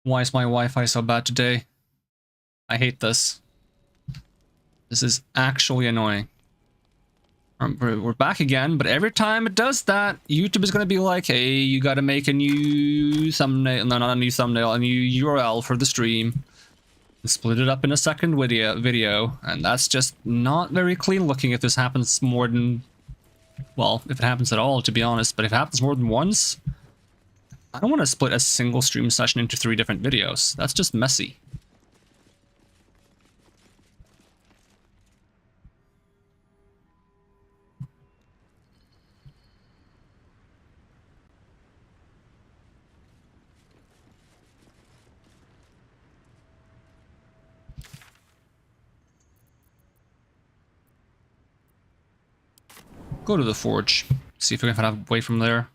Why is my Wi-Fi so bad today? I hate this. This is actually annoying. We're back again, but every time it does that, YouTube is going to be like, hey, you got to make a new thumbnail. No, not a new thumbnail, a new URL for the stream. And split it up in a second video. And that's just not very clean looking if this happens more than... Well, if it happens at all, to be honest. But if it happens more than once, I don't want to split a single stream session into 3 different videos. That's just messy. Go to the forge. See if we can find a way from there.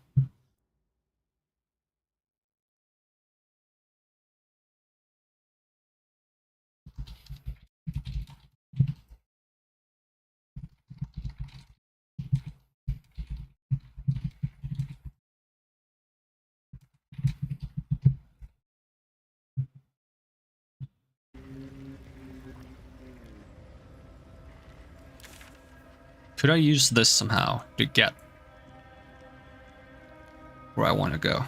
Could I use this somehow to get where I want to go?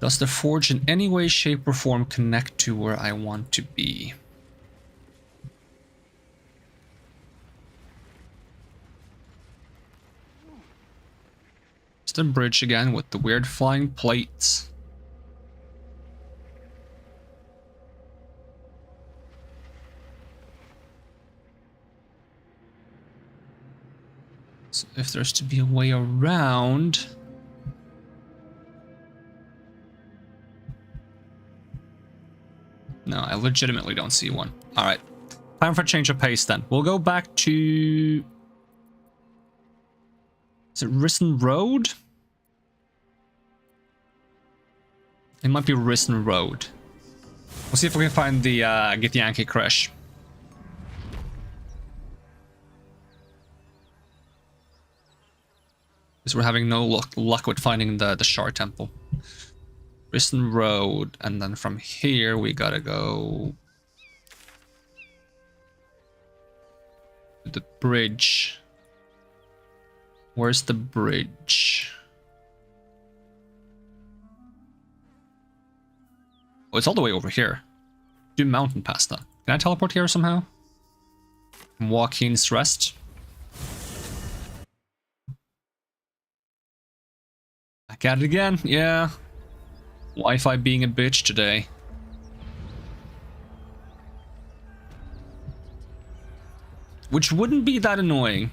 Does the forge in any way, shape, or form connect to where I want to be? It's the bridge again with the weird flying plates. So if there's to be a way around... No, I legitimately don't see one. Alright. Time for a change of pace then. We'll go back to... Is it Risen Road? It might be Risen Road. We'll see if we can find the Githyanki crash. Because we're having no luck with finding the Shard Temple. Risen Road, and then from here we gotta go to the bridge. Where's the bridge? Oh, it's all the way over here. Do mountain pass then. Can I teleport here somehow? Joaquin's Rest. Back at it again, yeah. Wi-Fi being a bitch today. Which wouldn't be that annoying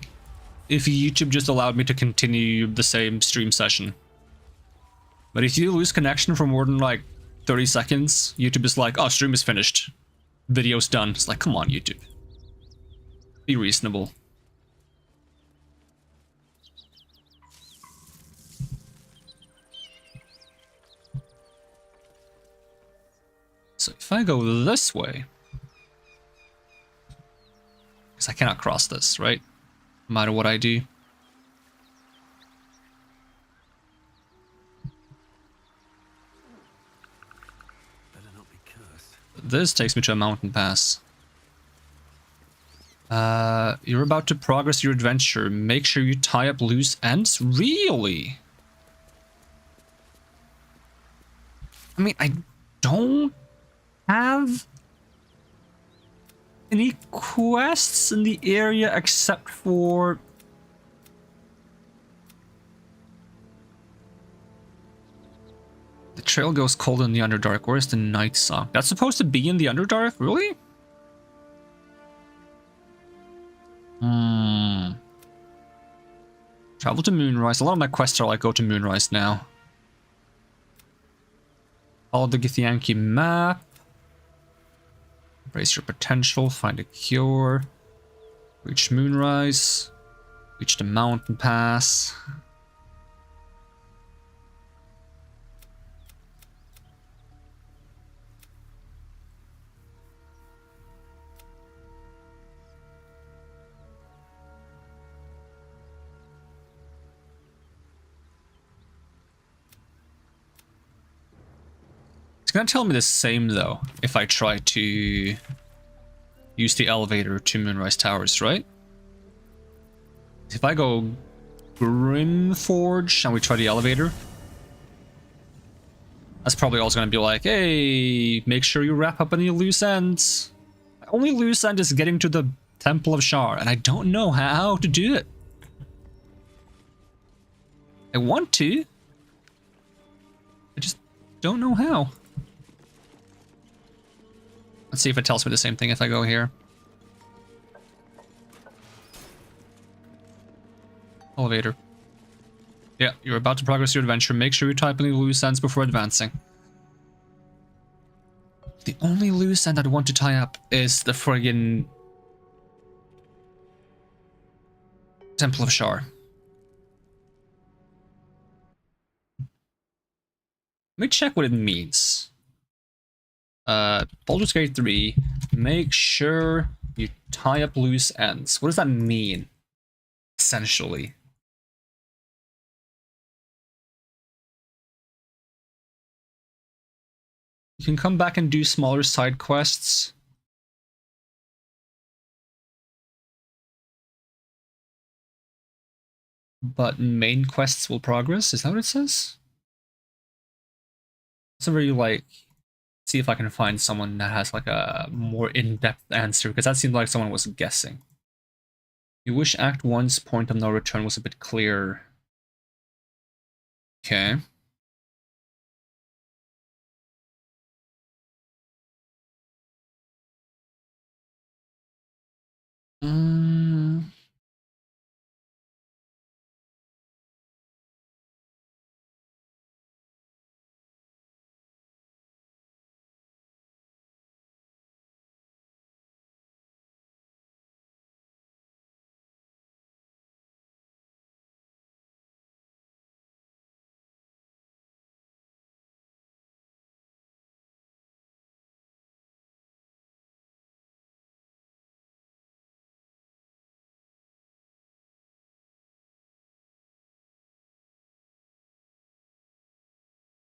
if YouTube just allowed me to continue the same stream session. But if you lose connection for more than like 30 seconds, YouTube is like, oh, stream is finished. Video's done. It's like, come on, YouTube. Be reasonable. So if I go this way... Because I cannot cross this, right? No matter what I do. Better not be cursed. This takes me to a mountain pass. You're about to progress your adventure. Make sure you tie up loose ends? Really? I mean, I don't have any quests in the area except for... The trail goes cold in the Underdark. Where's the Night Song? That's supposed to be in the Underdark? Really? Travel to Moonrise. A lot of my quests are like, go to Moonrise now. Follow the Githyanki map. Raise your potential. Find a cure. Reach Moonrise. Reach the mountain pass. gonna tell me the same though if I try to use the elevator to Moonrise Towers, right? If I go Grimforge and we try the elevator, that's probably also gonna be like, hey, make sure you wrap up any loose ends. My only loose end is getting to the Temple of Shar, and I don't know how to do it. I want to. I just don't know how. Let's see if it tells me the same thing if I go here. Elevator. Yeah, you're about to progress your adventure. Make sure you type any loose ends before advancing. The only loose end I'd want to tie up is the friggin' Temple of Shar. Let me check what it means. Baldur's Gate 3, make sure you tie up loose ends. What does that mean, essentially? You can come back and do smaller side quests. But main quests will progress? Is that what it says? So where you like, see if I can find someone that has like a more in-depth answer, because that seemed like someone was guessing. You wish Act 1's point of no return was a bit clearer. Okay.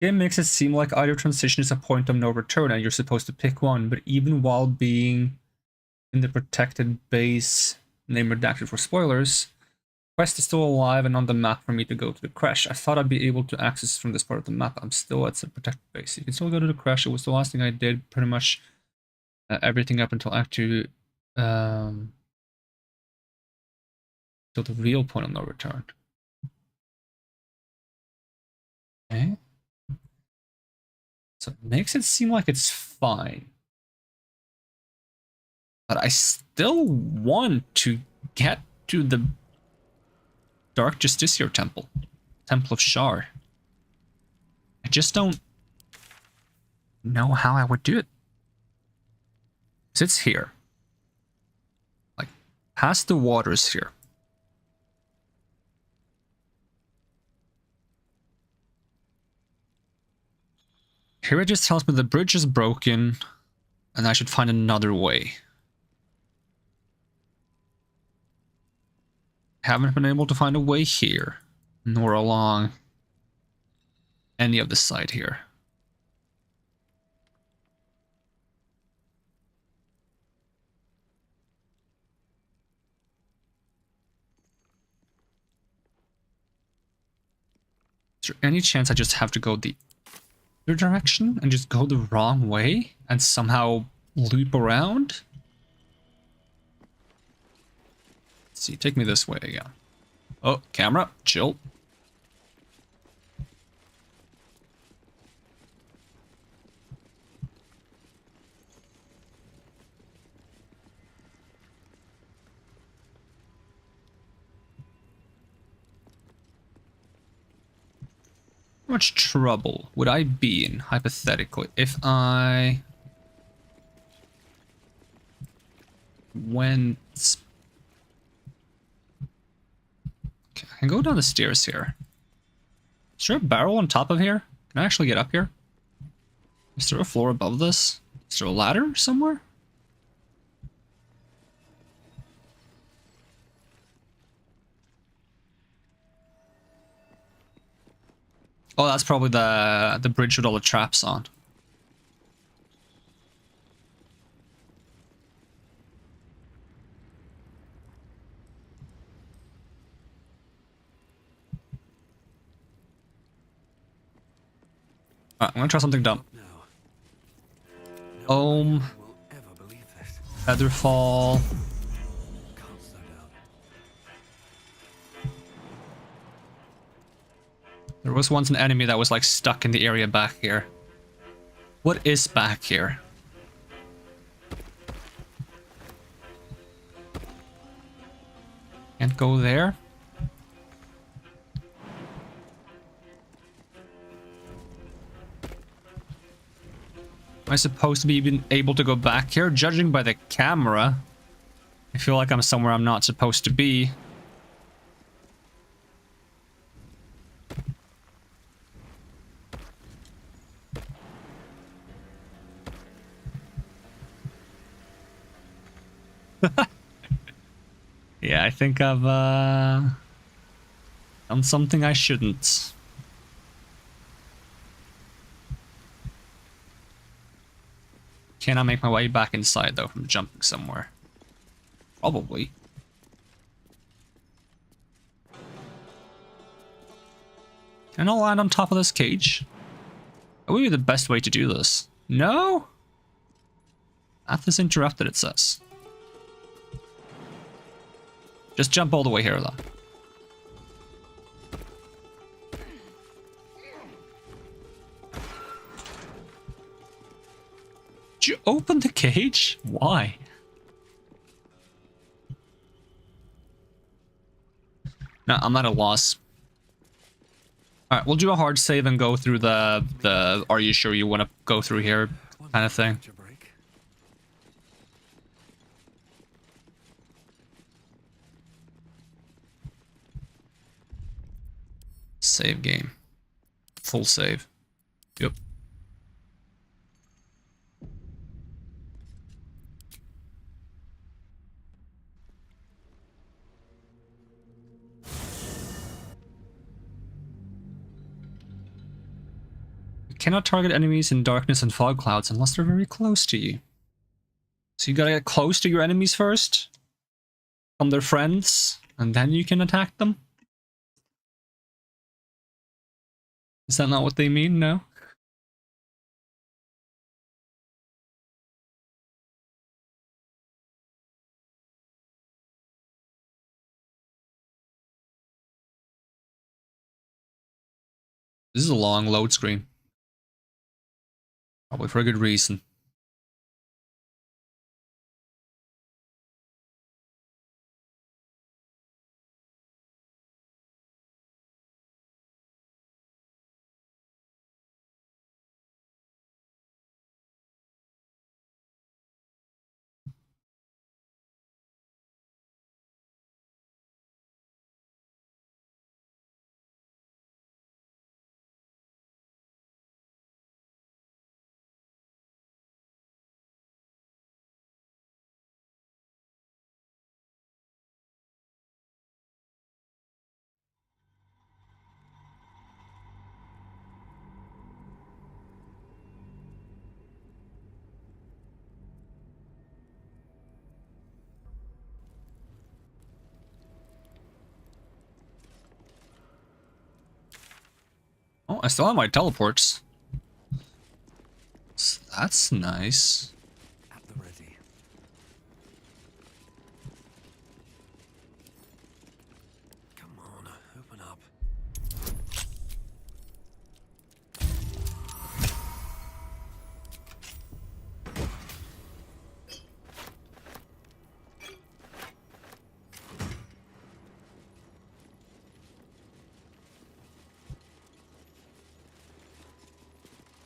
Game makes it seem like either transition is a point of no return and you're supposed to pick one, but even while being in the protected base, name redacted for spoilers, quest is still alive and on the map for me to go to the crash. I thought I'd be able to access from this part of the map. I'm still at the protected base. You can still go to the crash. It was the last thing I did, pretty much everything up until Act 2, till the real point of no return. Okay. So it makes it seem like it's fine. But I still want to get to the Dark Justiciar Temple. Temple of Shar. I just don't know how I would do it. So it's here. Like, past the waters here. Here it just tells me the bridge is broken and I should find another way. Haven't been able to find a way here, nor along any of the side here. Is there any chance I just have to go the other direction and just go the wrong way and somehow loop around? Let's see, take me this way again. Oh, camera, chill. How much trouble would I be in, hypothetically, if I went... Okay, I can go down the stairs here. Is there a barrel on top of here? Can I actually get up here? Is there a floor above this? Is there a ladder somewhere? Oh, that's probably the bridge with all the traps on. I'm gonna try something dumb. No. Ohm, Will ever believe this. Featherfall. Can't slow down. There was once an enemy that was like stuck in the area back here. What is back here? Can't go there. Am I supposed to be even able to go back here? Judging by the camera, I feel like I'm somewhere I'm not supposed to be. Yeah, I think I've done something I shouldn't. Can I make my way back inside though from jumping somewhere? Probably. Can I land on top of this cage? That would be the best way to do this. No? Path is interrupted, it says. Just jump all the way here, though. Did you open the cage? Why? No, I'm at a loss. Alright, we'll do a hard save and go through the are you sure you want to go through here kind of thing. Catch a break. Save game. Full save. Yep. You cannot target enemies in darkness and fog clouds unless they're very close to you. So you gotta get close to your enemies first, from their friends, and then you can attack them? Is that not what they mean? No? This is a long load screen. Probably for a good reason. Oh, I still have my teleports. So that's nice. At the ready. Come on, open up.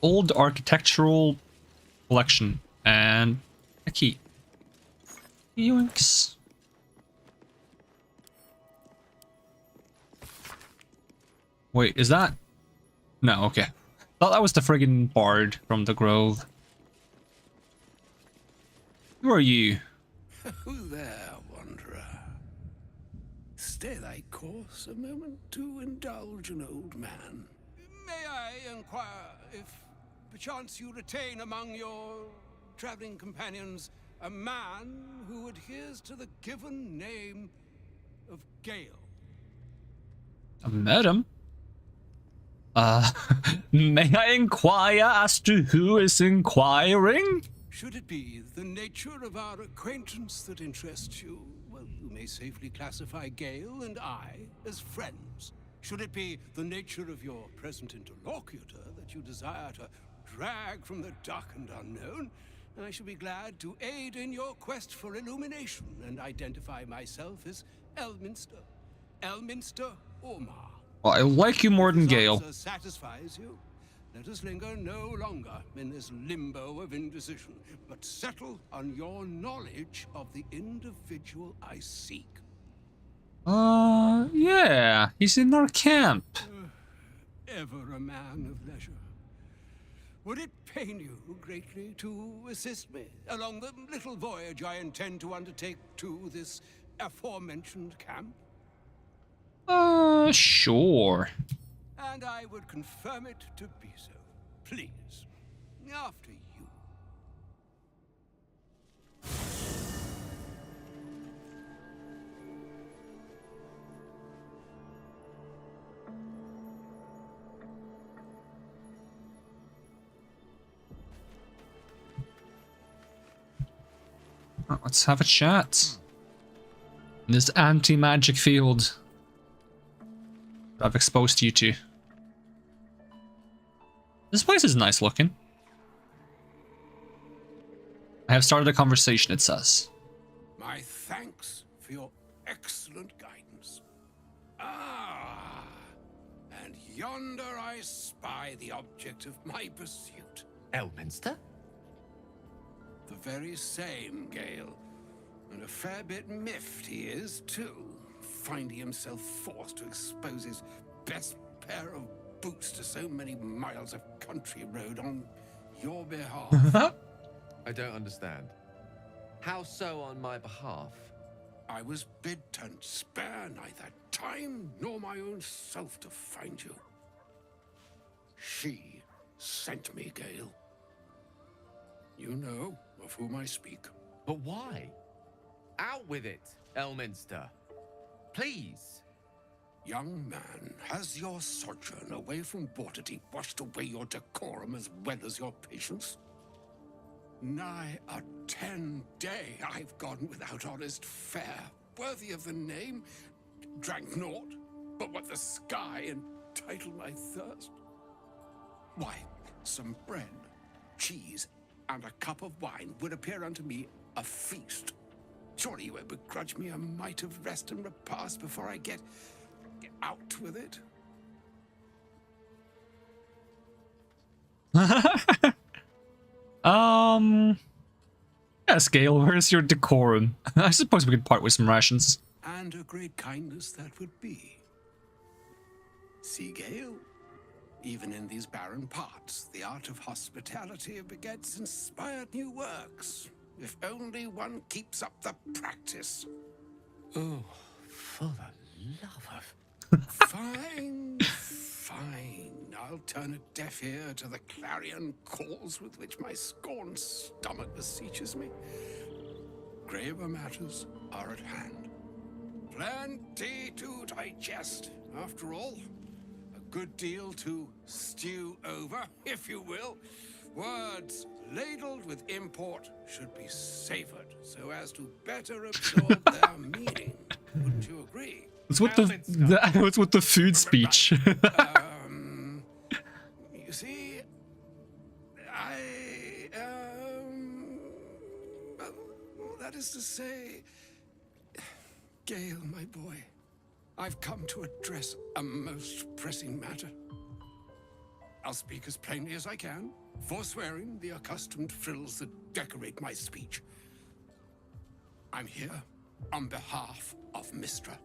Old architectural collection and a key. Yoinks. Wait, is that? No, okay. Thought that was the friggin' bard from the Grove. Who are you? Who there, wanderer? Stay thy course a moment to indulge an old man. May I inquire if perchance you retain among your traveling companions a man who adheres to the given name of Gale? I met him. Uh, may I inquire as to who is inquiring? Should it be the nature of our acquaintance that interests you, well, you may safely classify Gale and I as friends. Should it be the nature of your present interlocutor that you desire to drag from the dark and unknown, I shall be glad to aid in your quest for illumination and identify myself as Elminster. Elminster Ormar. Well, I like you more If than this Gale. answer satisfies you, let us linger no longer in this limbo of indecision, but settle on your knowledge of the individual I seek. Yeah, he's in our camp. Ever a man of leisure. Would it pain you greatly to assist me along the little voyage I intend to undertake to this aforementioned camp? Sure. And I would confirm it to be so. Please. After you. Let's have a chat. In this anti-magic field that I've exposed you to. This place is nice looking. I have started a conversation, it says. My thanks for your excellent guidance. Ah, and yonder I spy the object of my pursuit. Elminster? The very same, Gale. And a fair bit miffed he is, too, finding himself forced to expose his best pair of boots to so many miles of country road on your behalf. I don't understand. How so on my behalf? I was bid to spare neither time nor my own self to find you. She sent me, Gale. You know of whom I speak. But why? Out with it, Elminster. Please. Young man, has your sojourn away from Waterdeep washed away your decorum as well as your patience? Nigh a 10-day I've gone without honest fare, worthy of the name, drank naught, but what the sky entitled my thirst. Why, some bread, cheese, and a cup of wine would appear unto me a feast. Surely you would begrudge me a mite of rest and repast before I get out with it? Yes, Gale, where's your decorum? I suppose we could part with some rations. And a great kindness that would be. See, Gale? Even in these barren parts, the art of hospitality begets inspired new works. If only one keeps up the practice. Oh, for the love of... Fine, fine. I'll turn a deaf ear to the clarion calls with which my scorned stomach beseeches me. Graver matters are at hand. Plenty to digest, after all. A good deal to stew over, if you will. Words ladled with import should be savored so as to better absorb their meaning. Wouldn't you agree? What's with what's with the food speech? You see, well, that is to say, Gale, my boy, I've come to address a most pressing matter. I'll speak as plainly as I can, forswearing the accustomed frills that decorate my speech. I'm here on behalf of Mistra.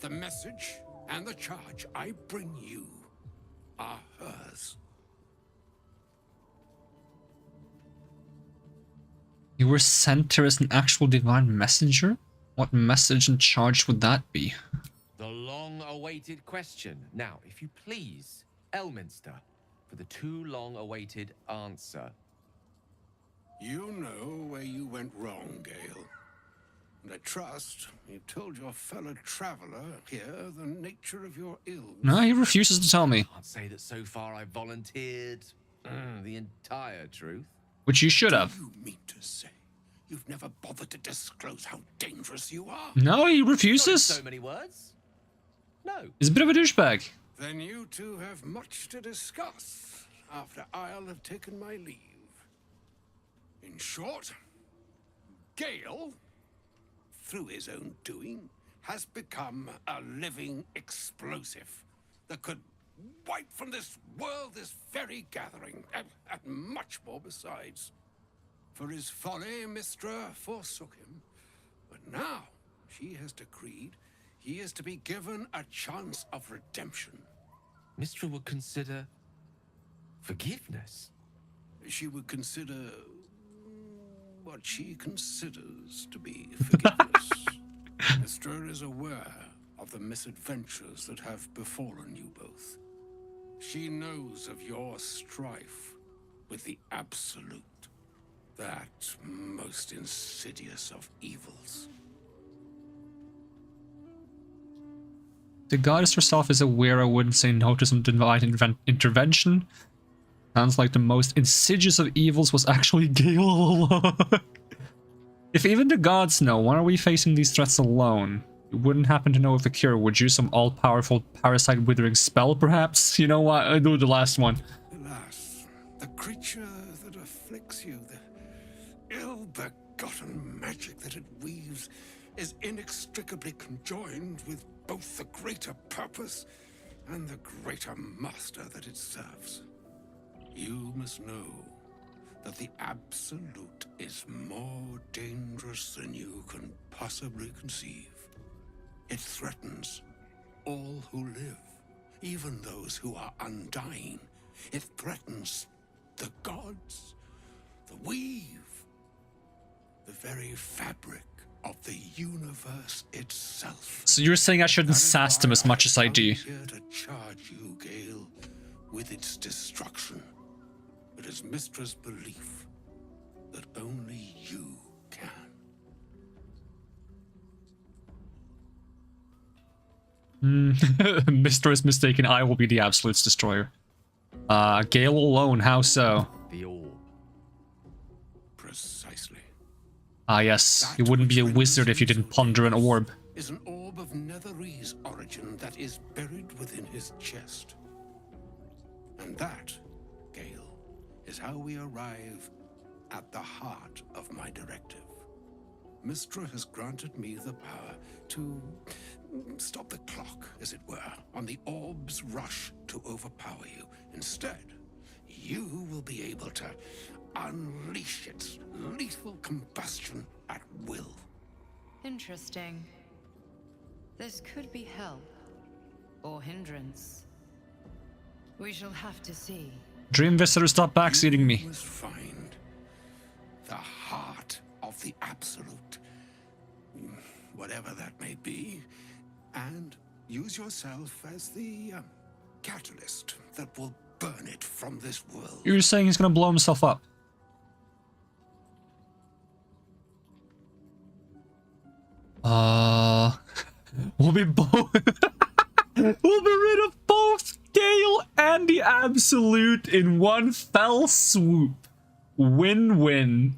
The message and the charge I bring you are hers. You were sent here as an actual divine messenger? What message and charge would that be? The long-awaited question. Now, if you please, Elminster, for the too long-awaited answer. You know where you went wrong, Gale. And I trust you've told your fellow traveler here the nature of your ills. No, he refuses to tell me. Can't say that so far I've volunteered the entire truth. Which you should have. Do you mean to say you've never bothered to disclose how dangerous you are? No, he Not in refuses. so many words. No. He's a bit of a douchebag. Then you two have much to discuss after I'll have taken my leave. In short, Gale, through his own doing, has become a living explosive that could wipe from this world this very gathering, and much more besides. For his folly, Mistra forsook him, but now she has decreed he is to be given a chance of redemption. Mistra would consider forgiveness. She would consider what she considers to be forgiveness. Mistra is aware of the misadventures that have befallen you both. She knows of your strife with the Absolute, that most insidious of evils. The goddess herself is aware I wouldn't say no to some divine intervention. Sounds like the most insidious of evils was actually Gale all along. If even the gods know, why are we facing these threats alone? You wouldn't happen to know of the cure, would you? Some all-powerful parasite withering spell, perhaps? You know what? I'll do the last one. Alas, the creature that afflicts you, the ill-begotten magic that it weaves, is inextricably conjoined with both the greater purpose and the greater master that it serves. You must know that the Absolute is more dangerous than you can possibly conceive. It threatens all who live, even those who are undying. It threatens the gods, the weave, the very fabric of the universe itself. So you're saying I shouldn't sass him as much as I do? Here to charge you, Gale, with its destruction. It is Mistra's belief that only you can. Mr. is mistaken, I will be the Absolute's destroyer. Gale alone, how so? The orb. Precisely. Ah yes, you wouldn't be a wizard if you didn't ponder an orb. Is an orb of Netherese origin that is buried within his chest. And that, Gale, is how we arrive at the heart of my directive. Mistra has granted me the power to stop the clock, as it were, on the orb's rush to overpower you. Instead, you will be able to unleash its lethal combustion at will. Interesting. This could be help or hindrance. We shall have to see. Dream Visitor, stop backseating me. You must find the heart of the Absolute, whatever that may be, and use yourself as the catalyst that will burn it from this world. You're saying he's gonna blow himself up? We'll be both. We'll be rid of both Gale and the Absolute in one fell swoop. Win-win.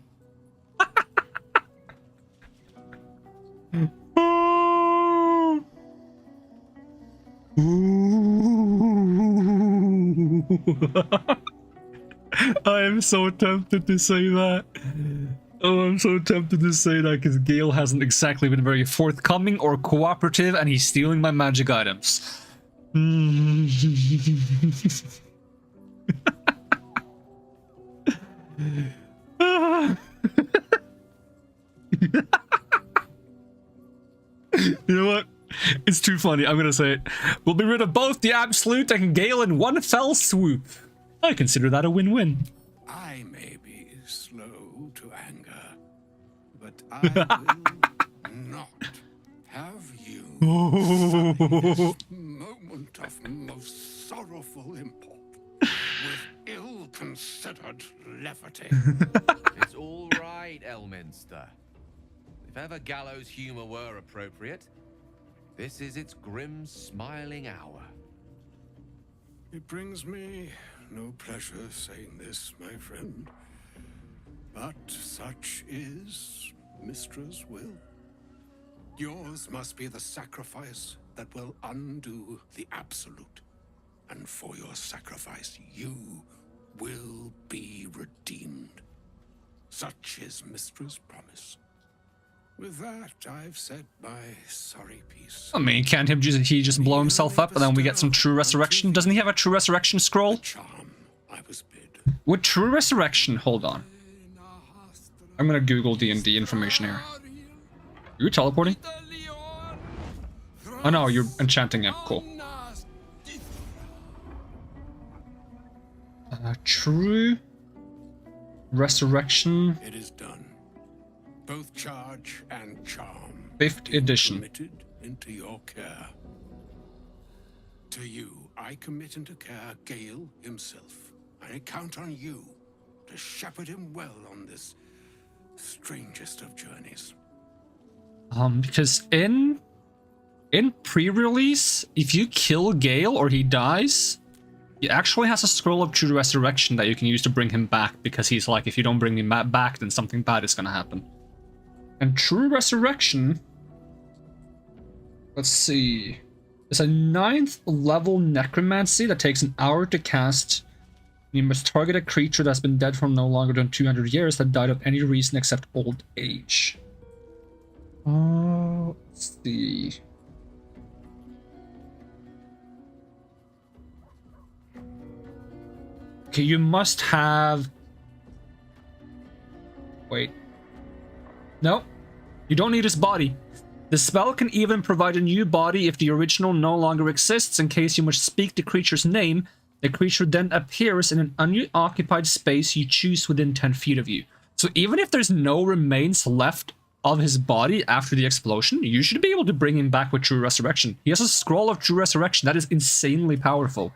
I am so tempted to say that. Oh, I'm so tempted to say that because Gale hasn't exactly been very forthcoming or cooperative and he's stealing my magic items. You know what? It's too funny. I'm gonna say it. We'll be rid of both the Absolute and Gale in one fell swoop. I consider that a win-win. I may be slow to anger, but I will not have you sully this moment of most sorrowful import with ill-considered levity. It's all right, Elminster. If ever gallows humor were appropriate, this is its grim, smiling hour. It brings me no pleasure saying this, my friend. But such is Mystra's will. Yours must be the sacrifice that will undo the absolute. And for your sacrifice, you will be redeemed. Such is Mystra's promise. With that, I've said my sorry piece. I mean, can't he just blow himself up and then we get some true resurrection? Doesn't he have a true resurrection scroll? Charm I was bid. With true resurrection, hold on. I'm gonna Google D&D information here. You're teleporting? Oh no, you're enchanting him. Cool. True resurrection. It is done. Both charge and charm. 5th edition. Committed into your care. To you, I commit into care Gale himself. I count on you to shepherd him well on this strangest of journeys. Because in pre-release, if you kill Gale or he dies, he actually has a scroll of true resurrection that you can use to bring him back, because he's like, if you don't bring him back, then something bad is gonna happen. And true resurrection, let's see, it's a 9th level necromancy that takes an hour to cast. You must target a creature that's been dead for no longer than 200 years that died of any reason except old age. Let's see. Okay, you must have... Wait. No. You don't need his body. The spell can even provide a new body if the original no longer exists. In case you must speak the creature's name, the creature then appears in an unoccupied space you choose within 10 feet of you. So even if there's no remains left of his body after the explosion, you should be able to bring him back with True Resurrection. He has a scroll of True Resurrection. That is insanely powerful.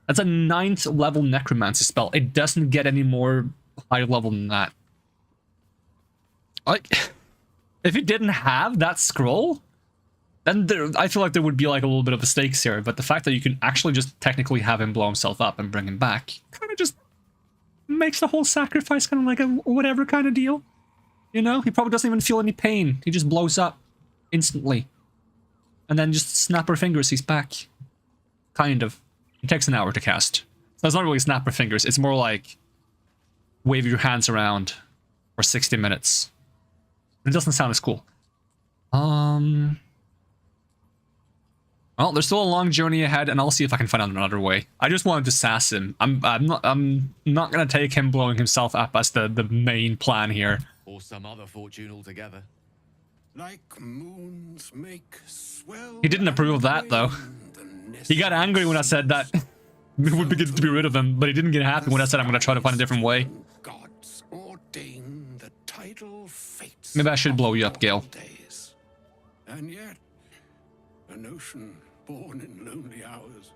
That's a 9th level necromancy spell. It doesn't get any more high level than that. Like, if he didn't have that scroll, then I feel like there would be like a little bit of the stakes here. But the fact that you can actually just technically have him blow himself up and bring him back kind of just makes the whole sacrifice kind of like a whatever kind of deal. You know, he probably doesn't even feel any pain. He just blows up instantly. And then just snap her fingers, he's back. Kind of. It takes an hour to cast. So it's not really snap her fingers, it's more like wave your hands around for 60 minutes. It doesn't sound as cool. Well, there's still a long journey ahead, and I'll see if I can find out another way. I just wanted to sass him. I'm not gonna take him blowing himself up as the main plan here. Or some other fortune altogether. Like moons make swell. He didn't approve of that, though. He got angry when I said that it would be good to be rid of him, but he didn't get happy when I said I'm gonna try to find a different way. Gods ordain the tidal fates. Maybe I should blow you up, Gale. Days. And yet, an ocean born in lonely hours.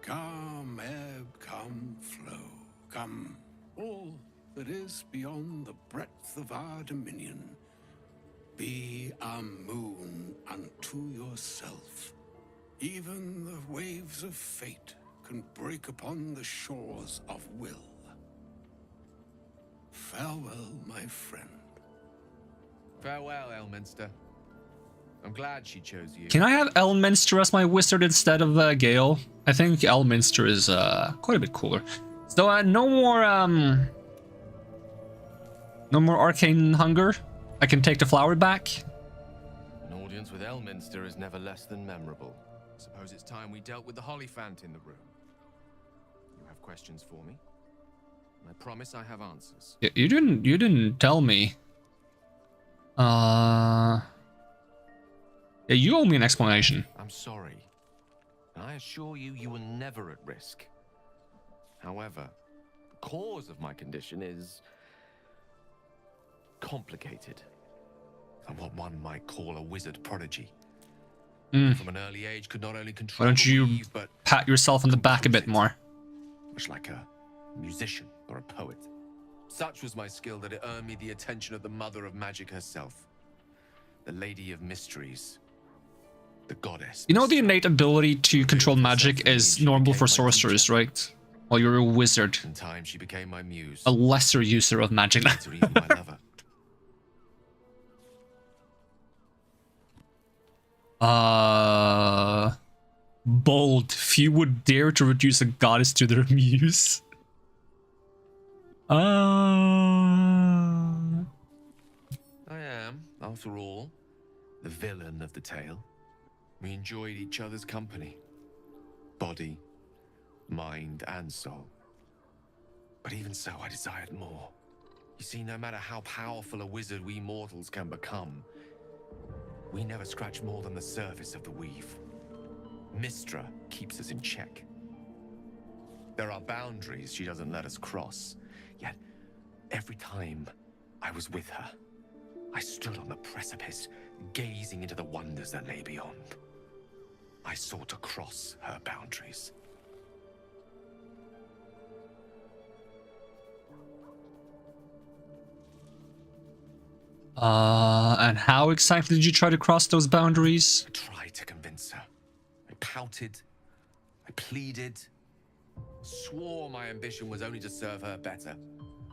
Come ebb, come flow, come all that is beyond the breadth of our dominion. Be a moon unto yourself. Even the waves of fate can break upon the shores of will. Farewell, my friend. Farewell, Elminster. I'm glad she chose you. Can I have Elminster as my wizard instead of Gale? I think Elminster is quite a bit cooler. So no more arcane hunger. I can take the flower back. An audience with Elminster is never less than memorable. Suppose it's time we dealt with the Hollyphant in the room. You have questions for me? I promise I have answers. You didn't tell me. Yeah, you owe me an explanation. I'm sorry. And I assure you, you were never at risk. However, the cause of my condition is complicated. I'm what one might call a wizard prodigy. From an early age, could not only control Why don't you the weave, but pat yourself on the back a bit more? much like a musician or a poet. Such was my skill that it earned me the attention of the mother of magic herself. the Lady of Mysteries, the goddess. You know the innate ability to control magic is normal for sorcerers, right? Well, you're a wizard. In time, she became my muse. A lesser user of magic. Or even my lover. Bold. Few would dare to reduce a goddess to their muse. I am, after all, the villain of the tale. We enjoyed each other's company. Body, mind, and soul. But even so, I desired more. You see, no matter how powerful a wizard we mortals can become, we never scratch more than the surface of the weave. Mystra keeps us in check. There are boundaries she doesn't let us cross. Yet, every time I was with her, I stood on the precipice, gazing into the wonders that lay beyond. I sought to cross her boundaries. And how exactly did you try to cross those boundaries? I tried to convince her. I pouted. I pleaded. Swore my ambition was only to serve her better.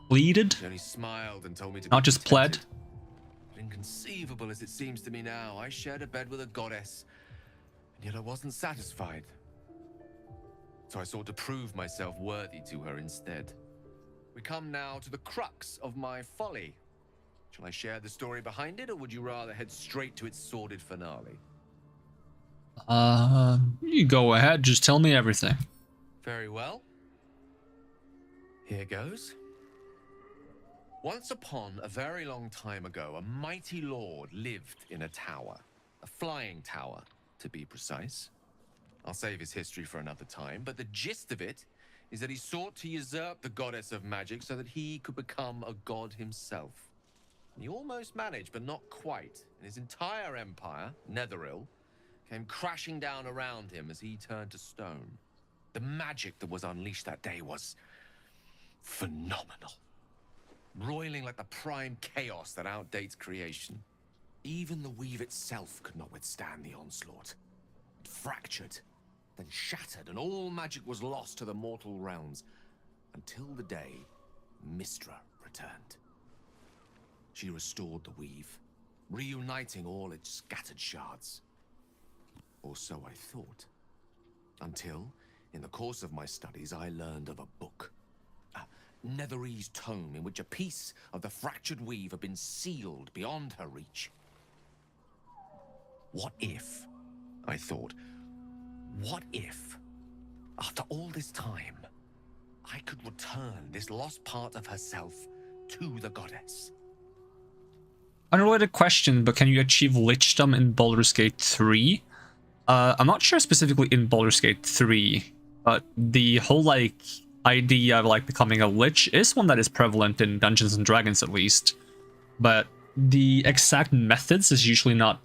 Pleaded? She only smiled and told me to Not be just pled? contented. But inconceivable as it seems to me now, I shared a bed with a goddess, and yet I wasn't satisfied. So I sought to prove myself worthy to her instead. We come now to the crux of my folly. Shall I share the story behind it, or would you rather head straight to its sordid finale? You go ahead, just tell me everything. Very well. Here goes. Once upon a very long time ago, a mighty lord lived in a tower. A flying tower, to be precise. I'll save his history for another time, but the gist of it is that he sought to usurp the goddess of magic so that he could become a god himself. And he almost managed, but not quite. And his entire empire, Netheril, came crashing down around him as he turned to stone. The magic that was unleashed that day was phenomenal. Roiling like the prime chaos that outdates creation. Even the weave itself could not withstand the onslaught. It fractured, then shattered, and all magic was lost to the mortal realms. Until the day Mystra returned. She restored the weave, reuniting all its scattered shards. Or so I thought. Until, in the course of my studies, I learned of a book. A Netherese tome in which a piece of the fractured weave had been sealed beyond her reach. What if, I thought, what if, after all this time, I could return this lost part of herself to the goddess? Unrelated question, but can you achieve Lichdom in Baldur's Gate 3? I'm not sure specifically in Baldur's Gate 3, but the whole, like, idea of, like, becoming a Lich is one that is prevalent in Dungeons and Dragons, at least. But the exact methods is usually not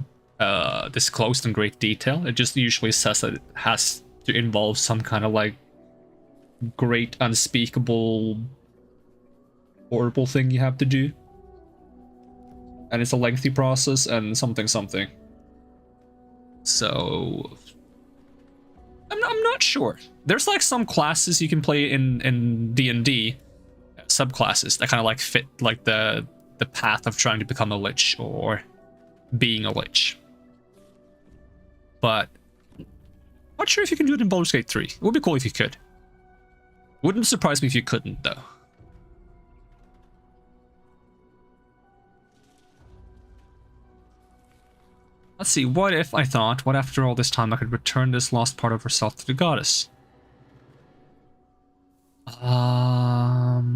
disclosed in great detail. It just usually says that it has to involve some kind of, like, great, unspeakable, horrible thing you have to do. And it's a lengthy process and something. So I'm not sure. There's like some classes you can play in D&D, subclasses that kind of like fit like the path of trying to become a Lich or being a Lich. But not sure if you can do it in Baldur's Gate 3. It would be cool if you could. Wouldn't surprise me if you couldn't though. Let's see, what if I thought, what after all this time I could return this lost part of herself to the goddess? So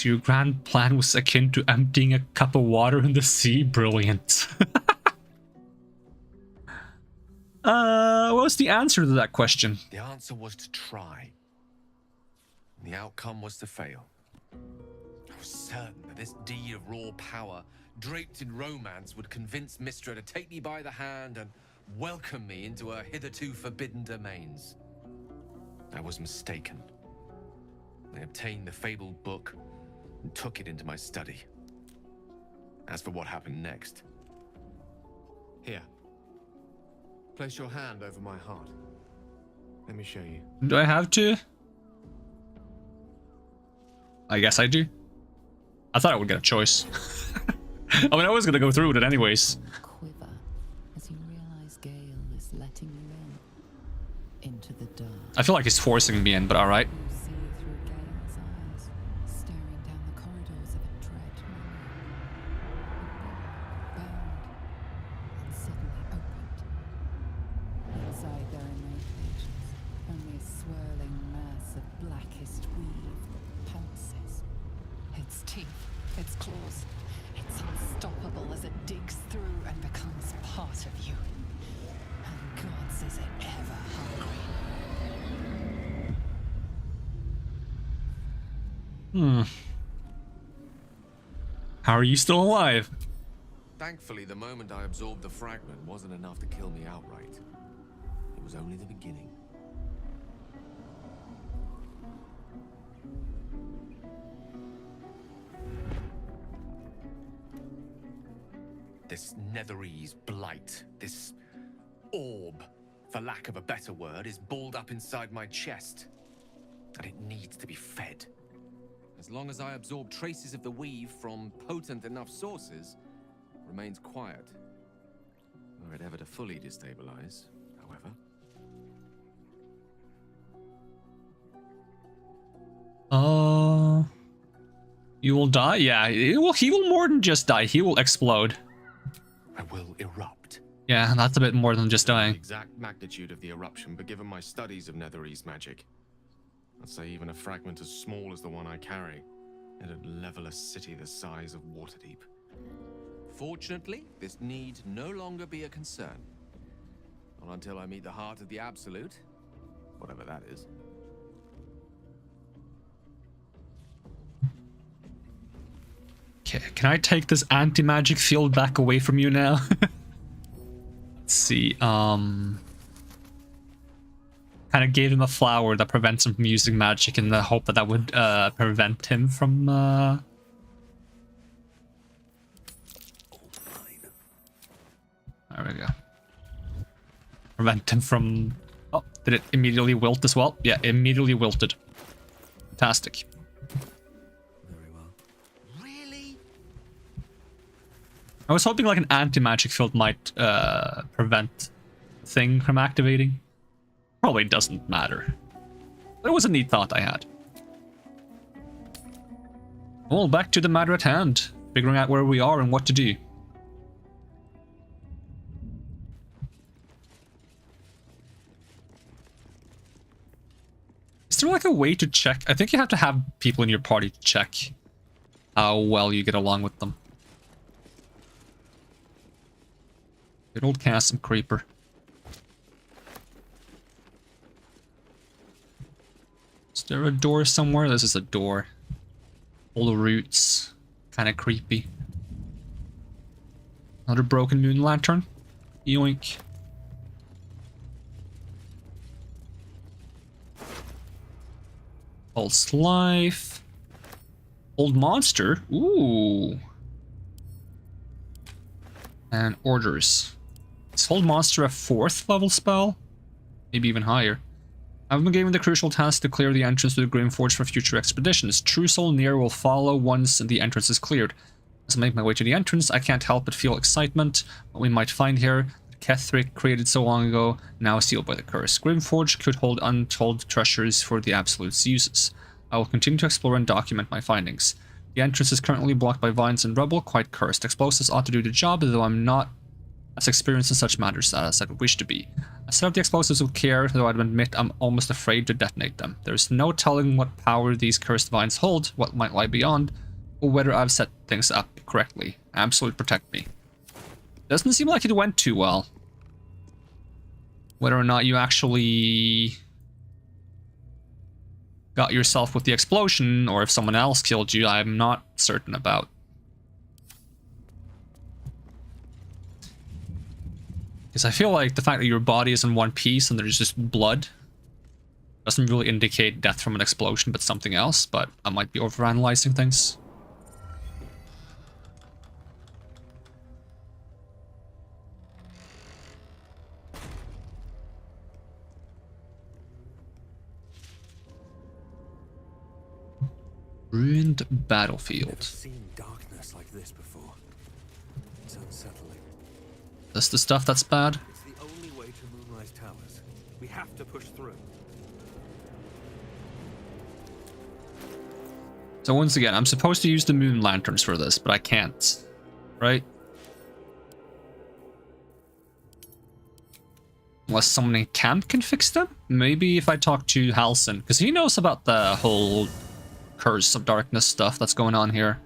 your grand plan was akin to emptying a cup of water in the sea? Brilliant. What was the answer to that question? The answer was to try. The outcome was to fail. I was certain that this deed of raw power, draped in romance, would convince Mystra to take me by the hand and welcome me into her hitherto forbidden domains. I was mistaken. I obtained the fabled book and took it into my study. As for what happened next... Here. Place your hand over my heart. Let me show you. Do I have to? I guess I do. I thought I would get a choice. I mean, I was gonna go through with it anyways. Quiver as you realize Gale is letting you into the dark. I feel like he's forcing me in, but alright. You see through Gale's eyes, staring down the corridors of a dread memory. A door bound and suddenly opened. Inside there are no pages, only a swirling mass of blackest weave that pulses. Its teeth, its claws, it's unstoppable as it digs through and becomes part of you. And gods, is it ever hungry? How are you still alive? Thankfully, the moment I absorbed the fragment wasn't enough to kill me outright. It was only the beginning. This Netherese blight, this orb, for lack of a better word, is balled up inside my chest. And it needs to be fed. As long as I absorb traces of the weave from potent enough sources, it remains quiet. Were it ever to fully destabilize, however. You will die? Yeah, he will more than just die. He will explode. I will erupt. Yeah, that's a bit more than just The dying. exact magnitude of the eruption, but given my studies of Netherese magic, I'd say even a fragment as small as the one I carry, it'd level a city the size of Waterdeep. Fortunately, this need no longer be a concern. Not until I meet the heart of the Absolute, whatever that is. Okay, can I take this anti-magic field back away from you now? Let's see, kind of gave him a flower that prevents him from using magic in the hope that that would prevent him from there we go. Prevent him from... Oh, did it immediately wilt as well? Yeah, immediately wilted. Fantastic. Very well. Really? I was hoping like an anti-magic field might prevent thing from activating. Probably doesn't matter. But it was a neat thought I had. Well, back to the matter at hand. Figuring out where we are and what to do. Is there like a way to check? I think you have to have people in your party to check how well you get along with them. Good old chasm creeper. Is there a door somewhere? This is a door. All the roots. Kind of creepy. Another broken moon lantern. Yoink. Pulse life. Old monster. Ooh. And orders. Is Old Monster a 4th level spell? Maybe even higher. I've been given the crucial task to clear the entrance to the Grimforge for future expeditions. True Soul Near will follow once the entrance is cleared. As I make my way to the entrance, I can't help but feel excitement. What we might find here, Ketheric created so long ago, now sealed by the curse. Grimforge could hold untold treasures for the Absolute's uses. I will continue to explore and document my findings. The entrance is currently blocked by vines and rubble, quite cursed. Explosives ought to do the job, though I'm not as experienced in such matters as I would wish to be. I set up the explosives with care, though I'd admit I'm almost afraid to detonate them. There's no telling what power these cursed vines hold, what might lie beyond, or whether I've set things up correctly. Absolute protect me. Doesn't seem like it went too well. Whether or not you actually got yourself with the explosion, or if someone else killed you, I'm not certain about. Because I feel like the fact that your body is in one piece and there's just blood doesn't really indicate death from an explosion, but something else, but I might be overanalyzing things. Ruined Never battlefield. seen darkness like this before. It's unsettling. That's the stuff that's bad. It's the only way to Moonrise Towers. We have to push through. So once again, I'm supposed to use the moon lanterns for this, but I can't. Right? Unless someone in camp can fix them? Maybe if I talk to Halsin, because he knows about the whole Curse of Darkness stuff that's going on here.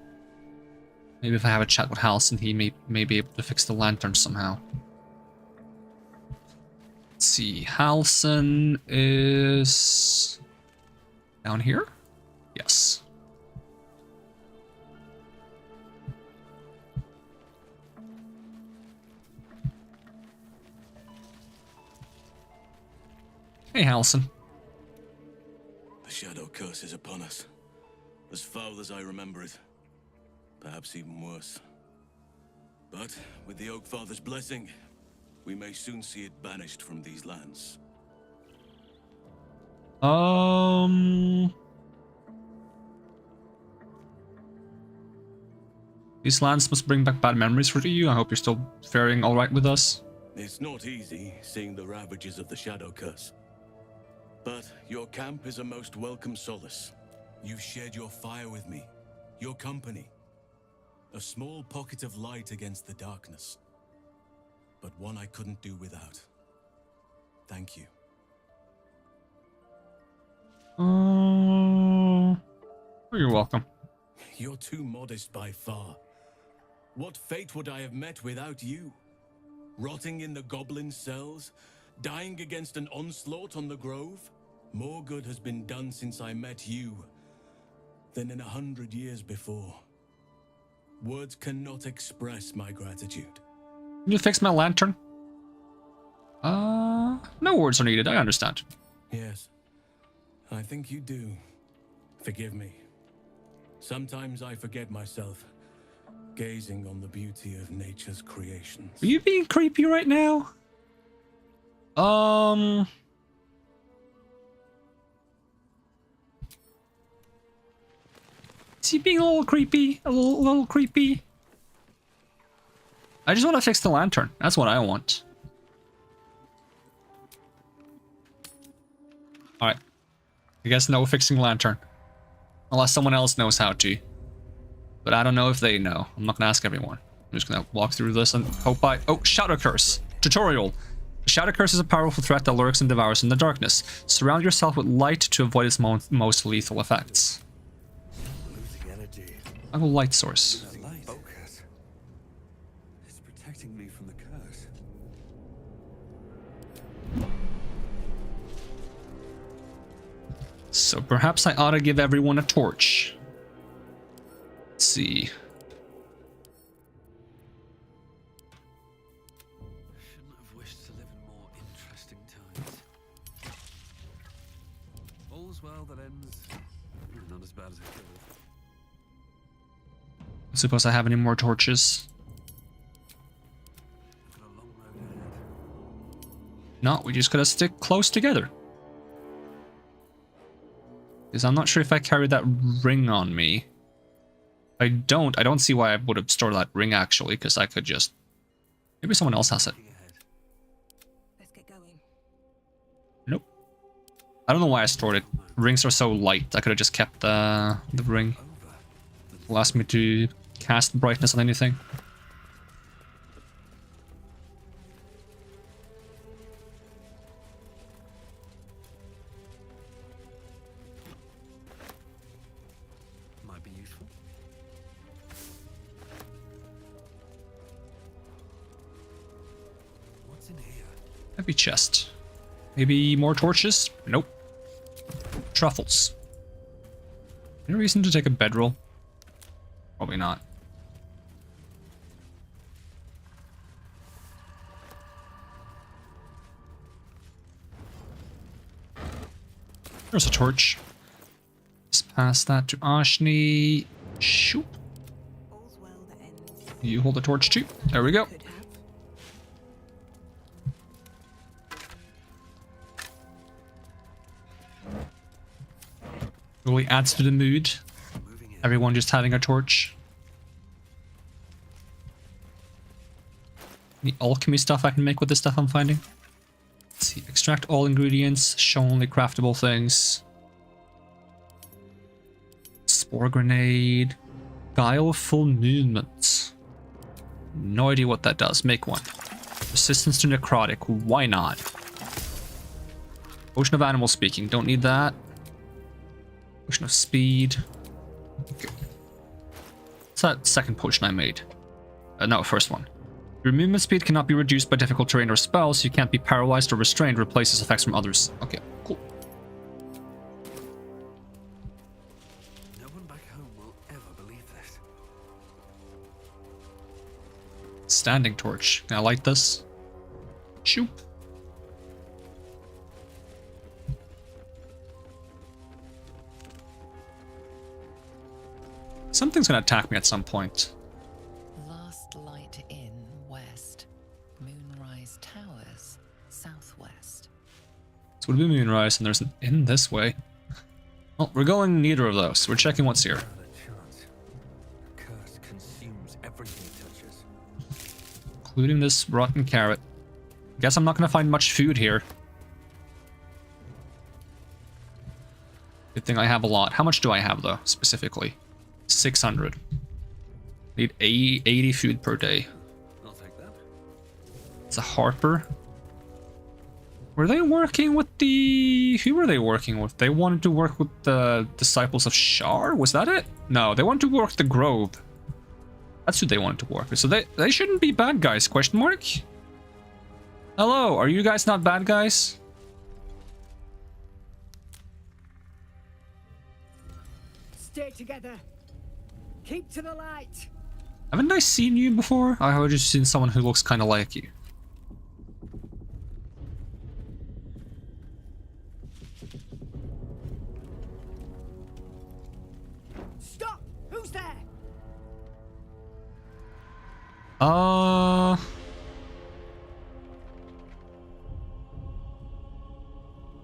Maybe if I have a chat with Halsin, he may be able to fix the lantern somehow. Let's see, Halsin is down here? Yes. Hey, Halsin. The shadow curse is upon us. As foul as I remember it. Perhaps even worse. But with the Oak Father's blessing, we may soon see it banished from these lands. These lands must bring back bad memories for you. I hope you're still faring alright with us. It's not easy seeing the ravages of the shadow curse. But your camp is a most welcome solace. You've shared your fire with me, your company. A small pocket of light against the darkness. But one I couldn't do without. Thank you. You're welcome. You're too modest by far. What fate would I have met without you? Rotting in the goblin cells? Dying against an onslaught on the grove? More good has been done since I met you than in 100 years before. Words cannot express my gratitude. Can you fix my lantern? No words are needed, I understand. Yes, I think you do. Forgive me. Sometimes I forget myself, gazing on the beauty of nature's creations. Are you being creepy right now? Is he being a little creepy? A little creepy? I just want to fix the lantern. That's what I want. Alright. I guess no fixing lantern. Unless someone else knows how to. But I don't know if they know. I'm not gonna ask everyone. I'm just gonna walk through this and hope I... Oh, Shadow Curse. Tutorial. The Shadow Curse is a powerful threat that lurks and devours in the darkness. Surround yourself with light to avoid its most lethal effects. Losing energy. I have a light source. The light. Focus. It's protecting me from the curse. So perhaps I ought to give everyone a torch. Let's see. Shouldn't have wished to live in more interesting times. All's well that ends not as bad as it could have. I suppose I have any more torches. I've got a long road ahead. No, we just gotta stick close together. Because I'm not sure if I carry that ring on me. I don't see why I would have stored that ring actually, because I could just... Maybe someone else has it. Looking ahead. Let's get going. Nope. I don't know why I stored it. Rings are so light, I could have just kept the ring. Over. It'll ask me to cast brightness on anything. Might be useful. What's in here? Heavy chest. Maybe more torches? Nope. Truffles. Any reason to take a bedroll? Probably not. There's a torch. Just pass that to Ashni. Shoop. All's well that ends. You hold the torch too. There we go. Could have. Really adds to the mood. Moving Everyone just having a torch. Any alchemy stuff I can make with this stuff I'm finding? Let's see. Extract all ingredients. Show only craftable things. Spore grenade. Guileful movement. No idea what that does. Make one. Resistance to necrotic. Why not? Potion of animal speaking. Don't need that. Potion of speed. Okay. What's that second potion I made? No, first one. Your movement speed cannot be reduced by difficult terrain or spells. You can't be paralyzed or restrained. Replaces effects from others. Okay, cool. No one back home will ever believe this. Standing torch. Can I light this? Shoop. Something's gonna attack me at some point. Last light in west. Moonrise Towers southwest. This would be Moonrise, and there's an inn this way. Well, we're going neither of those. We're checking what's here. Not a chance. The curse consumes everything it touches. Including this rotten carrot. Guess I'm not gonna find much food here. Good thing I have a lot. How much do I have, though, specifically? 600. Need 80 food per day. I'll take that. It's a Harper. Were they working with the... Who were they working with? They wanted to work with the Disciples of Shar? Was that it? No, they wanted to work the Grove. That's who they wanted to work with. So they shouldn't be bad guys, question mark? Hello, are you guys not bad guys? Stay together. Keep to the light. Haven't I seen you before? I've just seen someone who looks kind of like you. Stop! Who's there? A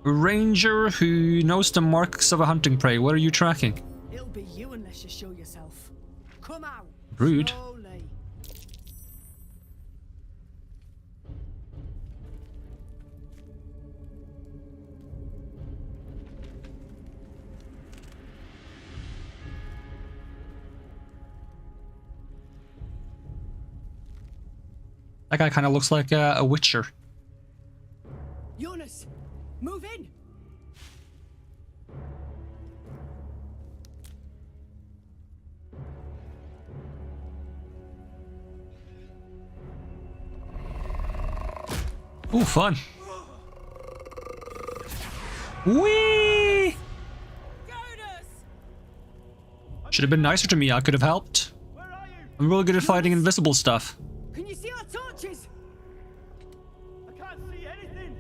ranger who knows the marks of a hunting prey. What are you tracking? It'll be you unless you show yourself. Come out. Rude. Slowly. That guy kind of looks like a witcher. Jonas, move in. Ooh, fun. Whee! Should have been nicer to me. I could have helped. I'm really good at fighting invisible stuff. Can you see our torches? I can't see anything.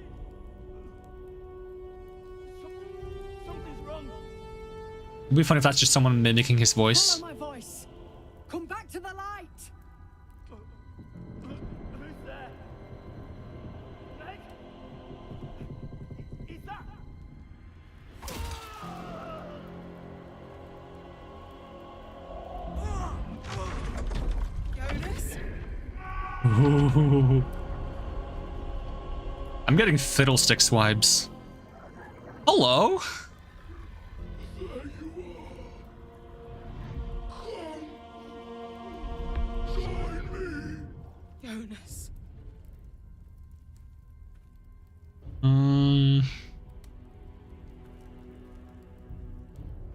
Something's wrong. It'd be fun if that's just someone mimicking his voice. Follow my voice. Come back to the light. Who's there? Meg? Is that? Jonas? Ooh. I'm getting Fiddlesticks vibes. Hello? Jonas.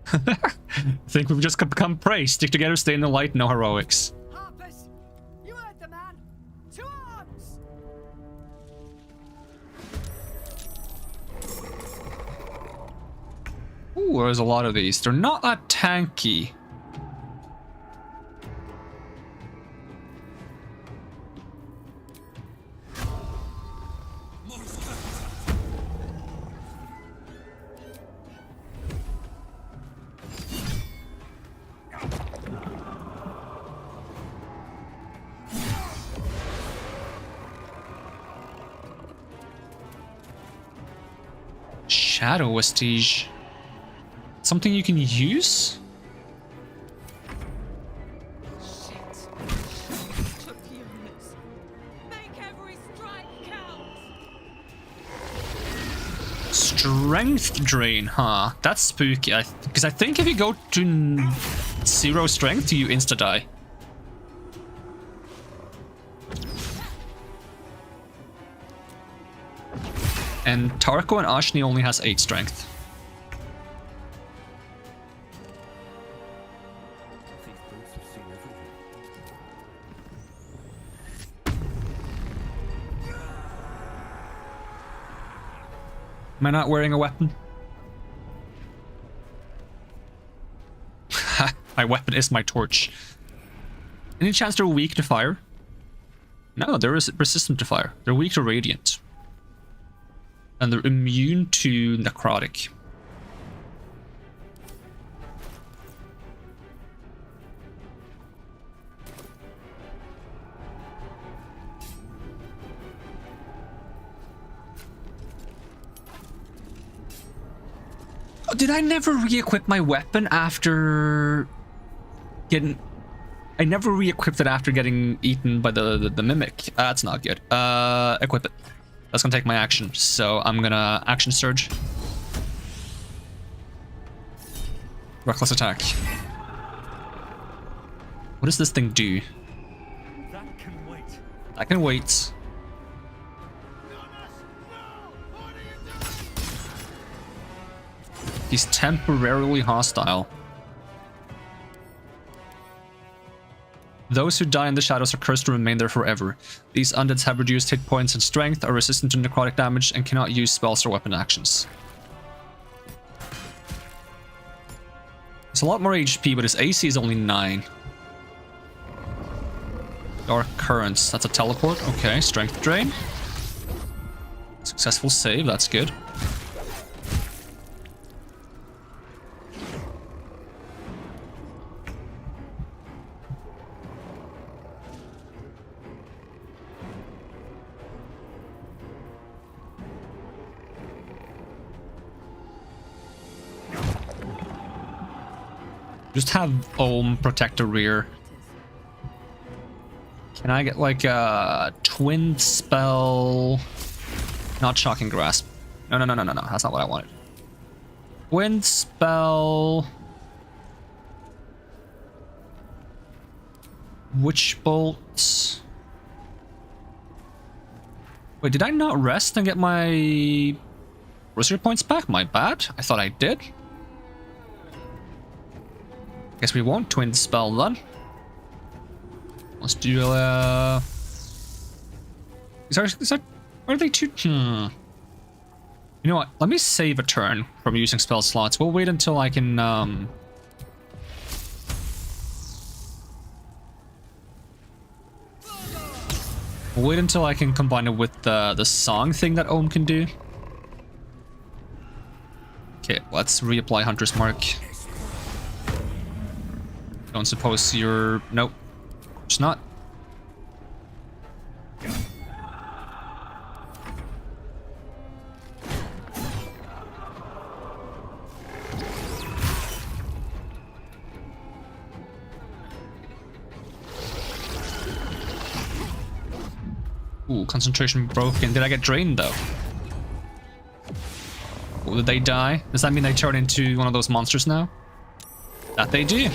I think we've just become prey. Stick together, stay in the light, no heroics. Harpers, you heard the man. To arms. Ooh, there's a lot of these. They're not that tanky. Shadow vestige. Something you can use? Strength drain, huh? That's spooky. Because I think if you go to 0 strength, you insta-die. And Tarko and Ashni only has 8 strength. These boots have seen everything. Am I not wearing a weapon? My weapon is my torch. Any chance they're weak to fire? No, they're resistant to fire. They're weak to radiant. And they're immune to necrotic. Oh, did I never re-equip my weapon after getting... I never re-equipped it after getting eaten by the mimic. That's not good. Equip it. That's gonna take my action, so I'm gonna action surge. Reckless attack. What does this thing do? That can wait. I can wait. He's temporarily hostile. Those who die in the shadows are cursed to remain there forever. These undeads have reduced hit points and strength, are resistant to necrotic damage, and cannot use spells or weapon actions. It's a lot more HP, but his AC is only 9. Dark Currents, that's a teleport. Okay, strength drain. Successful save, that's good. Just have Ohm protect the rear. Can I get like a twin spell? Not Shocking Grasp. No. That's not what I wanted. Twin spell. Witch Bolt. Wait, did I not rest and get my Rosary points back? My bad. I thought I did. Guess we won't twin spell then. Let's do are they too? You know what? Let me save a turn from using spell slots. We'll wait until I can we'll wait until I can combine it with the song thing that Ohm can do. Okay, let's reapply Hunter's Mark. Don't suppose you're... Nope. It's not. Ooh, concentration broken. Did I get drained though? Ooh, did they die? Does that mean they turn into one of those monsters now? That they do.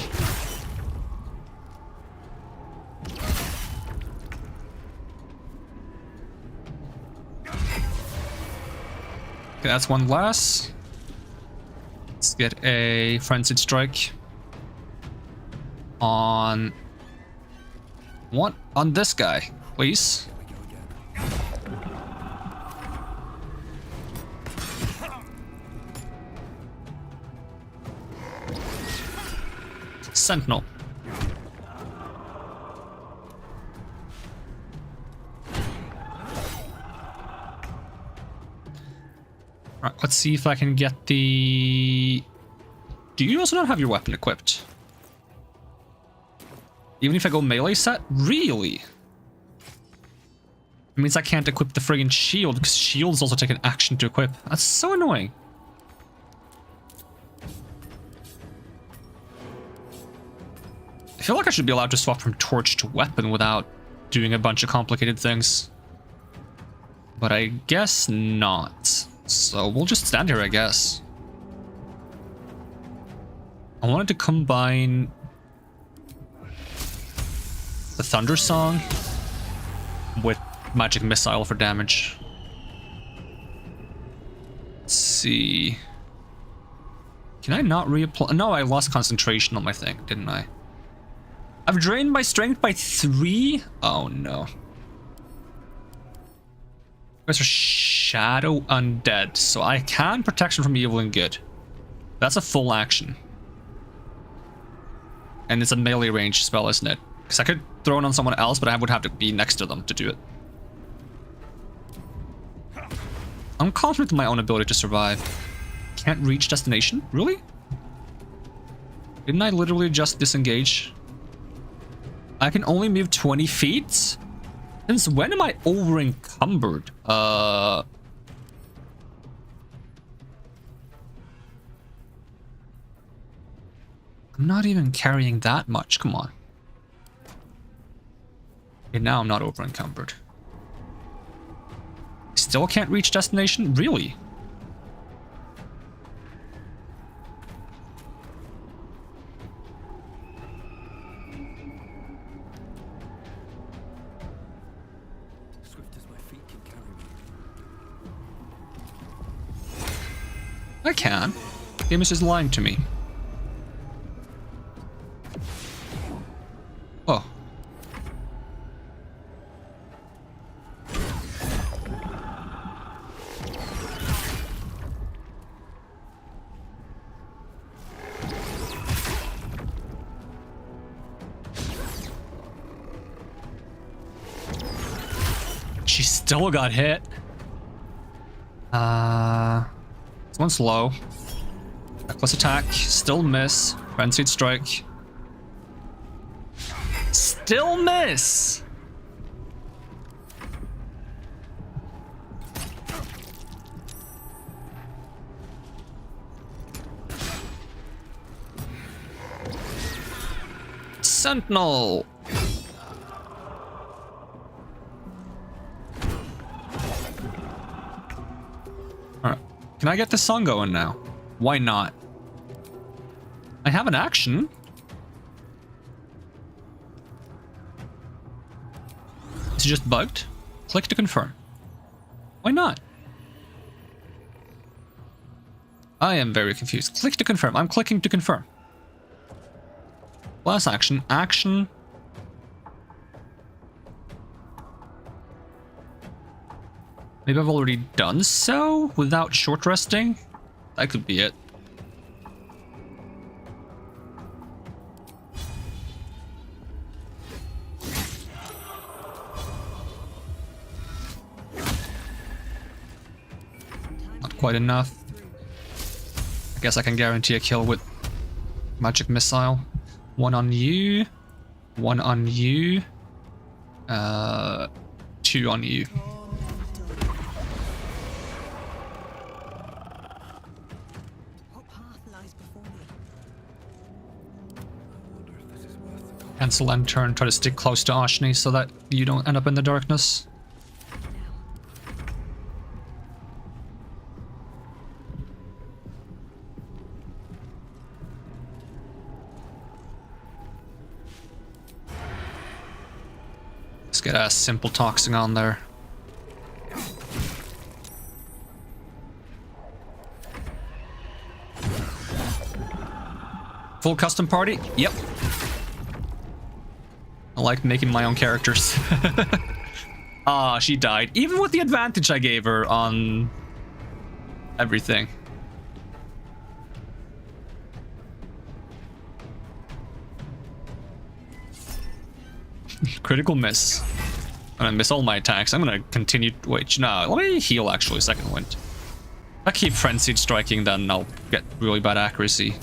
Okay, that's one less. Let's get a Frenzied Strike on what? On this guy, please. Sentinel. Right, let's see if I can get the... Do you also not have your weapon equipped? Even if I go melee set? Really? It means I can't equip the friggin' shield, because shields also take an action to equip. That's so annoying. I feel like I should be allowed to swap from torch to weapon without doing a bunch of complicated things. But I guess not. So we'll just stand here, I guess. I wanted to combine the Thunder Song with Magic Missile for damage. Let's see. Can I not reapply? No, I lost concentration on my thing, didn't I? I've drained my strength by 3? Oh no. You guys are Shadow Undead, so I can protection from evil and good. That's a full action. And it's a melee range spell, isn't it? Because I could throw it on someone else, but I would have to be next to them to do it. I'm confident in my own ability to survive. Can't reach destination? Really? Didn't I literally just disengage? I can only move 20 feet? Since when am I over encumbered? I'm not even carrying that much. Come on. Okay, now I'm not over encumbered. Still can't reach destination? Really? Swift as my feet can carry me. I can. Game is just lying to me. Oh. She still got hit. This one's low. Reckless attack, still miss. Frenzied strike. Still miss! Sentinel! Alright. Can I get this song going now? Why not? I have an action. Is it just bugged? Click to confirm. Why not? I am very confused. Click to confirm. I'm clicking to confirm. Last action. Action. Maybe I've already done so without short resting? That could be it. Not quite enough. I guess I can guarantee a kill with Magic Missile. One on you. One on you. 2 on you. Cancel end turn, try to stick close to Ashni so that you don't end up in the darkness. Let's get a simple toxin on there. Full custom party? Yep. I like making my own characters. Ah, she died. Even with the advantage I gave her on everything. Critical miss. I'm gonna miss all my attacks. I'm gonna continue. Wait, no, let me heal actually, second wind. If I keep frenzied striking, then I'll get really bad accuracy.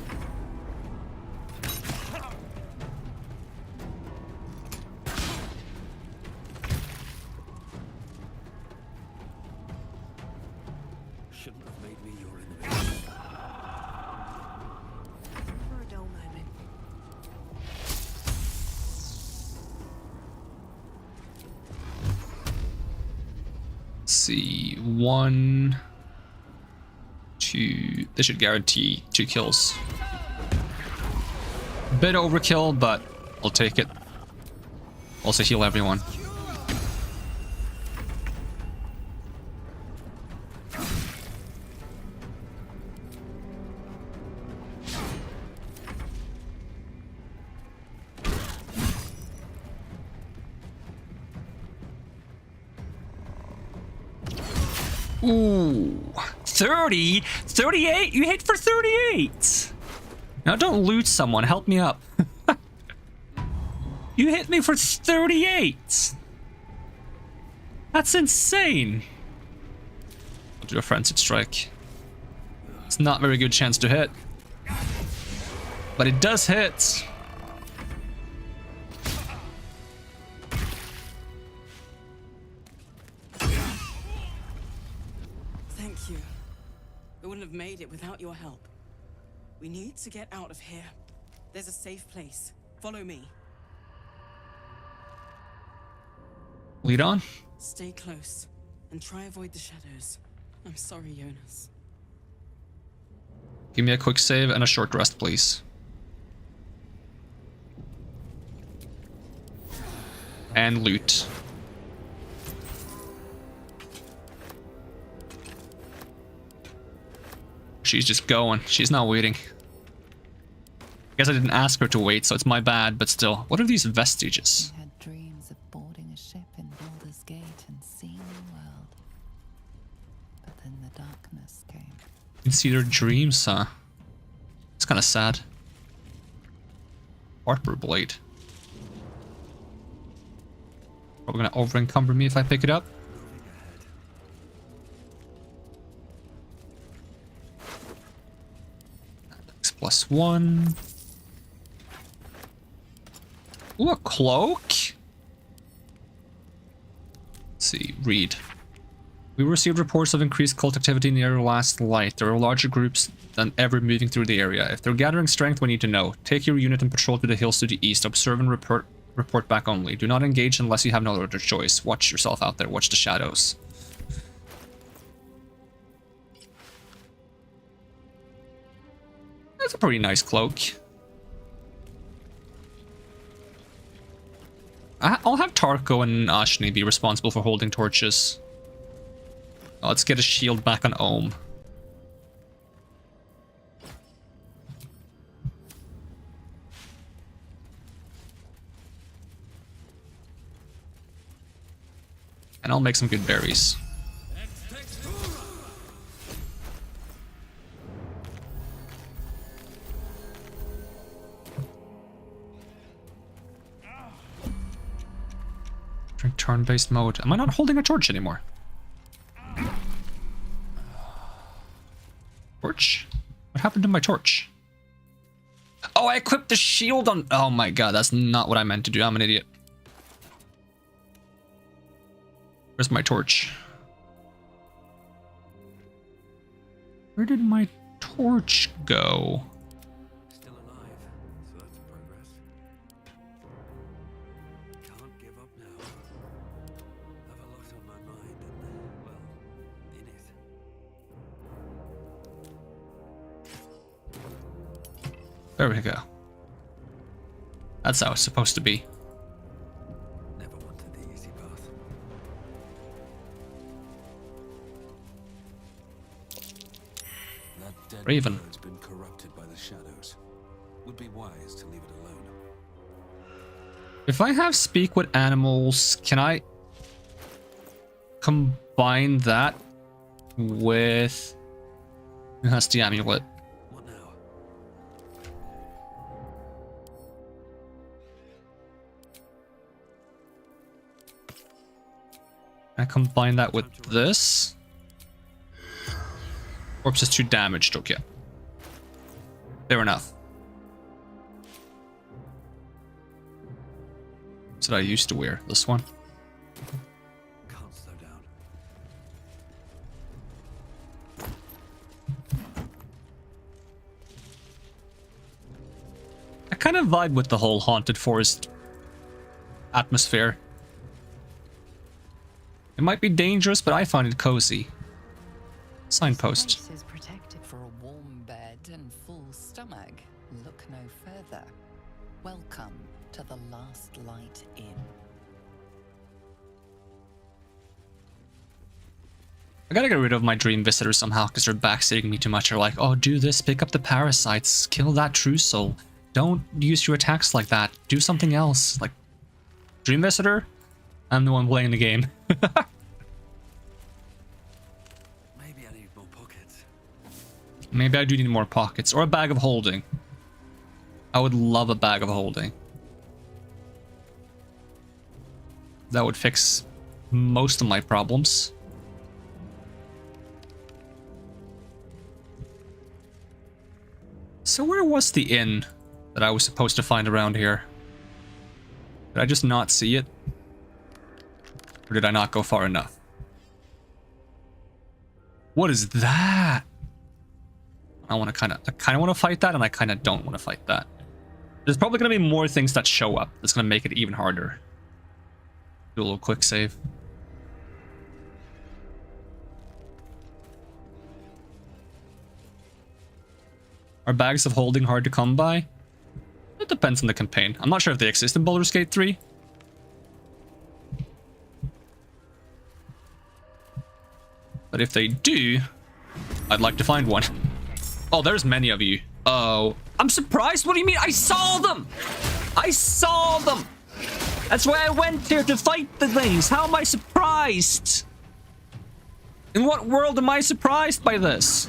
Shouldn't have made me your enemy. For a dull moment. Let's see, 1, This should guarantee 2 kills. Bit overkill, but I'll take it. Also heal everyone. Ooh, 30? 38? You hit for 38! Now don't loot someone, help me up. You hit me for 38! That's insane! I'll do a frenzied strike. It's not a very good chance to hit. But it does hit! Thank you. I wouldn't have made it without your help. We need to get out of here. There's a safe place. Follow me. Lead on. Stay close and try avoid the shadows. I'm sorry, Jonas. Give me a quick save and a short rest, please. And loot. She's just going. She's not waiting. I guess I didn't ask her to wait, so it's my bad, but still. What are these vestiges? We had dreams of boarding a ship in Baldur's Gate and seeing the world. But then the darkness came. You can see their dreams, huh? It's kind of sad. Harper Blade. Probably gonna over-encumber me if I pick it up. +1. Ooh, a cloak? Let's see, read. We received reports of increased cult activity near last light. There are larger groups than ever moving through the area. If they're gathering strength, we need to know. Take your unit and patrol to the hills to the east. Observe and report back only. Do not engage unless you have no other choice. Watch yourself out there. Watch the shadows. That's a pretty nice cloak. I'll have Tarko and Ashni be responsible for holding torches. Let's get a shield back on Ohm. And I'll make some good berries. Drink turn-based mode. Am I not holding a torch anymore? Torch? What happened to my torch? Oh, I equipped the shield on... Oh my god, that's not what I meant to do. I'm an idiot. Where's my torch? Where did my torch go? Still alive, so that's progress. Can't give up now. Have a lot on my mind and, well, in it. There we go. That's how it's supposed to be. Never wanted the easy path. That dead Raven. bird's been corrupted by the shadows. Would be wise to leave it alone. If I have speak with animals, can I combine that with... Who has the amulet? What now? Can I combine that with this? Corpse is too damaged, okay. Fair enough. That's what I used to wear. This one. Can't slow down. I kind of vibe with the whole haunted forest atmosphere. It might be dangerous, but I find it cozy. Signpost. This place is protected for a warm Welcome to the Last Light Inn. I gotta get rid of my dream visitors somehow because they're backstabbing me too much. They're like, oh, do this, pick up the parasites, kill that true soul. Don't use your attacks like that. Do something else. Like, dream visitor? I'm the one playing the game. Maybe I need more pockets. Maybe I do need more pockets. Or a bag of holding. I would love a bag of holding. That would fix most of my problems. So where was the inn that I was supposed to find around here? Did I just not see it? Or did I not go far enough? What is that? I want to I kind of want to fight that, and I kind of don't want to fight that. There's probably going to be more things that show up that's going to make it even harder. Do a little quick save. Are bags of holding hard to come by? It depends on the campaign. I'm not sure if they exist in Baldur's Gate 3. But if they do, I'd like to find one. Oh, there's many of you. Oh, I'm surprised. What do you mean? I saw them! I saw them! That's why I went here to fight the things. How am I surprised? In what world am I surprised by this?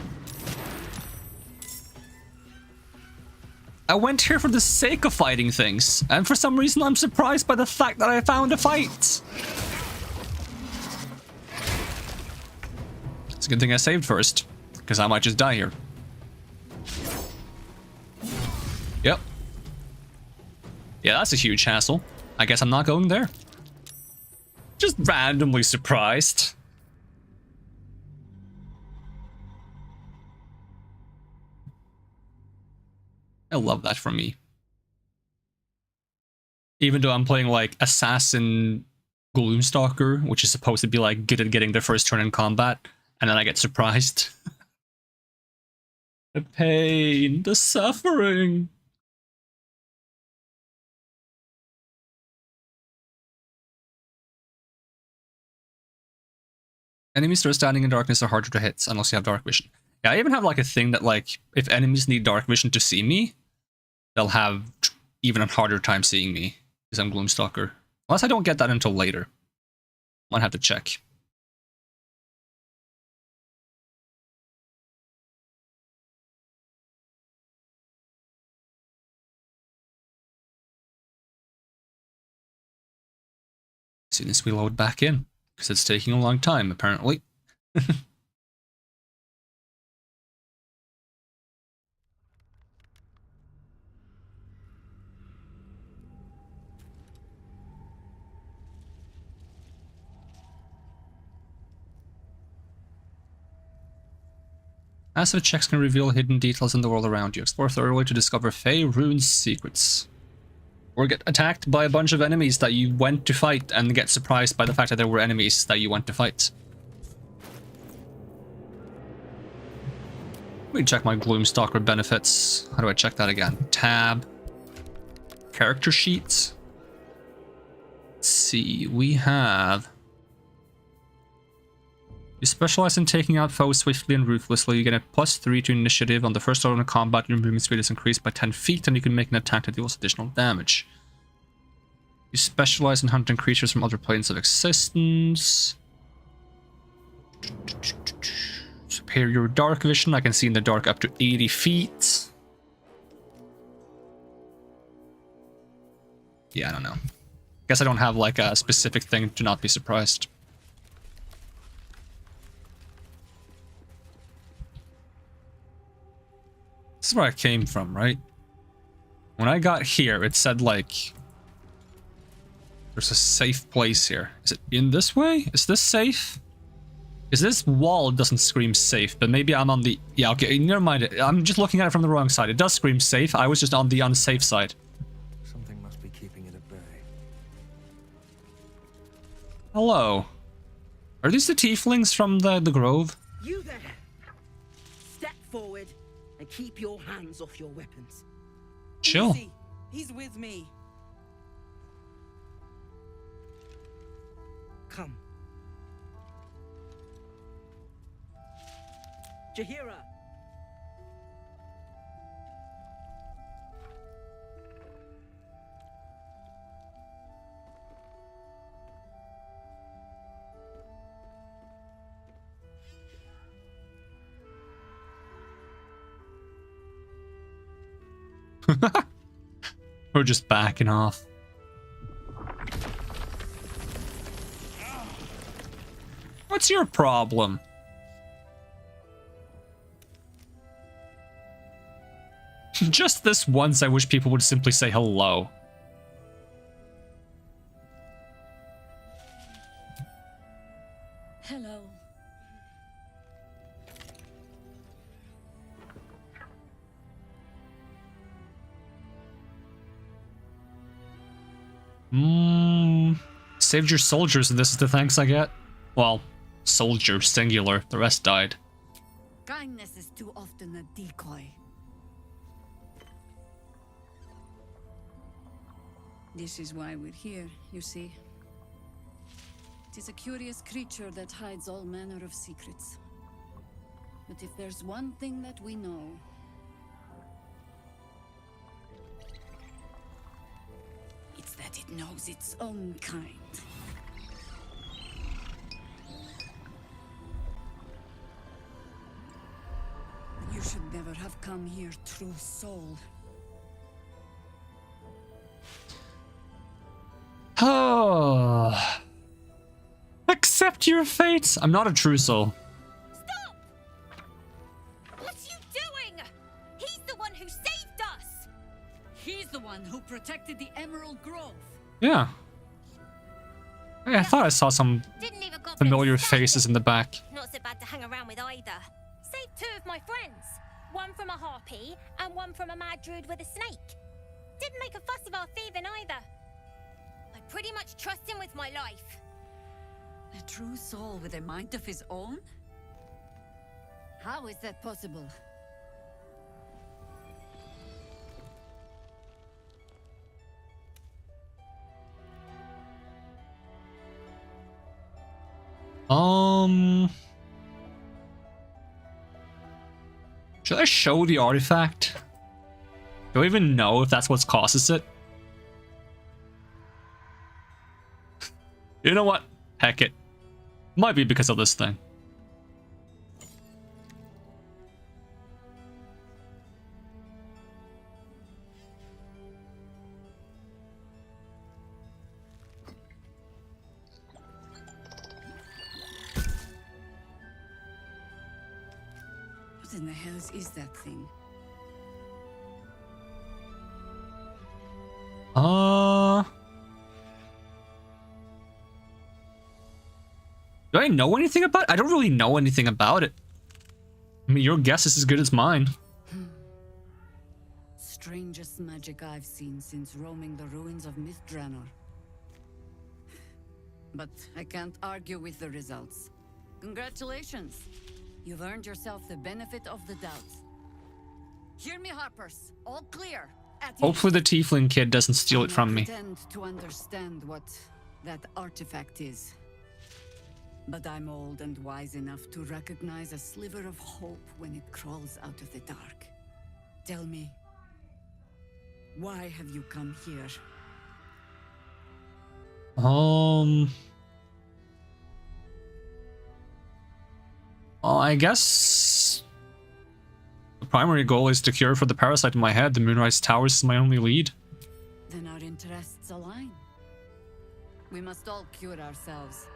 I went here for the sake of fighting things, and for some reason I'm surprised by the fact that I found a fight. It's a good thing I saved first, because I might just die here. Yep. Yeah, that's a huge hassle. I guess I'm not going there. Just randomly surprised. I love that from me. Even though I'm playing like Assassin Gloomstalker, which is supposed to be like good at getting the first turn in combat, and then I get surprised. The pain, the suffering. Enemies that are standing in darkness are harder to hit unless you have dark vision. Yeah, I even have like a thing that like, if enemies need dark vision to see me, they'll have even a harder time seeing me because I'm Gloomstalker. Unless I don't get that until later. Might have to check. As soon as we load back in, because it's taking a long time apparently. Passive checks can reveal hidden details in the world around you. Explore thoroughly to discover Faerun's secrets. Or get attacked by a bunch of enemies that you went to fight and get surprised by the fact that there were enemies that you went to fight. Let me check my Gloomstalker benefits. How do I check that again? Tab. Character sheets. Let's see, we have... You specialize in taking out foes swiftly and ruthlessly. You get a +3 to initiative. On the first round of combat, your movement speed is increased by 10 feet, and you can make an attack that deals additional damage. You specialize in hunting creatures from other planes of existence. Superior dark vision. I can see in the dark up to 80 feet. Yeah, I don't know. Guess I don't have like a specific thing to not be surprised. This is where I came from, right? When I got here, it said like... There's a safe place here. Is it in this way? Is this safe? Is this wall doesn't scream safe, but maybe I'm on the... Yeah, okay, never mind. I'm just looking at it from the wrong side. It does scream safe. I was just on the unsafe side. Something must be keeping it at bay. Hello. Are these the tieflings from the grove? You there! Step forward and keep your hands off your weapons. Chill. Easy. He's with me. Come. Jahira! We're just backing off. What's your problem? Just this once, I wish people would simply say hello. Hello. Saved your soldiers, and this is the thanks I get? Well, soldier, singular. The rest died. Kindness is too often a decoy. This is why we're here, you see. It is a curious creature that hides all manner of secrets. But if there's one thing that we know, it's that it knows its own kind. You should never have come here, true soul. Oh. Accept your fate. I'm not a true soul. Stop! What's you doing? He's the one who saved us! He's the one who protected the Emerald Grove. Yeah. Hey, I thought I saw some Didn't leave a goblin familiar standing. faces in the back. Not so bad to hang around with either. Saved two of my friends. One from a harpy and one from a mad druid with a snake. Didn't make a fuss of our thieving either. I pretty much trust him with my life. A true soul with a mind of his own? How is that possible? Should I show the artifact? Do I even know if that's what causes it? You know what? Heck it. Might be because of this thing. What in the hells is that thing? Do I know anything about it? I don't really know anything about it. I mean, your guess is as good as mine. Strangest magic I've seen since roaming the ruins of Mythdraenor. But I can't argue with the results. Congratulations. You've earned yourself the benefit of the doubt. Hear me, Harpers. All clear. Hopefully the tiefling kid doesn't steal it from me. I pretend to understand what that artifact is. But I'm old and wise enough to recognize a sliver of hope when it crawls out of the dark. Tell me, why have you come here? Well, I guess the primary goal is to cure for the parasite in my head. The Moonrise Towers is my only lead. Then our interests align. We must all cure ourselves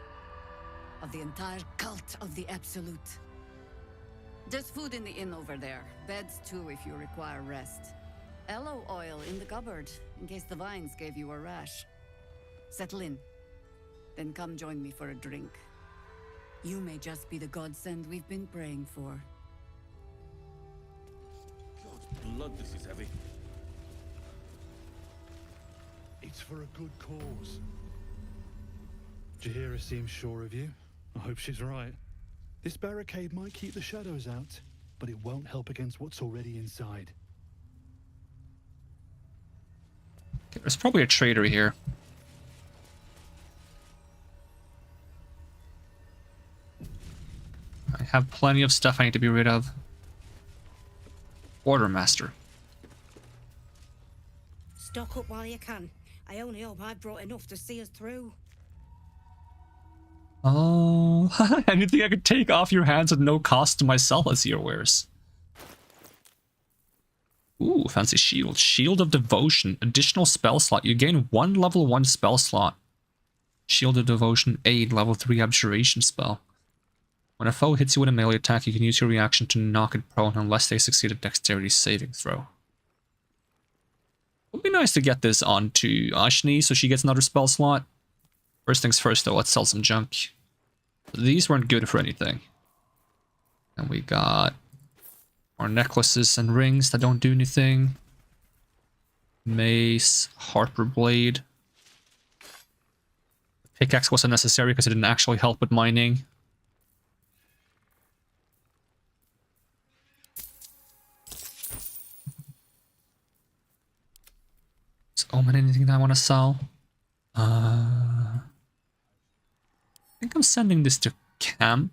of the entire cult of the Absolute. There's food in the inn over there. Beds too if you require rest. Aloe oil in the cupboard in case the vines gave you a rash. Settle in. Then come join me for a drink. You may just be the godsend we've been praying for. God's blood, this is heavy. It's for a good cause. Jahira seems sure of you. I hope she's right. This barricade might keep the shadows out, but it won't help against what's already inside. There's probably a trader here. I have plenty of stuff I need to be rid of. Quartermaster. Stock up while you can. I only hope I've brought enough to see us through. Oh, anything I could take off your hands at no cost to myself as your wares. Ooh, fancy shield. Shield of Devotion. Additional spell slot. You gain 1 level 1 spell slot. Shield of Devotion 8, level 3 abjuration spell. When a foe hits you with a melee attack, you can use your reaction to knock it prone unless they succeed a dexterity saving throw. It would be nice to get this onto Ashni so she gets another spell slot. First things first though, let's sell some junk. These weren't good for anything. And we got more necklaces and rings that don't do anything. Mace, Harper Blade. Pickaxe was unnecessary because it didn't actually help with mining. Is Omen anything that I want to sell? I think I'm sending this to camp.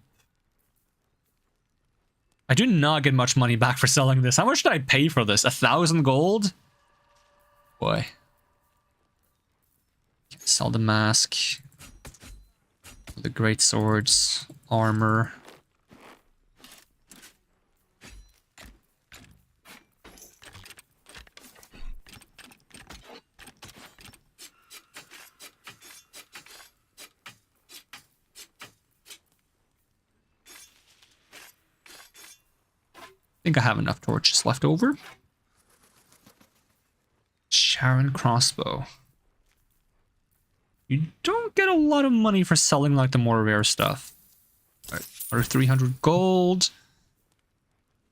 I do not get much money back for selling this. How much did I pay for this? 1,000 gold? Boy. Sell the mask. The great swords. Armor. I think I have enough torches left over. Sharon crossbow. You don't get a lot of money for selling like the more rare stuff. Alright, or 300 gold.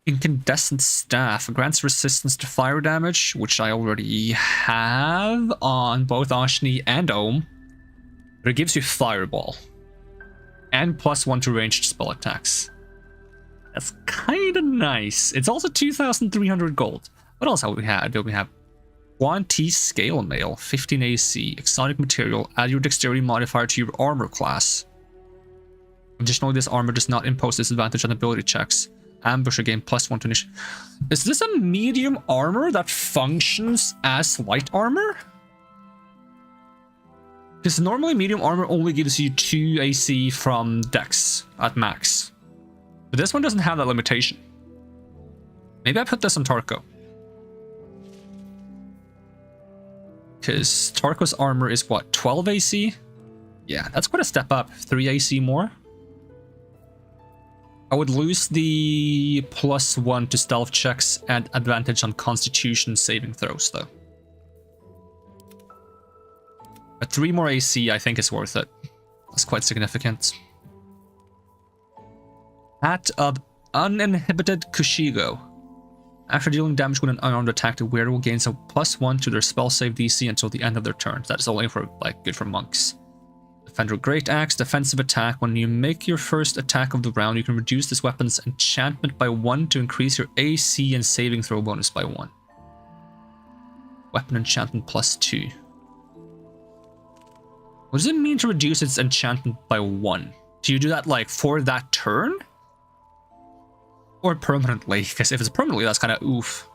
Incandescent staff grants resistance to fire damage, which I already have on both Ashni and Ohm. But it gives you fireball. And +1 to ranged spell attacks. That's kind of nice. It's also 2,300 gold. What else have we had? We have 1T scale mail, 15 AC, exotic material, add your dexterity modifier to your armor class. Additionally, this armor does not impose disadvantage on ability checks. Ambusher gain +1 to initiative. Is this a medium armor that functions as light armor? Because normally medium armor only gives you 2 AC from dex at max. But this one doesn't have that limitation. Maybe I put this on Tarko. Because Tarko's armor is what, 12 AC? Yeah, that's quite a step up. 3 AC more. I would lose the +1 to stealth checks and advantage on constitution saving throws though. But 3 more AC I think is worth it. That's quite significant. Hat of Uninhibited Kushigo. After dealing damage with an unarmed attack, the wearer will gain some +1 to their spell save DC until the end of their turn. That is only for, like, good for monks. Defender Great Axe, defensive attack. When you make your first attack of the round, you can reduce this weapon's enchantment by 1 to increase your AC and saving throw bonus by 1. Weapon enchantment +2. What does it mean to reduce its enchantment by 1? Do you do that, like, for that turn? Or permanently? Because if it's permanently, that's kind of oof.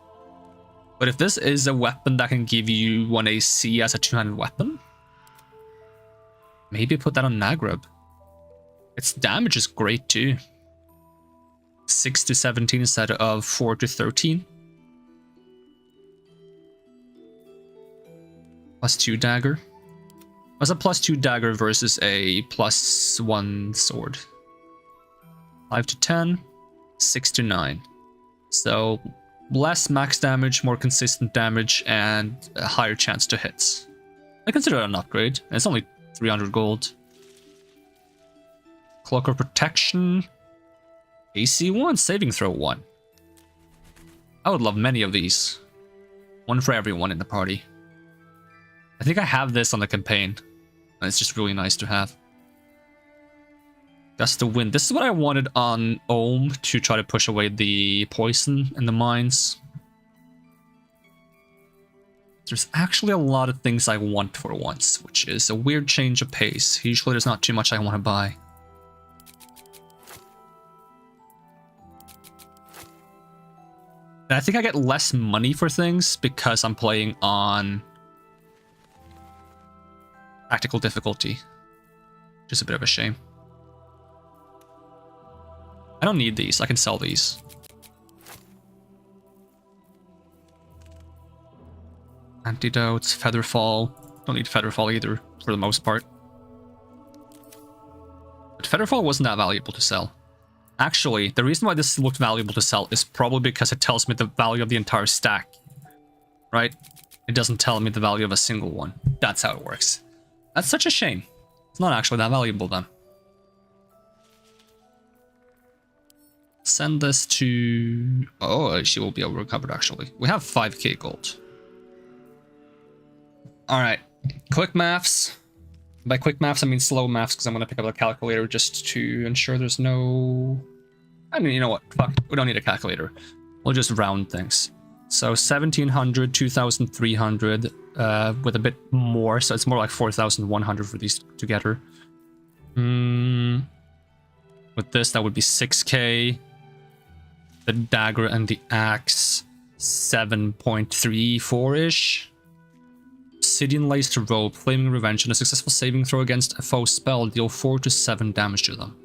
But if this is a weapon that can give you 1 AC as a two-handed weapon, maybe put that on Nagrab. Its damage is great too. 6 to 17 instead of 4 to 13. +2 dagger. What's a +2 dagger versus a +1 sword? 5 to 10. 6 to 9. So less max damage, more consistent damage, and a higher chance to hit. I consider it an upgrade. It's only 300 gold. Cloak of Protection. AC 1, saving throw 1. I would love many of these. One for everyone in the party. I think I have this on the campaign. And it's just really nice to have. Gust of Wind. This is what I wanted on Ohm to try to push away the poison in the mines. There's actually a lot of things I want for once, which is a weird change of pace. Usually there's not too much I want to buy. And I think I get less money for things because I'm playing on practical difficulty. Just a bit of a shame. I don't need these. I can sell these. Antidotes, Featherfall. Don't need Featherfall either, for the most part. But Featherfall wasn't that valuable to sell. Actually, the reason why this looked valuable to sell is probably because it tells me the value of the entire stack. Right? It doesn't tell me the value of a single one. That's how it works. That's such a shame. It's not actually that valuable then. Send this to... Oh, she will be over recovered actually. We have 5k gold. Alright, quick maths. By quick maths, I mean slow maths, because I'm going to pick up a calculator just to ensure there's no... I mean, you know what? Fuck, we don't need a calculator. We'll just round things. So 1,700, 2,300, with a bit more, so it's more like 4,100 for these together. With this, that would be 6k. The dagger and the axe, 7.34-ish. Obsidian lace to roll, Flaming Revenge, and a successful saving throw against a foe spell deal 4 to 7 damage to them.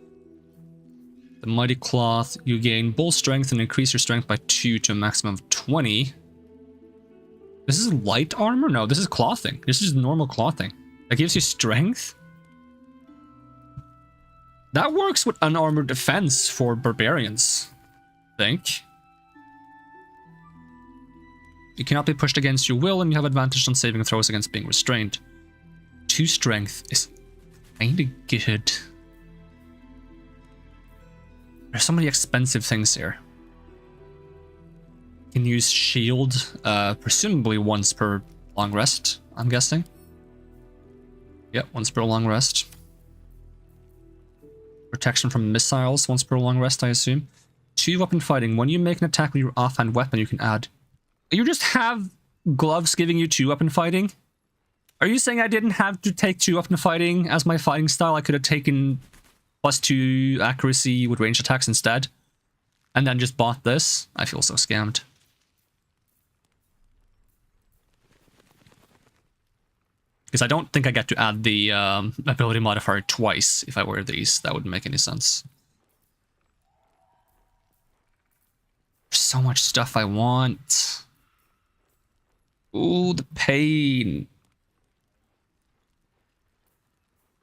The Mighty Cloth, you gain bull strength and increase your strength by 2 to a maximum of 20. This is light armor? No, this is clothing. This is normal clothing. That gives you strength? That works with unarmored defense for barbarians, I think. You cannot be pushed against your will, and you have advantage on saving throws against being restrained. 2 strength is kinda good. There's so many expensive things here. You can use shield, presumably once per long rest, I'm guessing. Yep, once per long rest. Protection from missiles, once per long rest, I assume. 2 weapon fighting. When you make an attack with your offhand weapon, you can add... You just have gloves giving you 2 weapon fighting? Are you saying I didn't have to take 2 weapon fighting as my fighting style? I could have taken +2 accuracy with ranged attacks instead? And then just bought this? I feel so scammed. Because I don't think I get to add the ability modifier twice if I wear these. That wouldn't make any sense. There's so much stuff I want. Ooh, the pain.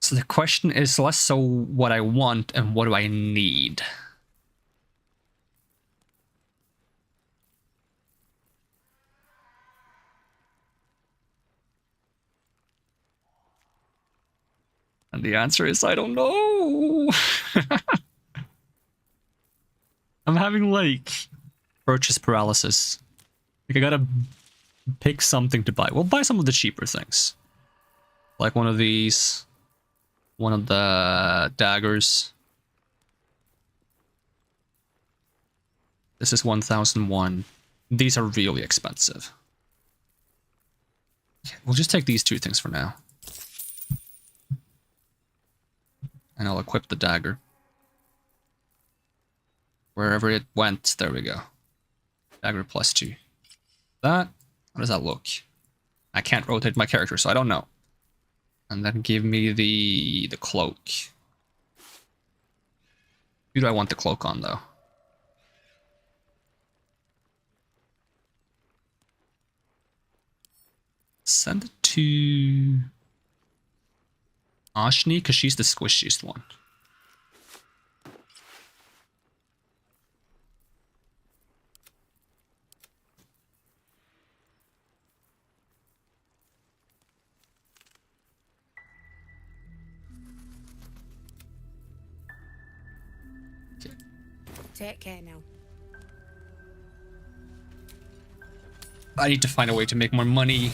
So the question is less so what I want and what do I need. And the answer is I don't know. I'm having like purchase paralysis. Like I gotta pick something to buy. We'll buy some of the cheaper things. Like one of these. One of the daggers. This is 1,001. These are really expensive. Okay, we'll just take these 2 things for now. And I'll equip the dagger. Wherever it went, there we go. Dagger +2. That, how does that look? I can't rotate my character, so I don't know. And then give me the cloak. Who do I want the cloak on, though? Send it to Ashni, because she's the squishiest one. Take care now. I need to find a way to make more money.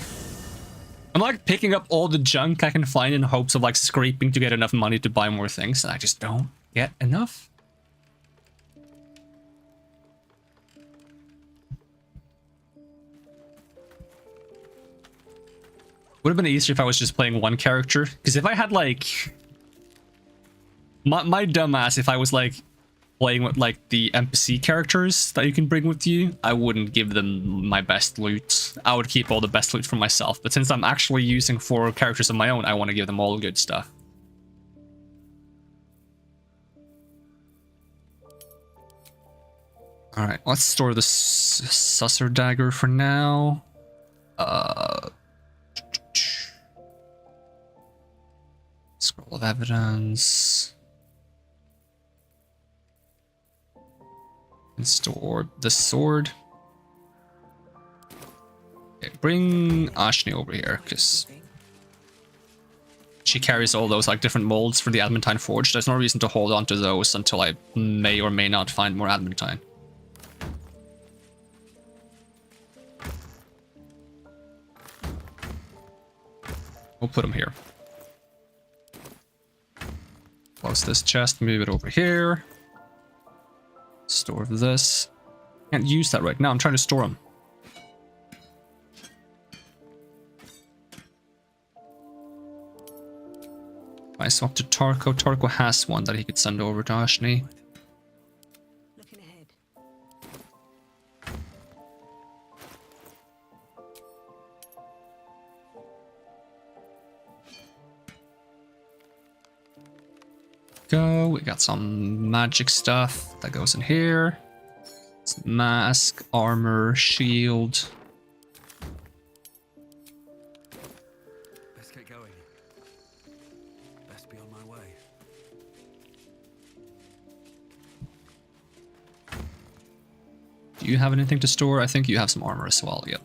I'm like picking up all the junk I can find in hopes of like scraping to get enough money to buy more things, and I just don't get enough. Would have been easier if I was just playing one character. Because if I had like... My dumbass, if I was like playing with like the NPC characters that you can bring with you, I wouldn't give them my best loot. I would keep all the best loot for myself. But since I'm actually using 4 characters of my own, I want to give them all good stuff. Alright, let's store the Susser Dagger for now. Scroll of Evidence. And store the sword. Okay, bring Ashni over here, because she carries all those like different molds for the Adamantine Forge. There's no reason to hold on to those until I may or may not find more Adamantine. We'll put them here. Close this chest, move it over here. Store this. Can't use that right now, I'm trying to store them. If I swap to Tarko, Tarko has one that he could send over to Ashni. Looking ahead. Go, we got some magic stuff that goes in here. Some mask, armor, shield. Let's get going. Best be on my way. Do you have anything to store? I think you have some armor as well, yep.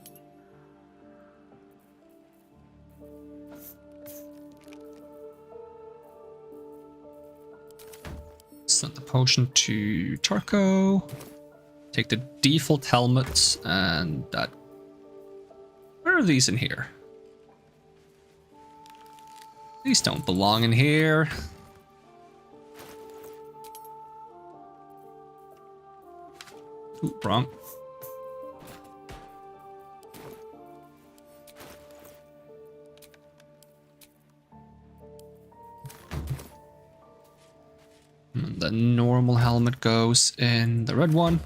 Send the potion to Tarko. Take the default helmets and that. Where are these in here? These don't belong in here. Ooh, wrong. The normal helmet goes in the red one.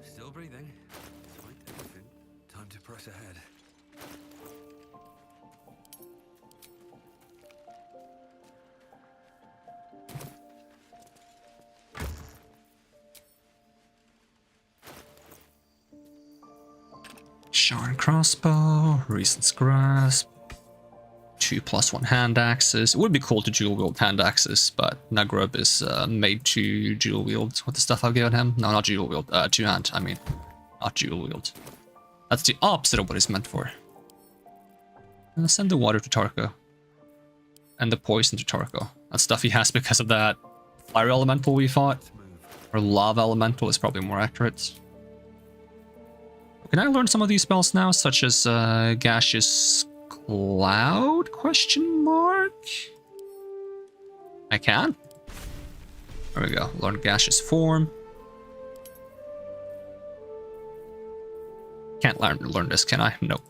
Still breathing. Despite everything. Time to press ahead. Sharn crossbow, Reason's grasp, 2+1 hand axes. It would be cool to dual wield hand axes, but Nagrub is made to dual wield with the stuff I've given him. No, not dual wield, two hand, I mean, not dual wield. That's the opposite of what it's meant for. And send the water to Tarko. And the poison to Tarko. That stuff he has because of that fire elemental we fought. Or lava elemental is probably more accurate. Can I learn some of these spells now, such as Gaseous Cloud? Question mark? I can. There we go. Learn Gaseous Form. Can't learn this, can I? Nope.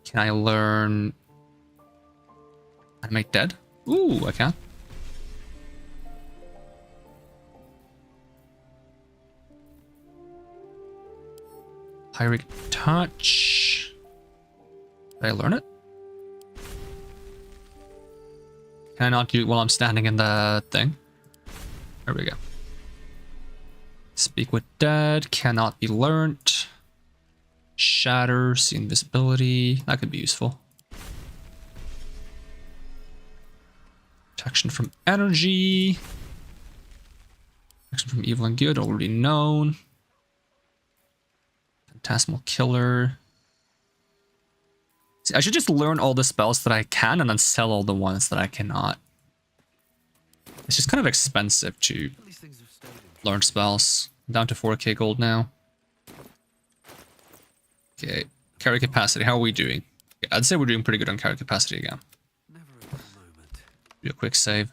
Can I learn Animate Dead? Ooh, I can. Pyric Touch. Did I learn it? Can I not do it while I'm standing in the thing? There we go. Speak with Dead. Cannot be learnt. Shatter. See invisibility. That could be useful. Protection from energy. Protection from evil and good. Already known. Phantasmal Killer. See, I should just learn all the spells that I can and then sell all the ones that I cannot. It's just kind of expensive to learn spells. I'm down to 4k gold now. Okay, carry capacity. How are we doing? Yeah, I'd say we're doing pretty good on carry capacity again. Never Do a quick save.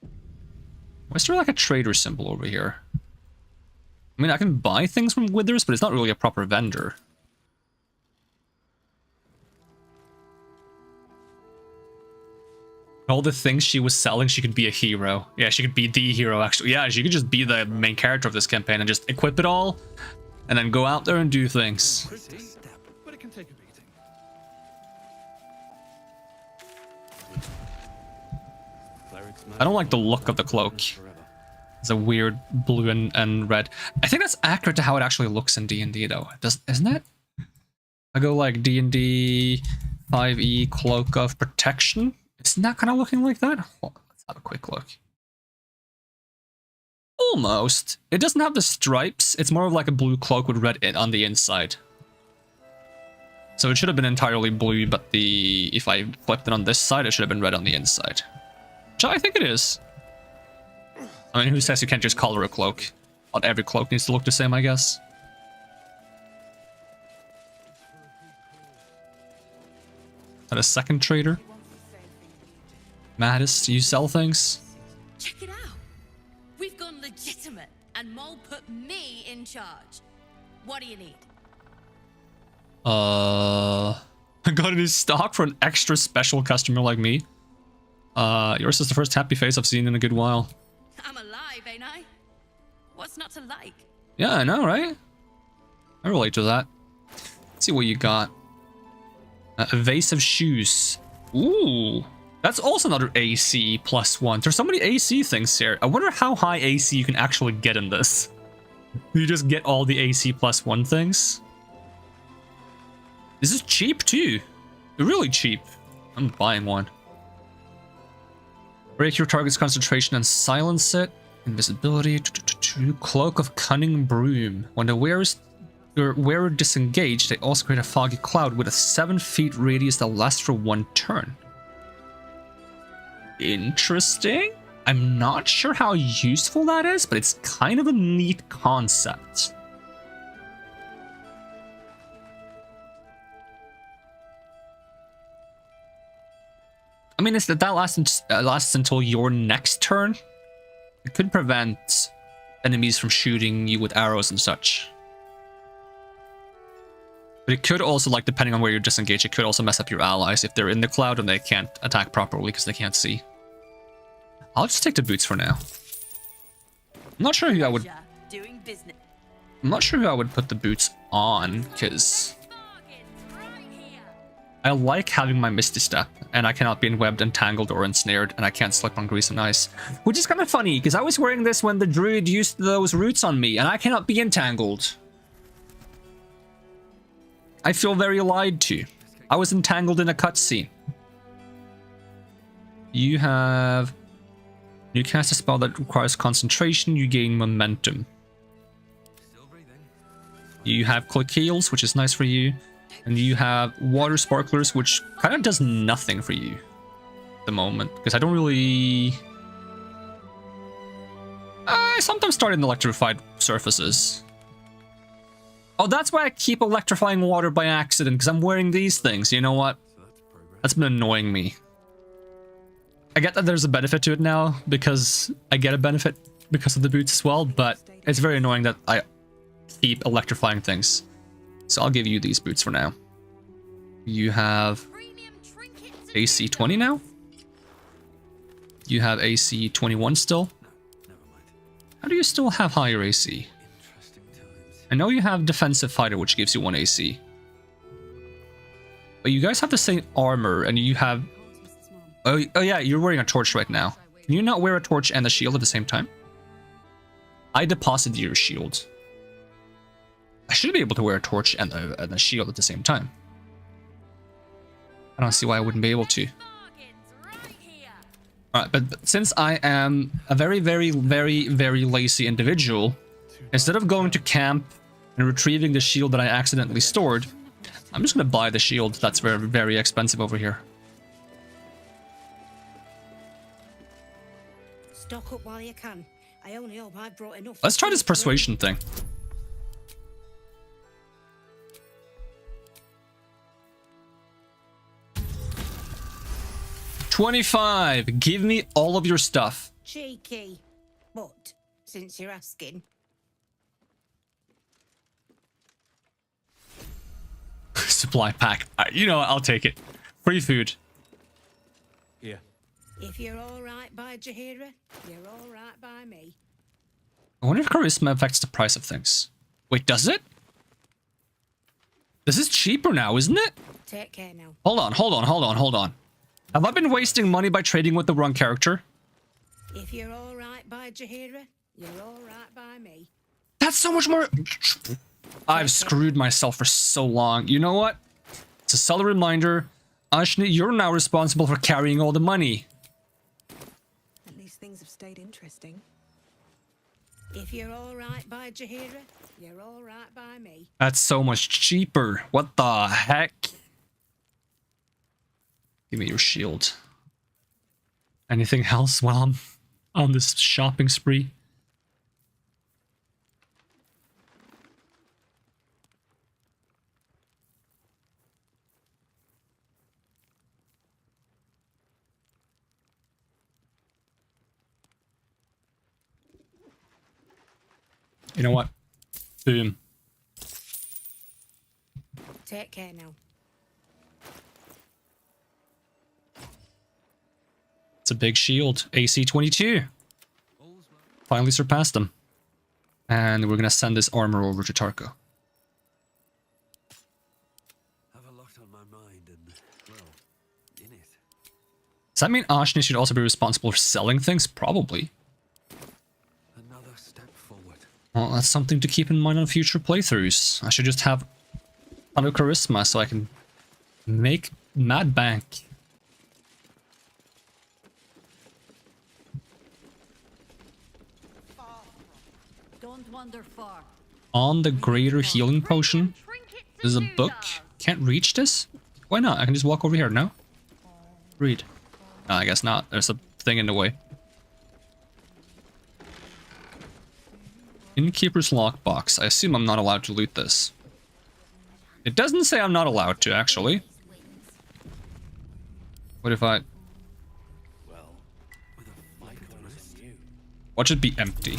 Why is there like a trader symbol over here? I mean, I can buy things from Withers, but it's not really a proper vendor. All the things she was selling, she could be a hero. Yeah, she could be the hero, actually. Yeah, she could just be the main character of this campaign and just equip it all, and then go out there and do things. But it can take a beating. I don't like the look of the cloak. It's a weird blue and red. I think that's accurate to how it actually looks in D&D, though. Isn't it? I go like D&D 5e Cloak of Protection. Isn't that kind of looking like that? Well, let's have a quick look. Almost. It doesn't have the stripes. It's more of like a blue cloak with red on the inside. So it should have been entirely blue, but if I flipped it on this side, it should have been red on the inside. Which I think it is. I mean, who says you can't just color a cloak? Not every cloak needs to look the same, I guess. Is that a second trader? Mattis, do you sell things? Check it out. We've gone legitimate, and Mole put me in charge. What do you need? I got any stock for an extra special customer like me? Yours is the first happy face I've seen in a good while. I'm alive, ain't I? What's not to like? Yeah, I know, right? I relate to that. Let's see what you got. A vase of shoes. Ooh. That's also another AC +1. There's so many AC things here. I wonder how high AC you can actually get in this. You just get all the AC +1 things. This is cheap too. Really cheap. I'm buying one. Break your target's concentration and silence it. Invisibility. Cloak of Cunning Broom. When the wearer disengaged, they also create a foggy cloud with a 7 feet radius that lasts for 1 turn. Interesting. I'm not sure how useful that is, but it's kind of a neat concept. I mean, that lasts until your next turn. It could prevent enemies from shooting you with arrows and such. But it could also, like, depending on where you're disengaged, it could also mess up your allies if they're in the cloud and they can't attack properly because they can't see. I'll just take the boots for now. I'm not sure who I would... I'm not sure who I would put the boots on, because... I like having my Misty Step, and I cannot be enwebbed, entangled, or ensnared, and I can't slip on grease and ice. Which is kind of funny, because I was wearing this when the druid used those roots on me, and I cannot be entangled. I feel very lied to. I was entangled in a cutscene. You have... You cast a spell that requires concentration, you gain momentum. You have Click Heals, which is nice for you. And you have Water Sparklers, which kind of does nothing for you at the moment. Because I don't really... I sometimes start in electrified surfaces. Oh, that's why I keep electrifying water by accident, because I'm wearing these things. You know what? That's been annoying me. I get that there's a benefit to it now, because I get a benefit because of the boots as well, but it's very annoying that I keep electrifying things. So I'll give you these boots for now. You have AC 20 now? You have AC 21 still? How do you still have higher AC? I know you have Defensive Fighter, which gives you 1 AC. But you guys have the same armor, and you have... Oh yeah, you're wearing a torch right now. Can you not wear a torch and a shield at the same time? I deposited your shield. I should be able to wear a torch and a shield at the same time. I don't see why I wouldn't be able to. Alright, but since I am a very, very, very, very lazy individual, instead of going to camp and retrieving the shield that I accidentally stored, I'm just going to buy the shield that's very, very expensive over here. Stock up while you can. I only hope I brought enough. Let's try this persuasion thing. 25. Give me all of your stuff. Cheeky. But, since you're asking, Supply pack. You know what? I'll take it. Free food. Yeah. if you're all right by Jaheira, you're all right by me. I wonder if charisma affects the price of things. Wait, does it? This is cheaper now, isn't it? Take care now. Hold on. Have I been wasting money by trading with the wrong character? If you're all right by Jaheira, you're all right by me. That's so much more... I've screwed myself for so long. You know what? It's a solid reminder. Ashni, you're now responsible for carrying all the money. At least things have stayed interesting. If you're all right by Jaheira, you're all right by me. That's so much cheaper. What the heck? Give me your shield. Anything else while I'm on this shopping spree? You know what? Boom. Take care now. It's a big shield. AC 22. Finally surpassed them. And we're gonna send this armor over to Tarko. Have a lot on my mind and, well, in it. Does that mean Ashni should also be responsible for selling things? Probably. Another step forward. Well, that's something to keep in mind on future playthroughs. I should just have a ton of charisma so I can make mad bank. Don't wander far. On the greater healing potion. There's a book. Can't reach this? Why not? I can just walk over here, no? Read. No, I guess not. There's a thing in the way. Innkeeper's lockbox. I assume I'm not allowed to loot this. It doesn't say I'm not allowed to, actually. What if I... Watch it be empty.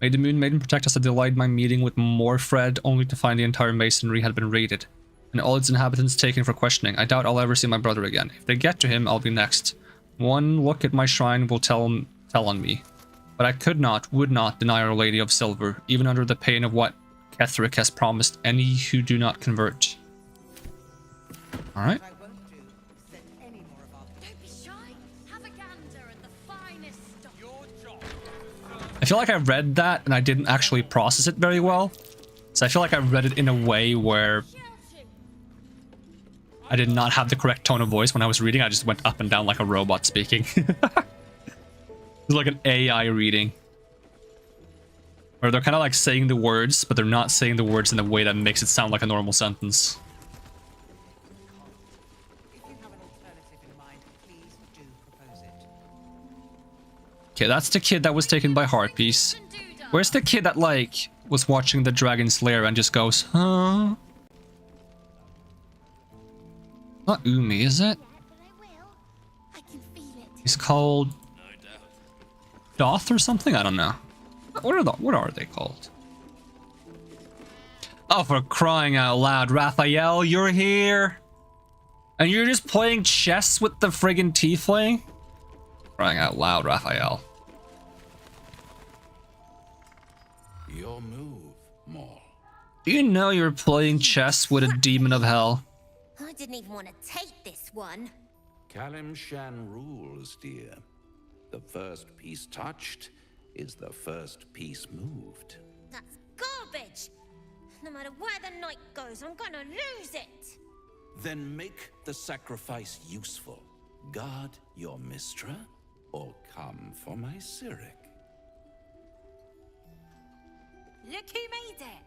May the Moon Maiden protect us. I delayed my meeting with Morfred only to find the entire masonry had been raided and all its inhabitants taken for questioning. I doubt I'll ever see my brother again. If they get to him, I'll be next. One look at my shrine will tell on me. But I would not deny Our Lady of Silver, even under the pain of what Ketheric has promised any who do not convert. Alright. I feel like I read that and I didn't actually process it very well. So I feel like I read it in a way where I did not have the correct tone of voice when I was reading. I just went up and down like a robot speaking. It's like an AI reading. Where they're kind of like saying the words, but they're not saying the words in a way that makes it sound like a normal sentence. Okay, that's the kid that was taken by Harpies. Where's the kid that, like, was watching the Dragon's Lair and just goes, huh? Not Umi, is it? He's called Doth or something? I don't know. What are they called? Oh, for crying out loud, Raphael, you're here! And you're just playing chess with the friggin' tiefling? Crying out loud, Raphael. Your move, Maul. You know you're playing chess with a demon of hell. I didn't even want to take this one. Kalim Shan rules, dear. The first piece touched is the first piece moved. That's garbage. No matter where the night goes, I'm gonna lose it. Then make the sacrifice useful. Guard your Mistra, or come for my Cyric. Look who made it.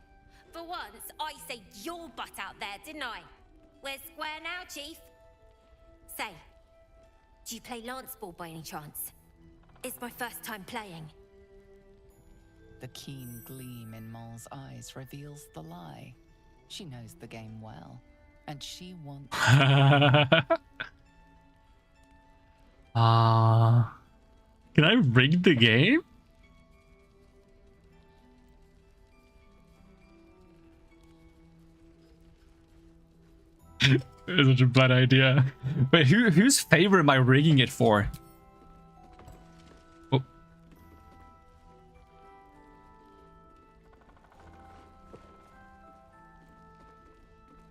For once, I saved your butt out there, didn't I? We're square now, Chief. Say, do you play lance ball by any chance? It's my first time playing. The keen gleam in Mol's eyes reveals the lie. She knows the game well, and she wants... Can I rig the game? It's such a bad idea. Wait, whose favor am I rigging it for? Oh.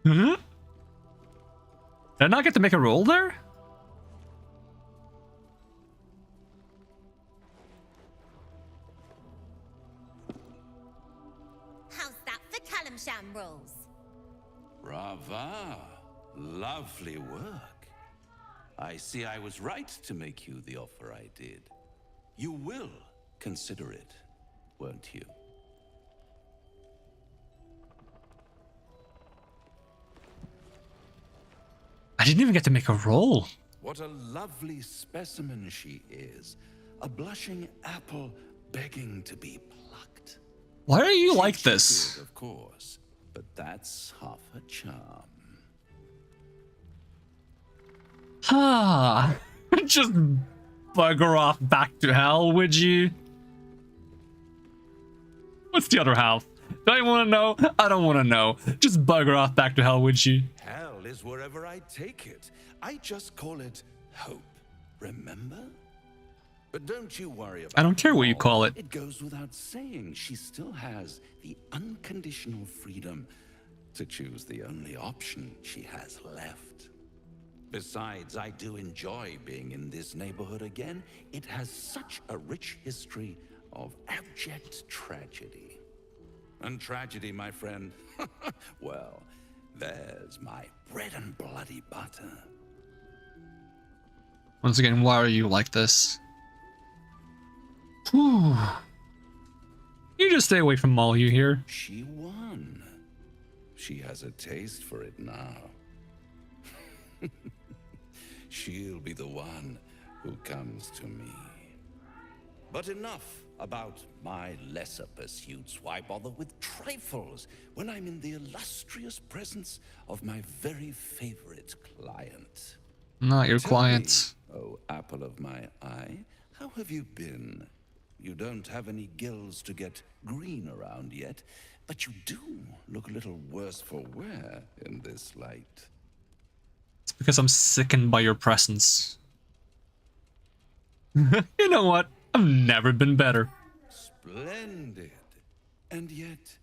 Huh? Did I not get to make a roll there? How's that for Kalimshan rules? Brava. Lovely work. I see I was right to make you the offer I did. You will consider it, won't you? I didn't even get to make a roll. What a lovely specimen she is. A blushing apple begging to be plucked. Why are you like this? Good, of course, but that's half her charm. Ah, just bugger off back to hell, would you? What's the other half? Do I want to know? I don't want to know. Just bugger off back to hell, would you? Hell is wherever I take it. I just call it hope, remember? But don't you worry about it. I don't care what you call it. It goes without saying she still has the unconditional freedom to choose the only option she has left. Besides, I do enjoy being in this neighborhood again. It has such a rich history of abject tragedy. And tragedy, my friend, well, there's my bread and bloody butter. Once again, why are you like this? Whew. You just stay away from all you hear. She won. She has a taste for it now. She'll be the one who comes to me. But enough about my lesser pursuits. Why bother with trifles when I'm in the illustrious presence of my very favorite client? Not your Tell clients. me, oh, apple of my eye, how have you been? You don't have any gills to get green around yet, but you do look a little worse for wear in this light. It's because I'm sickened by your presence. You know what? I've never been better. Splendid. And yet,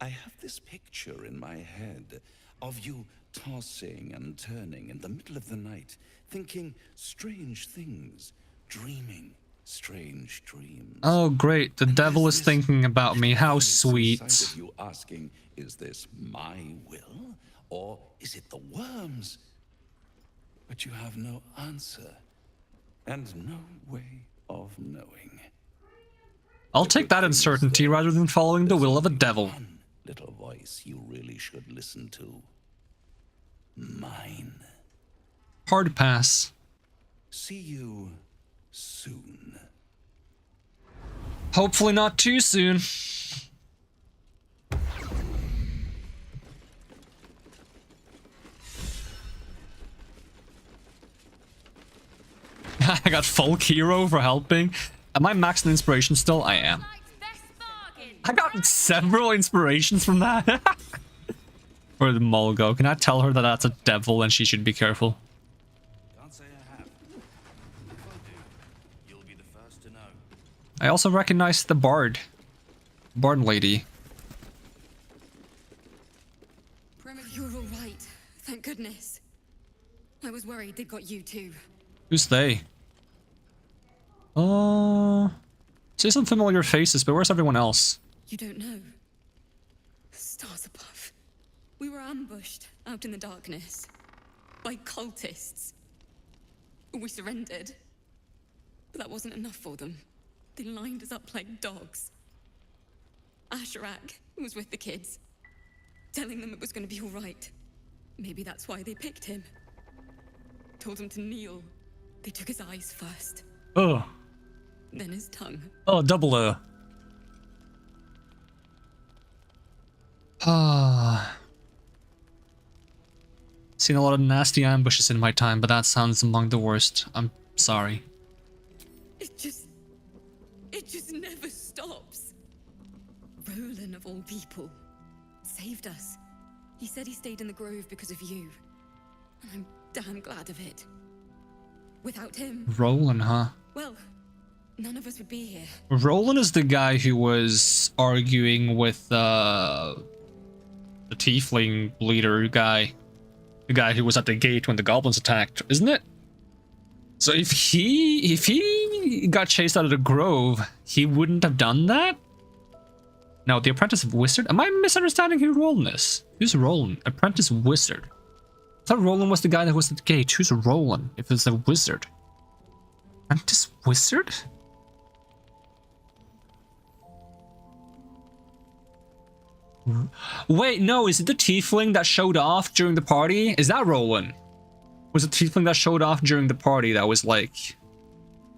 I have this picture in my head of you tossing and turning in the middle of the night, thinking strange things, dreaming strange dreams. Oh, great. The devil is thinking about me. How sweet. Inside of you asking, is this my will? Or is it the worms? But you have no answer. And no way of knowing. I'll take that uncertainty rather than following the will of a devil. One little voice you really should listen to. Mine. Hard pass. See you soon. Hopefully not too soon. I got full hero for helping. Am I maxed in inspiration still? I am. I got several inspirations from that. Where did Mol go? Can I tell her that that's a devil and she should be careful? Can't say I have. If I do, you'll be the first to know. I also recognize the bard. Bard lady. You're all right. Thank goodness. I was worried they'd got you too. Who's they? See some familiar faces, but where's everyone else? You don't know. Stars above. We were ambushed out in the darkness by cultists. We surrendered. But that wasn't enough for them. They lined us up like dogs. Asherak was with the kids, telling them it was going to be all right. Maybe that's why they picked him. Told him to kneel. They took his eyes first. Oh. then his tongue. Oh, double O. Ah. Seen a lot of nasty ambushes in my time, but that sounds among the worst. I'm sorry. It just never stops. Roland, of all people, saved us. He said he stayed in the grove because of you. And I'm damn glad of it. Without him... Roland, huh? Well, none of us would be here. Roland is the guy who was arguing with the tiefling leader guy. The guy who was at the gate when the goblins attacked, isn't it? So if he got chased out of the grove, he wouldn't have done that? No, the apprentice wizard? Am I misunderstanding who Roland is? Who's Roland? Apprentice wizard. I thought Roland was the guy that was at the gate. Who's Roland if it's a wizard? Apprentice wizard? Wait, no, is it the tiefling that showed off during the party? Is that Roland? Was it the tiefling that showed off during the party that was like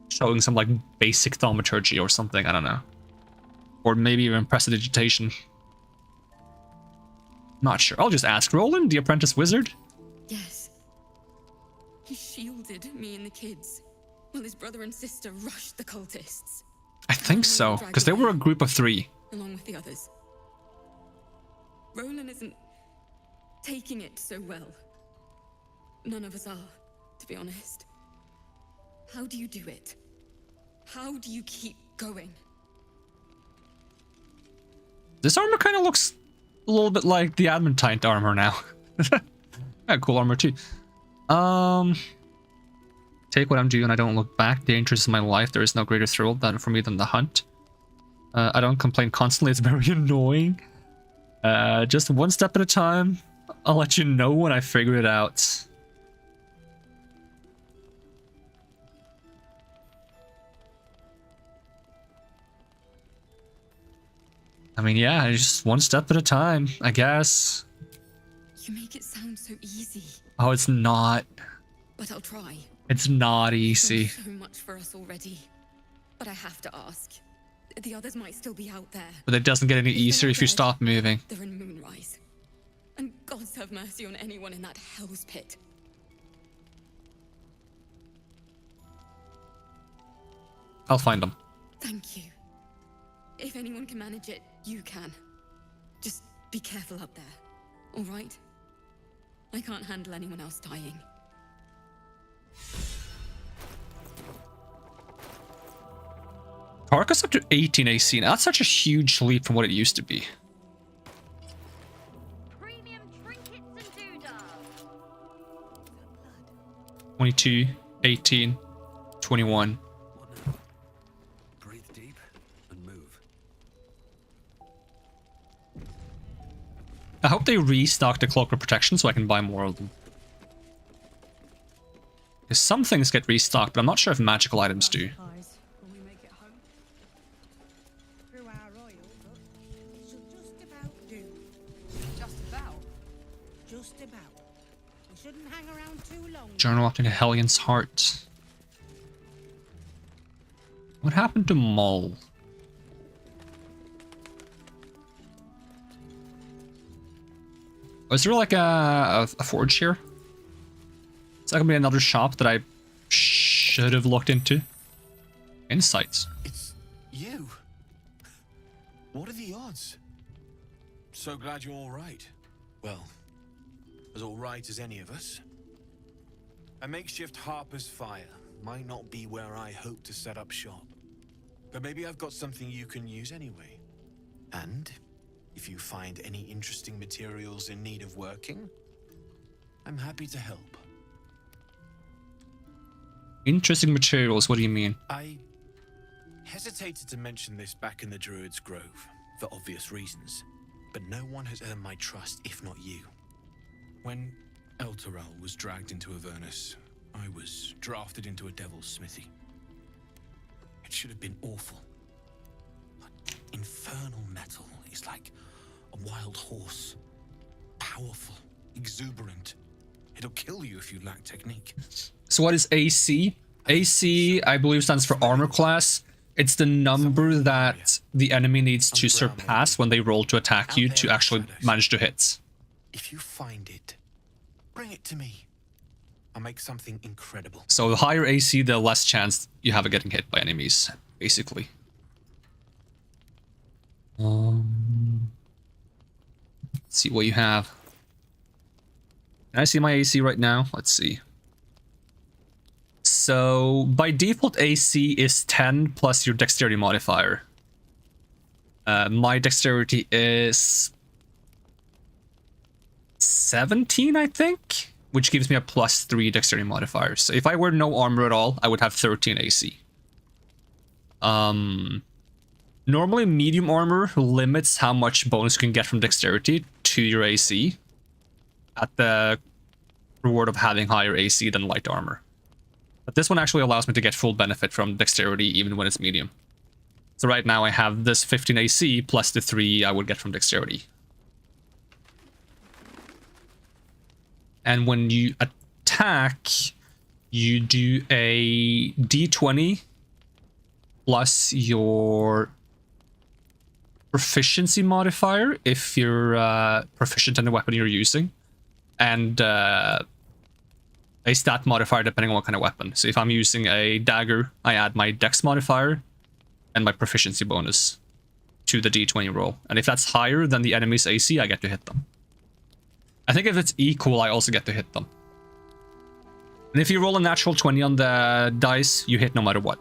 showing some like basic thaumaturgy or something? I don't know. Or maybe even prestidigitation. Not sure. I'll just ask. Roland, the apprentice wizard? Yes. He shielded me and the kids, while his brother and sister rushed the cultists. I think so, because they were a group of 3. Along with the others. Roland isn't taking it so well. None of us are, to be honest. How do you do it? How do you keep going? This armor kind of looks a little bit like the Adamantine armor now. Yeah, cool armor too. Take what I'm due and I don't look back. The interest in my life, there is no greater thrill for me than the hunt. I don't complain constantly, it's very annoying. Just one step at a time. I'll let you know when I figure it out. I mean, yeah, just one step at a time, I guess. You make it sound so easy. Oh, it's not. But I'll try. It's not easy. So much for us already. But I have to ask. The others might still be out there. But it doesn't get any easier if you stop moving. They're in Moonrise. And gods have mercy on anyone in that hell's pit. I'll find them. Thank you. If anyone can manage it, you can. Just be careful up there, all right? I can't handle anyone else dying. Tarko's up to 18 AC. Now, that's such a huge leap from what it used to be. Premium trinkets and doodahs. 22, 18, 21. Breathe deep and move. I hope they restock the cloak of protection so I can buy more of them. Because some things get restocked, but I'm not sure if magical items do. Journal up in a Hellions heart. What happened to Mull? Was there like a forge here? Is that gonna be another shop that I should have looked into? Insights. It's you. What are the odds? So glad you're all right. Well, as all right as any of us. A makeshift Harper's Fire might not be where I hope to set up shop. But maybe I've got something you can use anyway. And if you find any interesting materials in need of working, I'm happy to help. Interesting materials, what do you mean? I hesitated to mention this back in the Druid's Grove, for obvious reasons. But no one has earned my trust, if not you. When Elturel was dragged into Avernus, I was drafted into a devil's smithy. It should have been awful. But infernal metal is like a wild horse. Powerful, exuberant. It'll kill you if you lack technique. So what is AC? AC, I believe, stands for armor class. It's the number that the enemy needs to surpass when they roll to attack you to actually manage to hit. If you find it, bring it to me. I'll make something incredible. So the higher AC, the less chance you have of getting hit by enemies, basically. Let's see what you have. Can I see my AC right now? Let's see. So by default, AC is 10 plus your dexterity modifier. My dexterity is 17, I think, which gives me a +3 dexterity modifier. So if I wear no armor at all, I would have 13 AC. Normally, medium armor limits how much bonus you can get from dexterity to your AC at the reward of having higher AC than light armor. But this one actually allows me to get full benefit from dexterity even when it's medium. So right now I have this 15 AC plus the 3 I would get from dexterity. And when you attack, you do a d20 plus your proficiency modifier if you're proficient in the weapon you're using, and a stat modifier depending on what kind of weapon. So if I'm using a dagger, I add my dex modifier and my proficiency bonus to the d20 roll. And if that's higher than the enemy's AC, I get to hit them. I think if it's equal, I also get to hit them. And if you roll a natural 20 on the dice, you hit no matter what.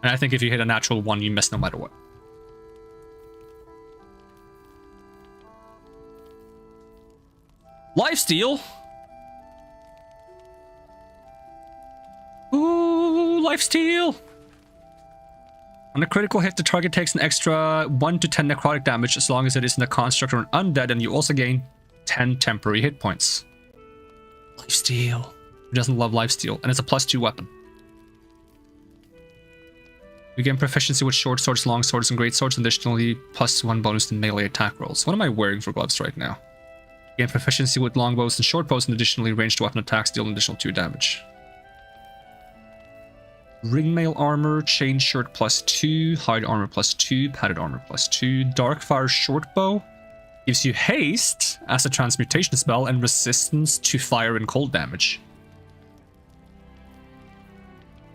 And I think if you hit a natural 1, you miss no matter what. Lifesteal! Ooh, lifesteal! On a critical hit, the target takes an extra 1 to 10 necrotic damage as long as it isn't a construct or an undead, and you also gain 10 temporary hit points. Lifesteal. Who doesn't love lifesteal? And it's a +2 weapon. You gain proficiency with short swords, long swords, and great swords, and additionally +1 bonus to melee attack rolls. What am I wearing for gloves right now? You gain proficiency with longbows and short bows, and additionally ranged weapon attacks deal an additional 2 damage. Ringmail armor, chain shirt +2, hide armor +2, padded armor +2. Darkfire short bow gives you haste as a transmutation spell and resistance to fire and cold damage.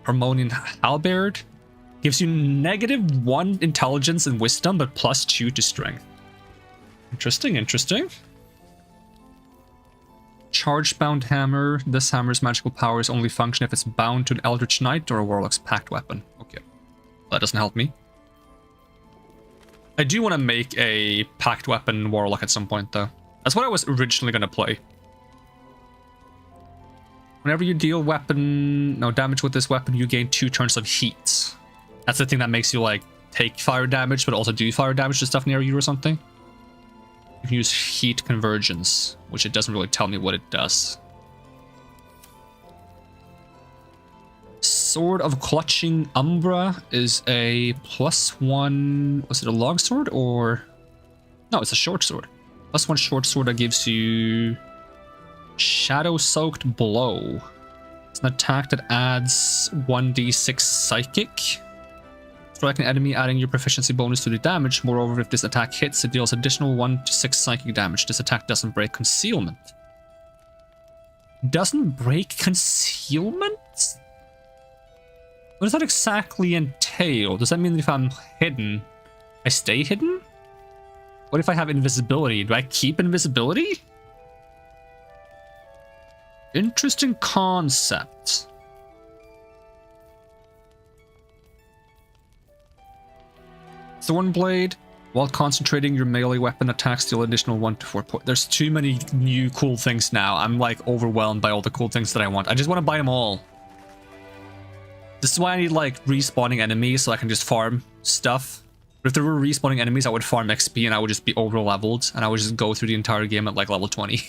Harmonian halberd gives you -1 intelligence and wisdom, but +2 to strength. Interesting, interesting. Charge-bound hammer. This hammer's magical powers only function if it's bound to an Eldritch Knight or a Warlock's pact weapon. Okay. That doesn't help me. I do want to make a pact weapon Warlock at some point, though. That's what I was originally going to play. Whenever you deal damage with this weapon, you gain 2 turns of heat. That's the thing that makes you, like, take fire damage, but also do fire damage to stuff near you or something. You can use heat convergence, which it doesn't really tell me what it does. Sword of Clutching Umbra is a +1... Was it a long sword or... No, it's a short sword. +1 short sword that gives you... Shadow-Soaked Blow. It's an attack that adds 1d6 psychic. Strike an enemy, adding your proficiency bonus to the damage. Moreover, if this attack hits, it deals additional 1 to 6 psychic damage. This attack doesn't break concealment. Doesn't break concealment? What does that exactly entail? Does that mean that if I'm hidden, I stay hidden? What if I have invisibility? Do I keep invisibility? Interesting concept. Thornblade. While concentrating, your melee weapon attacks deal additional 1 to 4 points. There's too many new cool things now. I'm like overwhelmed by all the cool things that I want. I just want to buy them all. This is why I need like respawning enemies so I can just farm stuff. But if there were respawning enemies, I would farm XP and I would just be over leveled and I would just go through the entire game at like level 20.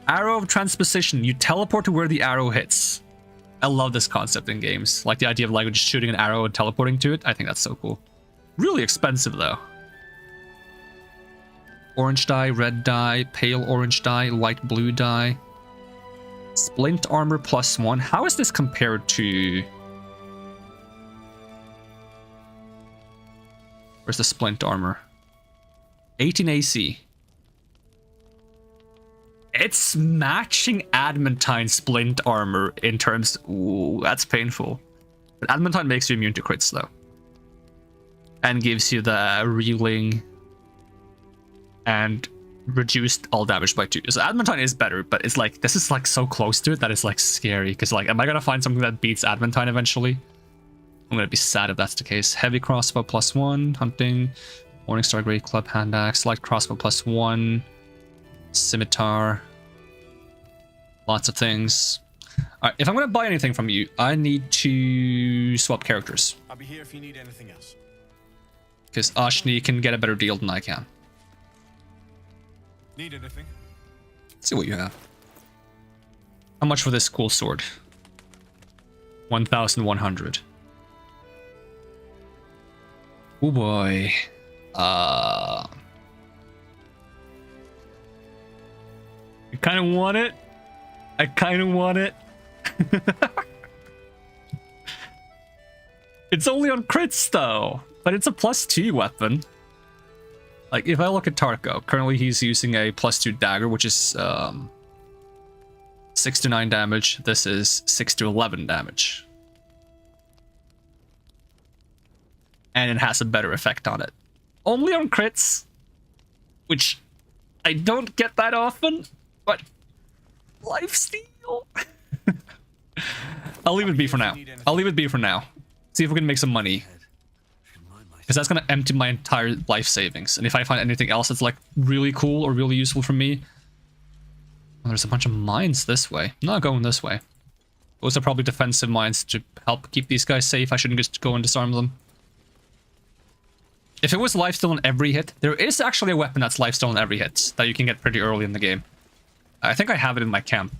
Arrow of Transposition. You teleport to where the arrow hits. I love this concept in games. Like the idea of like just shooting an arrow and teleporting to it. I think that's so cool. Really expensive though. Orange dye, red dye, pale orange dye, light blue dye. Splint armor +1. How is this compared to... Where's the splint armor? 18 AC. It's matching Adamantine splint armor in terms... Ooh, that's painful. But Adamantine makes you immune to crits, though. And gives you the reeling and reduced all damage by 2. So Adamantine is better, but it's like, this is like so close to it that it's like scary. Because like, am I gonna find something that beats Adamantine eventually? I'm gonna be sad if that's the case. Heavy crossbow +1, hunting, Morningstar Great Club, hand axe, light crossbow +1, scimitar, lots of things. Alright, if I'm gonna buy anything from you, I need to swap characters. I'll be here if you need anything else. Because Ashni can get a better deal than I can. Need anything? Let's see what you have. How much for this cool sword? 1,100. Oh boy. I kind of want it. I kind of want it. It's only on crits though, but it's a +2 weapon. Like if I look at Tarko, currently he's using a +2 dagger, which is 6 to 9 damage. This is 6 to 11 damage. And it has a better effect on it. Only on crits, which I don't get that often, but lifesteal. I'll leave it be for now. I'll leave it be for now. See if we can make some money. Because that's going to empty my entire life savings. And if I find anything else that's like really cool or really useful for me... Well, there's a bunch of mines this way. I'm not going this way. Those are probably defensive mines to help keep these guys safe. I shouldn't just go and disarm them. If it was lifesteal on every hit, there is actually a weapon that's lifesteal on every hit that you can get pretty early in the game. I think I have it in my camp.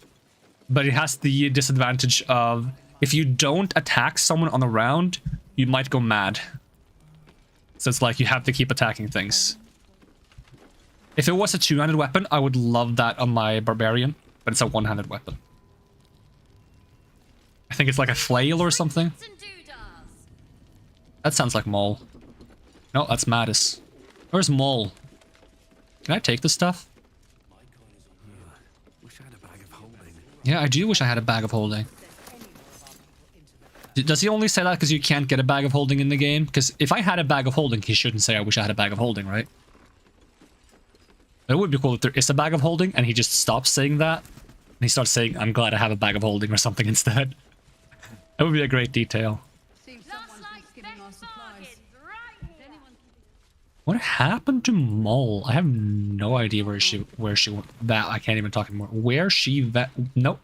But it has the disadvantage of if you don't attack someone on the round, you might go mad. So it's like you have to keep attacking things. If it was a two-handed weapon, I would love that on my barbarian, but it's a one-handed weapon. I think it's like a flail or something. That sounds like Mole. No, that's Mattis. Where's Mole? Can I take this stuff? Yeah, I do wish I had a bag of holding. Does he only say that because you can't get a bag of holding in the game? Because if I had a bag of holding, he shouldn't say I wish I had a bag of holding, right? It would be cool if there is a bag of holding and he just stops saying that. And he starts saying, I'm glad I have a bag of holding or something instead. That would be a great detail. What happened to Mole? I have no idea where she that I can't even talk anymore. Where she nope.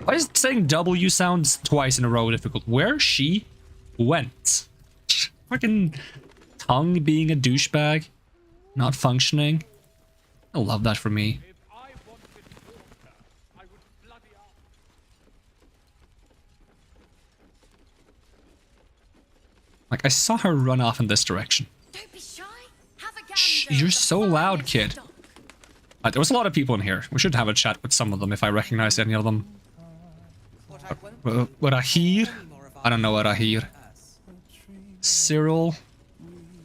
Why is saying W sounds twice in a row difficult? Where she went. Fucking tongue being a douchebag. Not functioning. I love that for me. Like I saw her run off in this direction. Shh, you're so loud, kid. There was a lot of people in here. We should have a chat with some of them if I recognize any of them. What I hear? I don't know what I hear. Cyril.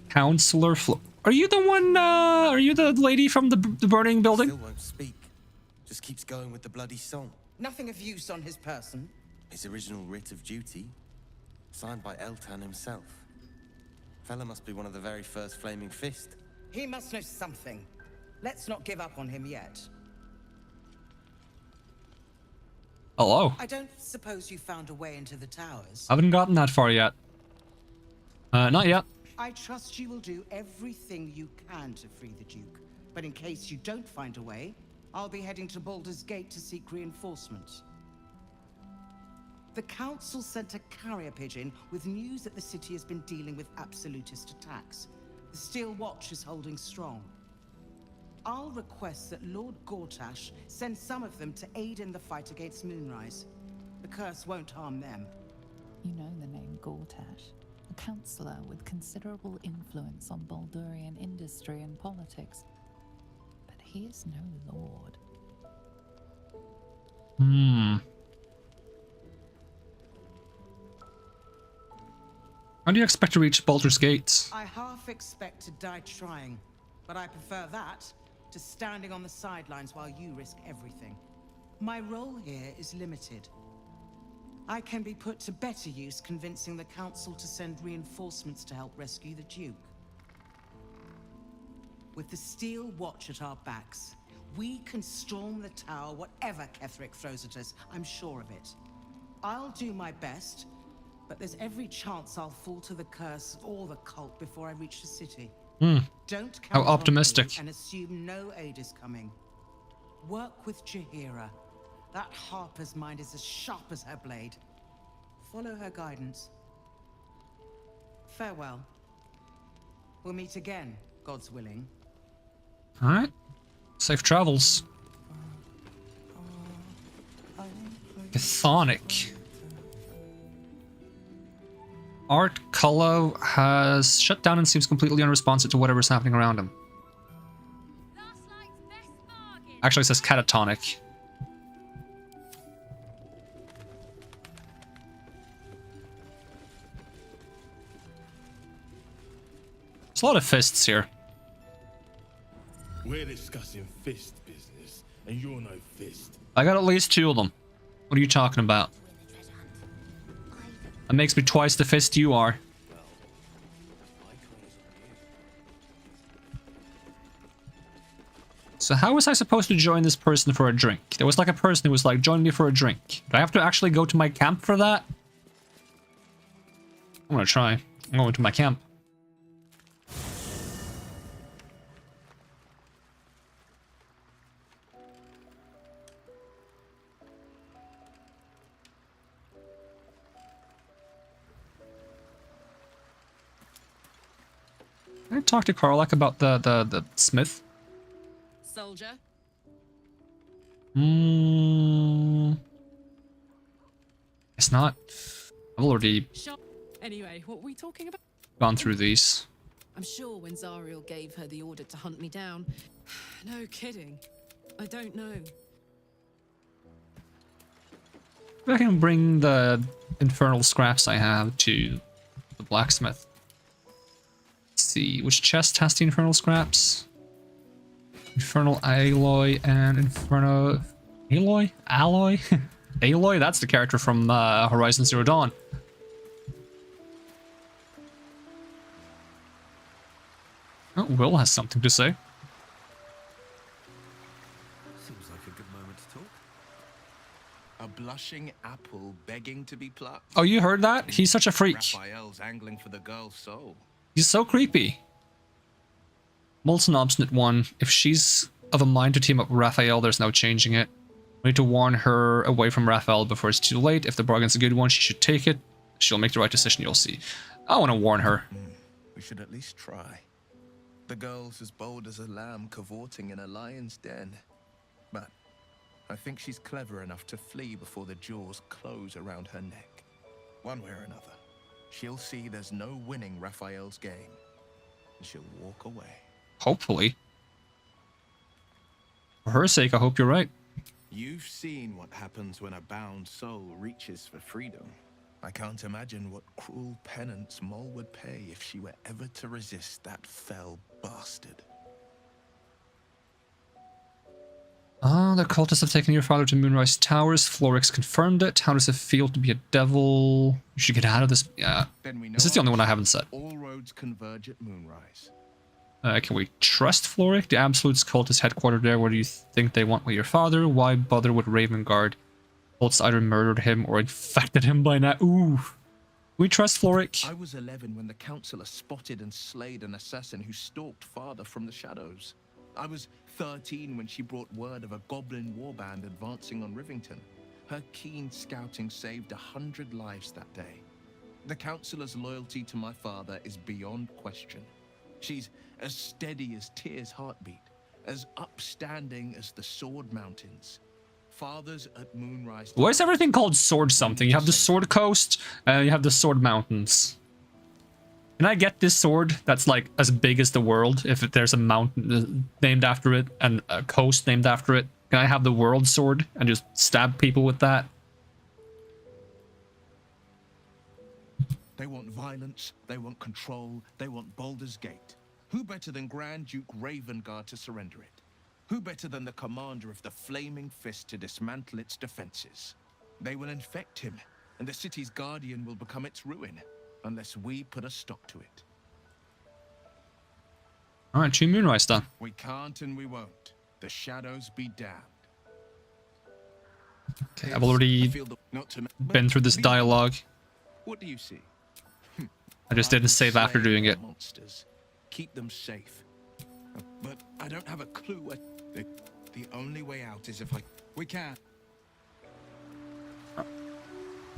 Counselor Flo. Are you the one, are you the lady from the burning building? Still won't speak. Just keeps going with the bloody song. Nothing of use on his person. His original writ of duty. Signed by Eltan himself. Fella must be one of the very first Flaming Fist. He must know something. Let's not give up on him yet. Hello. I don't suppose you found a way into the towers. I haven't gotten that far yet. Not yet. I trust you will do everything you can to free the Duke. But in case you don't find a way, I'll be heading to Baldur's Gate to seek reinforcements. The Council sent a carrier pigeon with news that the city has been dealing with absolutist attacks. The Steel Watch is holding strong. I'll request that Lord Gortash send some of them to aid in the fight against Moonrise. The curse won't harm them. You know the name Gortash, a councillor with considerable influence on Baldurian industry and politics. But he is no lord. Hmm. How do you expect to reach Baldur's Gate? I half expect to die trying, but I prefer that to standing on the sidelines while you risk everything. My role here is limited. I can be put to better use convincing the Council to send reinforcements to help rescue the Duke. With the Steel Watch at our backs, we can storm the tower whatever Ketheric throws at us, I'm sure of it. I'll do my best, but there's every chance I'll fall to the curse or the cult before I reach the city. Don't How count optimistic. on me and assume no aid is coming. Work with Jaheira. That Harper's mind is as sharp as her blade. Follow her guidance. Farewell. We'll meet again, God's willing. Alright. Safe travels. Chthonic. Art Cullo has shut down and seems completely unresponsive to whatever's happening around him. Actually, it says catatonic. There's a lot of fists here. We're discussing fist business, and you're no fist. I got at least 2 of them. What are you talking about? That makes me twice the fist you are. So how was I supposed to join this person for a drink? There was like a person who was like, join me for a drink. Do I have to actually go to my camp for that? I'm gonna try. I'm going to my camp. Can I talk to Karlak about the smith? Soldier. It's not. I've already Anyway, what were we talking about? gone through these. I'm sure when Zariel gave her the order to hunt me down. No kidding. I don't know. I can bring the infernal scraps I have to the blacksmith. Let's see, which chest has the infernal scraps? Infernal alloy and inferno... Alloy? Alloy? Aloy? That's the character from Horizon Zero Dawn. Oh, Will has something to say. Seems like a good moment to talk. A blushing apple begging to be plucked. Oh, you heard that? He's such a freak. Raphael's angling for the girl's soul. He's so creepy. Molten Obstinate one. If she's of a mind to team up with Raphael, there's no changing it. We need to warn her away from Raphael before it's too late. If the bargain's a good one, she should take it. She'll make the right decision, you'll see. I want to warn her. We should at least try. The girl's as bold as a lamb cavorting in a lion's den. But I think she's clever enough to flee before the jaws close around her neck. One way or another, she'll see there's no winning Raphael's game, and she'll walk away. Hopefully. For her sake, I hope you're right. You've seen what happens when a bound soul reaches for freedom. I can't imagine what cruel penance Mol would pay if she were ever to resist that fell bastard. Ah, the cultists have taken your father to Moonrise Towers. Florix confirmed it. How does it feel to be a devil? You should get out of this. Yeah. This is the only one I haven't said. All roads converge at Moonrise. Can we trust Floric? The Absolute's cult is headquartered there. What do you think they want with your father? Why bother with Ravengard? Cults either murdered him or infected him by now. Ooh. We trust Floric. I was 11 when the Councillor spotted and slayed an assassin who stalked father from the shadows. I was 13 when she brought word of a goblin warband advancing on Rivington. Her keen scouting saved 100 lives that day. The Councillor's loyalty to my father is beyond question. She's as steady as Tyr's heartbeat, as upstanding as the Sword Mountains. Fathers at Moonrise... Why is everything called Sword something? You have the Sword Coast, and you have the Sword Mountains. Can I get this sword that's like as big as the world if there's a mountain named after it and a coast named after it? Can I have the world sword and just stab people with that? They want violence, they want control, they want Baldur's Gate. Who better than Grand Duke Ravengard to surrender it? Who better than the commander of the Flaming Fist to dismantle its defenses? They will infect him, and the city's guardian will become its ruin, unless we put a stop to it. Alright, two Moonrise done. We can't and we won't. The shadows be damned. Okay, I've already been through this dialogue. What do you see? I just didn't save after doing it. Monsters. Keep them safe. But I don't have a clue what... The only way out is if we can't.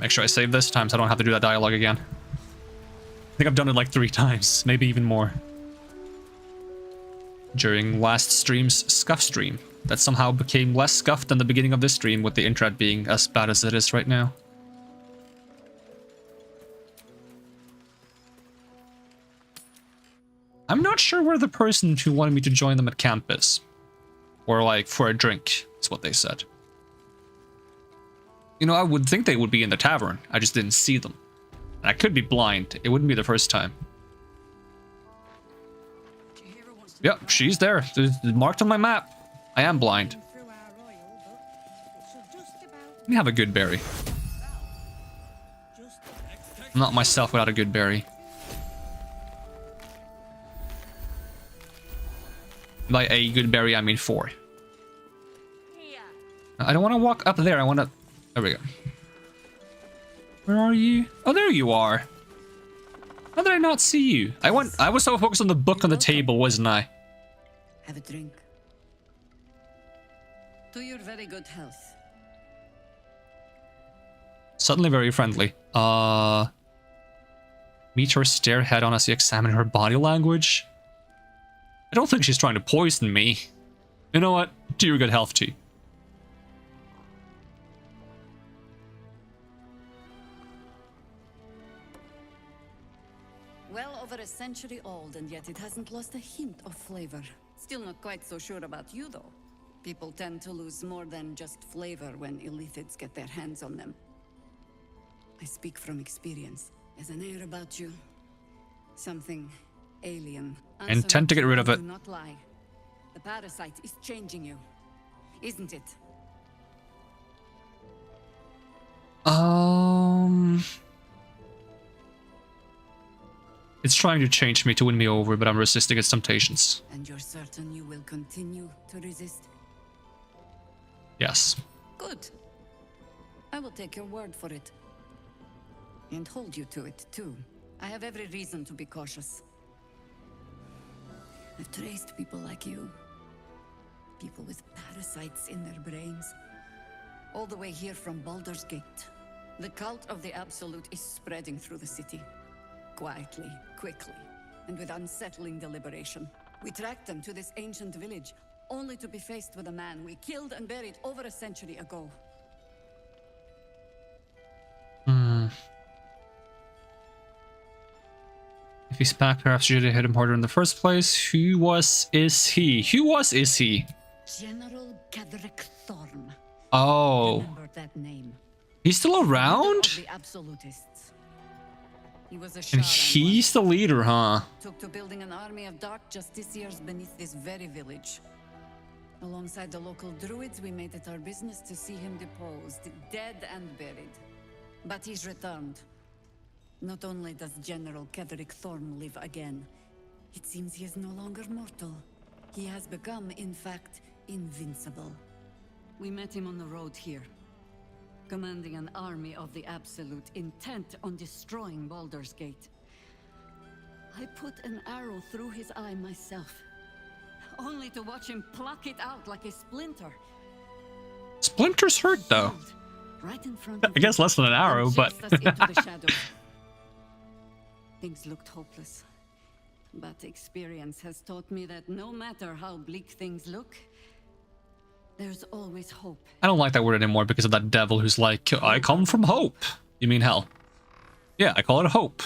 Make sure I save this time so I don't have to do that dialogue again. I think I've done it like 3 times, maybe even more. During last stream's scuff stream. That somehow became less scuffed than the beginning of this stream with the internet being as bad as it is right now. I'm not sure where the person who wanted me to join them at camp is. Or like for a drink, is what they said. You know, I would think they would be in the tavern. I just didn't see them. And I could be blind. It wouldn't be the first time. Yep, she's there. It's marked on my map. I am blind. Let me have a good berry. I'm not myself without a good berry. By a good berry, I mean 4. I don't want to walk up there. I want to... There we go. Where are you? Oh, there you are. How did I not see you? I was so focused on the book on the table, wasn't I? Have a drink. To your very good health. Suddenly very friendly. Meet her, stare head on as you examine her body language. I don't think she's trying to poison me. You know what? To your good health, too. Well over a century old, and yet it hasn't lost a hint of flavor. Still not quite so sure about you, though. People tend to lose more than just flavor when illithids get their hands on them. I speak from experience. There's an air about you. Something alien. I intend to get rid of it. Do not lie. The parasite is changing you, isn't it? It's trying to change me to win me over, but I'm resisting its temptations. And you're certain you will continue to resist? Yes. Good. I will take your word for it. And hold you to it, too. I have every reason to be cautious. I've traced people like you. People with parasites in their brains. All the way here from Baldur's Gate. The cult of the Absolute is spreading through the city. Quietly, quickly, and with unsettling deliberation. We tracked them to this ancient village, only to be faced with a man we killed and buried over a century ago. If he's back, perhaps you should have hit him harder in the first place. Who is he? General Ketheric Thorn. Oh. Remember that name. He's still around? The Absolutists. He was a And he's the leader, huh? Took to building an army of dark justiciars beneath this very village. Alongside the local druids, we made it our business to see him deposed, dead and buried. But he's returned. Not only does General Ketheric Thorn live again, it seems he is no longer mortal. He has become, in fact, invincible. We met him on the road here, commanding an army of the Absolute, intent on destroying Baldur's Gate. I put an arrow through his eye myself, only to watch him pluck it out like a splinter. Splinter's hurt, though. Right in front of I guess less than an arrow, but... Things looked hopeless. But experience has taught me that no matter how bleak things look, there's always hope. I don't like that word anymore because of that devil who's like, I come from hope. You mean hell? Yeah, I call it hope.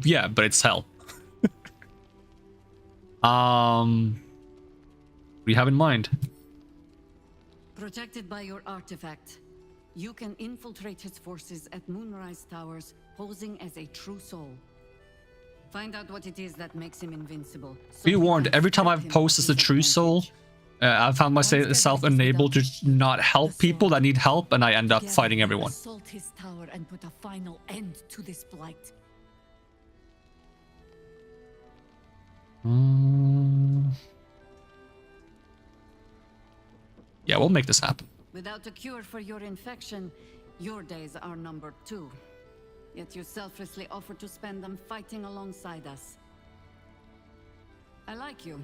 Yeah, but it's hell. What do you have in mind? Protected by your artifact, you can infiltrate his forces at Moonrise Towers, posing as a true soul. Find out what it is that makes him invincible. Be warned, every time I've posed as a true soul, I've found myself unable to not help people that need help, and I end up fighting everyone. Assault his tower and put a final end to this blight. Yeah, we'll make this happen. Without a cure for your infection, your days are numbered too. Yet you selflessly offer to spend them fighting alongside us. I like you.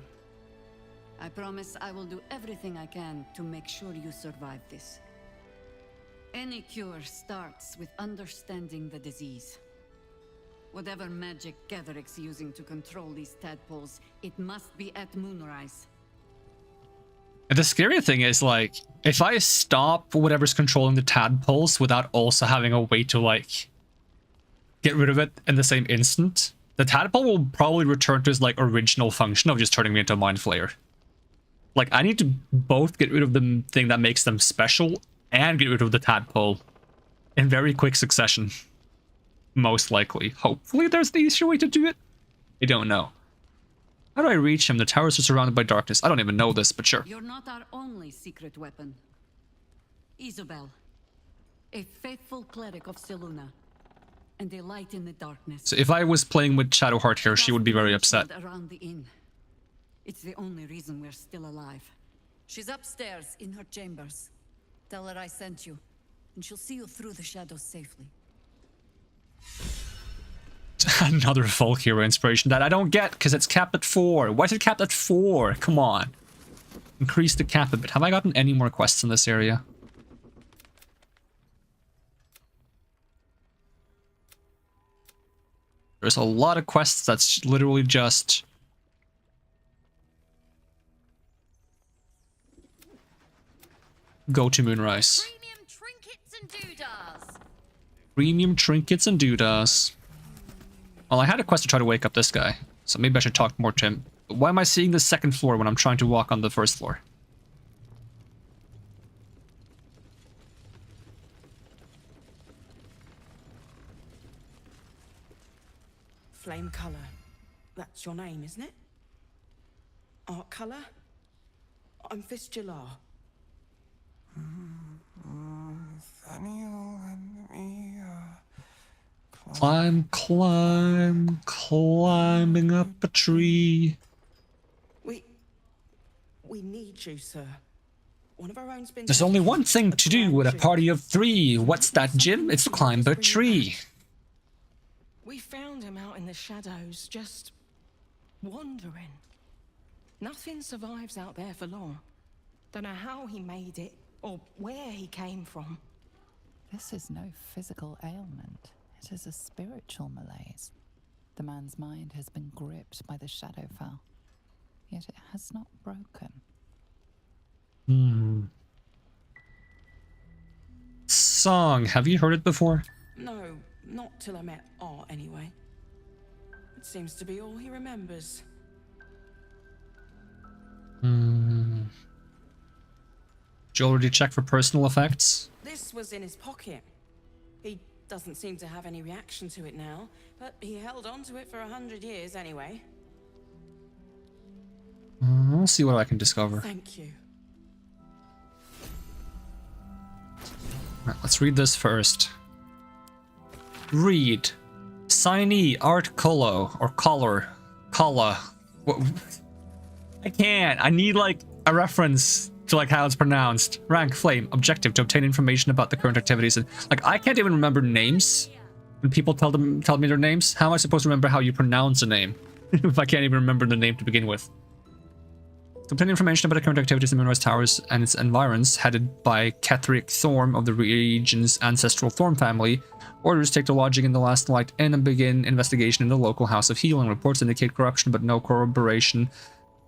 I promise I will do everything I can to make sure you survive this. Any cure starts with understanding the disease. Whatever magic Gatheric's using to control these tadpoles, it must be at Moonrise. And the scary thing is, like, if I stop whatever's controlling the tadpoles without also having a way to, like, get rid of it in the same instant, the tadpole will probably return to its, like, original function of just turning me into a mind flayer. Like, I need to both get rid of the thing that makes them special and get rid of the tadpole in very quick succession. Most likely. Hopefully there's the easier way to do it. I don't know. How do I reach him? The towers are surrounded by darkness. I don't even know this, but sure. You're not our only secret weapon. Isobel, a faithful cleric of Selûne, and a light in the darkness. So if I was playing with Shadowheart here, she would be very upset. Around the inn. It's the only reason we're still alive. She's upstairs in her chambers. Tell her I sent you, and she'll see you through the shadows safely. Another folk hero inspiration that I don't get because it's capped at 4. Why is it capped at 4? Come on. Increase the cap a bit. Have I gotten any more quests in this area? There's a lot of quests that's literally just... go to Moonrise. Premium trinkets and doodahs. Premium trinkets and doodahs. Well, I had a quest to try to wake up this guy, so maybe I should talk more to him. But why am I seeing the second floor when I'm trying to walk on the first floor? Flame color. That's your name, isn't it? Art color? I'm Fistular. Climbing up a tree. We need you, sir. One of our own's been... There's only one thing to do with a party of 3. What's that, Jim? It's to climb a tree. We found him out in the shadows, just wandering. Nothing survives out there for long. Don't know how he made it, or where he came from. This is no physical ailment. It is a spiritual malaise. The man's mind has been gripped by the Shadowfell, yet it has not broken. Song, have you heard it before? No, not till I met Art, anyway. It seems to be all he remembers. Did you already check for personal effects? This was in his pocket. He doesn't seem to have any reaction to it now, but he held on to it for 100 years anyway. I'll see what I can discover. Thank you. Right, let's read this first. Read. Signee Art Colo or Collar. Colla. I can't. I need like a reference to like how it's pronounced. Rank Flame. Objective to obtain information about the current activities. And like I can't even remember names when people tell me their names. How am I supposed to remember how you pronounce a name if I can't even remember the name to begin with? To obtain information about the current activities in Moonrise Towers and its environs, headed by Ketheric Thorm of the region's ancestral Thorm family, orders take to lodging in the Last Light Inn and begin investigation in the local House of Healing. Reports indicate corruption, but no corroboration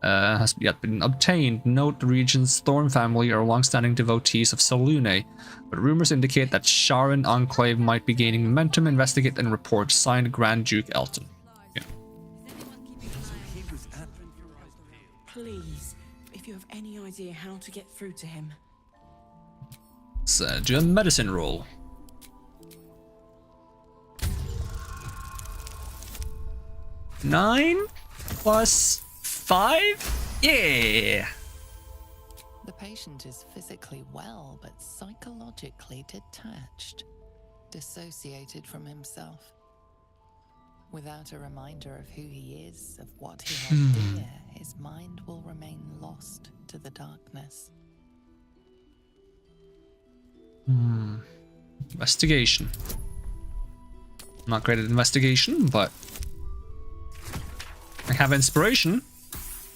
has yet been obtained. Note the region's Thorm family are long-standing devotees of Selûne, but rumors indicate that Sharon Enclave might be gaining momentum. Investigate and report. Signed, Grand Duke Elton. Yeah. Please, if you have any idea how to get through to him. Let's do a medicine roll. Nine plus 5? Yeah! The patient is physically well, but psychologically detached, dissociated from himself. Without a reminder of who he is, of what he held dear, his mind will remain lost to the darkness. Investigation. Not great at investigation, but I have inspiration.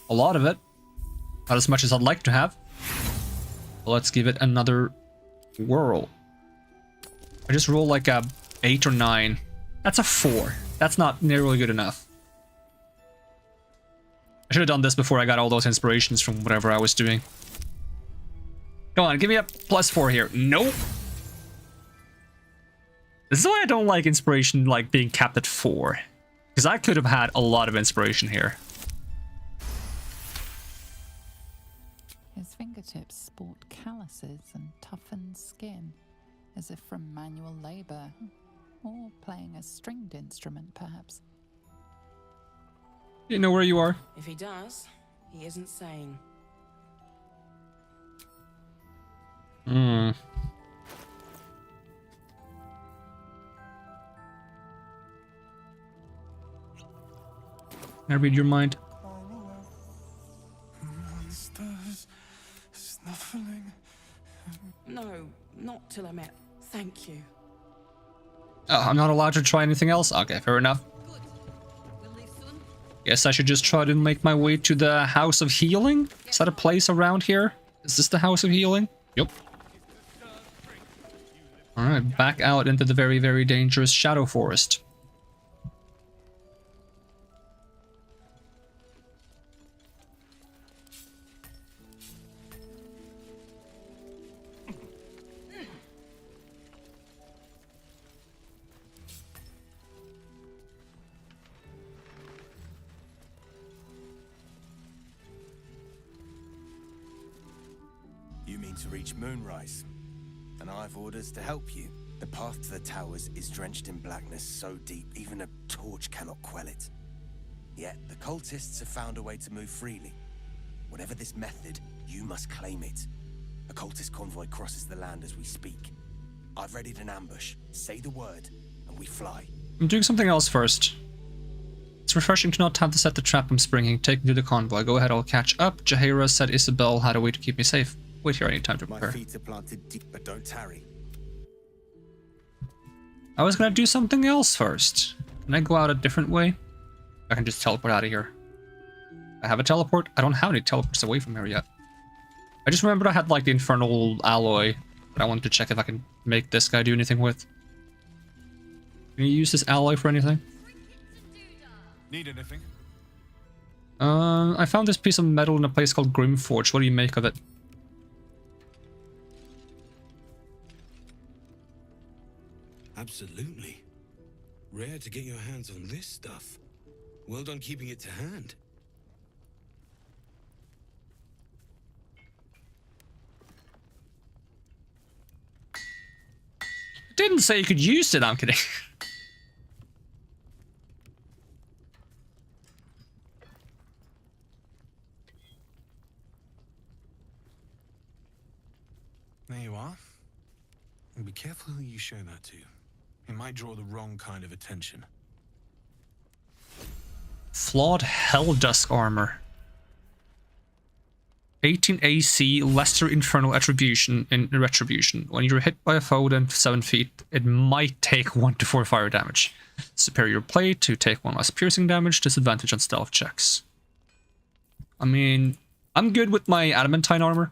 A lot of it. Not as much as I'd like to have. But let's give it another whirl. I just roll like a 8 or 9. That's a 4. That's not nearly good enough. I should have done this before I got all those inspirations from whatever I was doing. Come on, give me a +4 here. Nope. This is why I don't like inspiration like being capped at 4. Because I could have had a lot of inspiration here. His fingertips sport calluses and toughened skin, as if from manual labor, or playing a stringed instrument, perhaps. You know where you are? If he does, he isn't sane. Hmm. Can I read your mind? Monsters snuffling. No, not till I'm at. Thank you. Oh, I'm not allowed to try anything else? Okay, fair enough. Guess I should just try to make my way to the House of Healing? Is that a place around here? Is this the House of Healing? Yep. Alright, back out into the very, very dangerous Shadow Forest. You mean to reach Moonrise, and I've orders to help you. The path to the towers is drenched in blackness so deep, even a torch cannot quell it. Yet, the cultists have found a way to move freely. Whatever this method, you must claim it. A cultist convoy crosses the land as we speak. I've readied an ambush. Say the word, and we fly. I'm doing something else first. It's refreshing to not have to set the trap I'm springing. Take me to the convoy. Go ahead, I'll catch up. Jaheira said Isabel had a way to keep me safe. Wait here, I need time to prepare. My feet are planted deep, but don't tarry. I was gonna do something else first. Can I go out a different way? I can just teleport out of here. I have a teleport? I don't have any teleports away from here yet. I just remembered I had like the infernal alloy that I wanted to check if I can make this guy do anything with. Can you use this alloy for anything? Need anything? I found this piece of metal in a place called Grimforge. What do you make of it? Absolutely. Rare to get your hands on this stuff. Well done keeping it to hand. Didn't say you could use it, I'm kidding. There you are. And be careful who you show that to. It might draw the wrong kind of attention. Flawed Helldusk armor. 18 AC, lesser infernal attribution in retribution. When you're hit by a foe within 7 feet, it might take 1 to 4 fire damage. Superior plate to take 1 less piercing damage, disadvantage on stealth checks. I mean, I'm good with my Adamantine armor.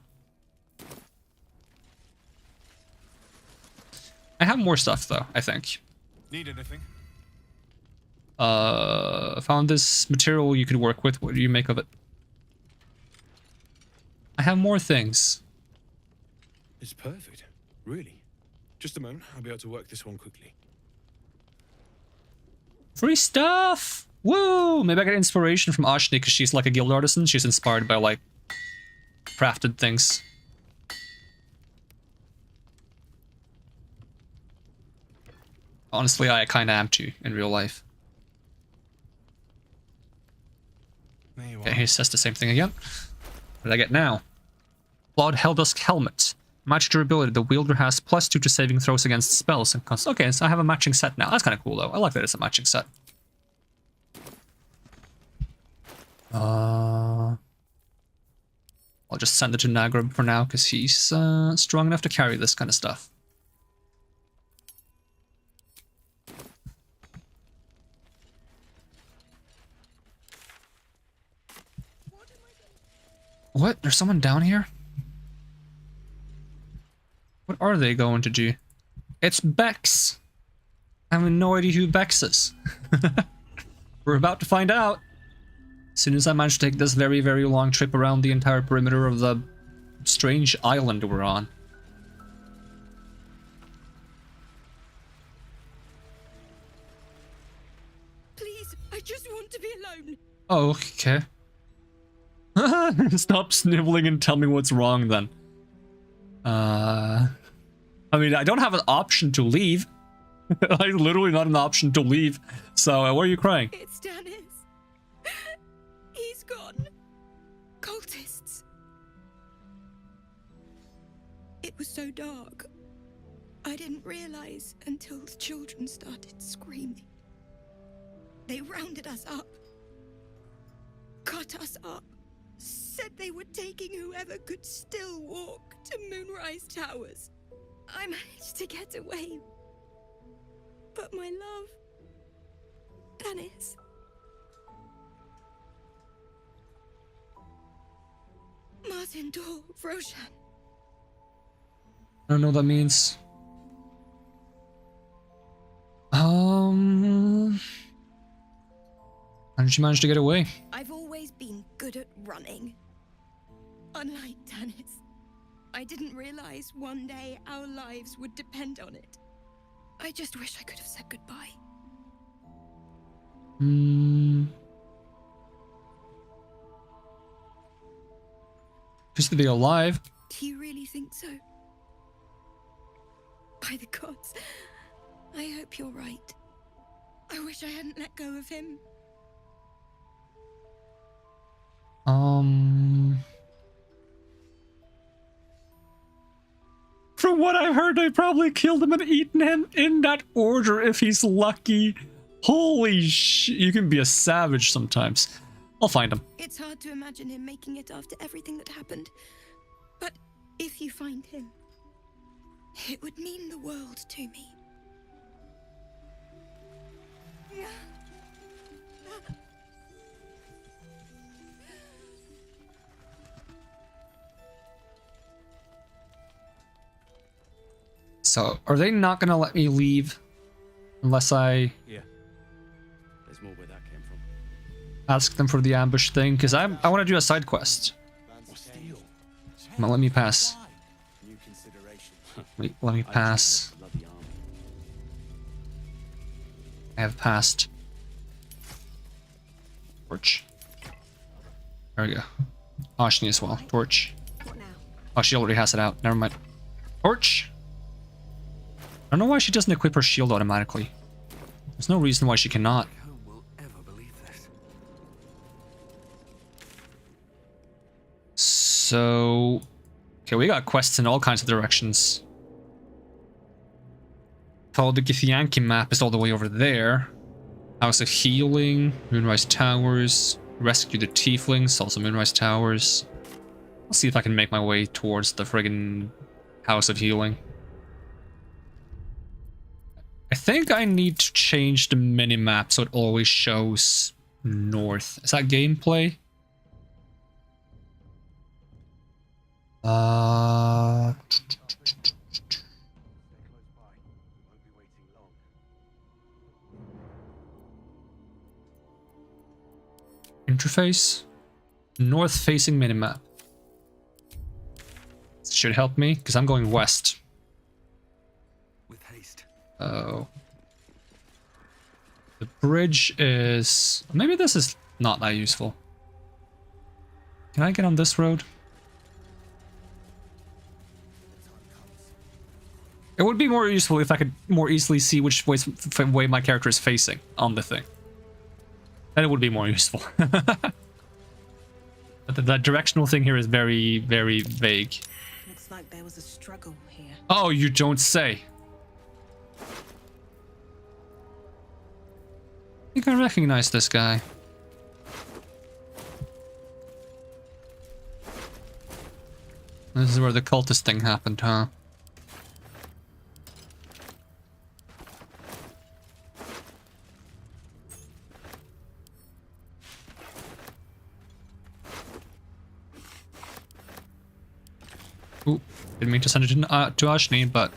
I have more stuff though, I think. Need anything? Found this material you could work with. What do you make of it? I have more things. It's perfect. Really. Just a moment. I'll be able to work this one quickly. Free stuff! Woo! Maybe I get inspiration from Ashni because she's like a guild artisan. She's inspired by like crafted things. Honestly, I kind of am too in real life. There you are. Okay, he says the same thing again. What did I get now? Blood Helldusk Helmet. Match durability. The wielder has +2 to saving throws against spells and okay, so I have a matching set now. That's kind of cool though. I like that it's a matching set. I'll just send it to Nagrab for now because he's strong enough to carry this kind of stuff. What? There's someone down here? What are they going to do? It's Bex! I have no idea who Bex is. We're about to find out. As soon as I manage to take this very, very long trip around the entire perimeter of the strange island we're on. Please, I just want to be alone. Oh, okay. Stop sniveling and tell me what's wrong then. I mean, I don't have an option to leave. I literally not an option to leave. So, why are you crying? It's Dennis. He's gone. Cultists. It was so dark. I didn't realize until the children started screaming. They rounded us up. Cut us up. Said they were taking whoever could still walk to Moonrise Towers. I managed to get away. But my love, Dennis. Martin Dor, Roshan. I don't know what that means. How did you manage to get away? I've always been good at running. Unlike Dennis, I didn't realize one day our lives would depend on it. I just wish I could have said goodbye. Just to be alive. Do you really think so? By the gods, I hope you're right. I wish I hadn't let go of him. From what I heard, I probably killed him and eaten him in that order if he's lucky. Holy shit, you can be a savage sometimes. I'll find him. It's hard to imagine him making it after everything that happened. But if you find him, it would mean the world to me. So, are they not gonna let me leave unless I Yeah. There's more where that came from. ask them for the ambush thing? Because I want to do a side quest. Come on, let me pass. Wait, let me pass. I have passed. Torch. There we go. Ashni as well. Torch. Oh, she already has it out. Never mind. Torch. I don't know why she doesn't equip her shield automatically. There's no reason why she cannot. So... okay, we got quests in all kinds of directions. Follow the Githyanki map is all the way over there. House of Healing, Moonrise Towers, rescue the Tieflings, also Moonrise Towers. I'll see if I can make my way towards the friggin' House of Healing. I think I need to change the minimap so it always shows north. Is that gameplay? Interface? North-facing minimap. This should help me, because I'm going west. With haste. Oh. The bridge is... maybe this is not that useful. Can I get on this road? It would be more useful if I could more easily see which way my character is facing on the thing. Then it would be more useful. But that directional thing here is very, very vague. Looks like there was a struggle here. Oh, you don't say. I think I recognize this guy. This is where the cultist thing happened, huh? Ooh, didn't mean to send it to Ashni, but...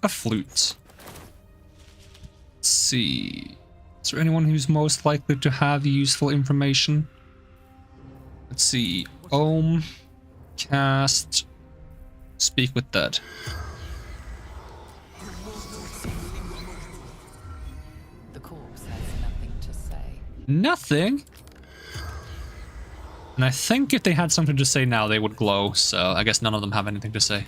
a flute. Let's see. Is there anyone who's most likely to have useful information? Let's see. Ohm, cast, speak with dead. The corpse has nothing to say. Nothing? And I think if they had something to say now, they would glow, so I guess none of them have anything to say.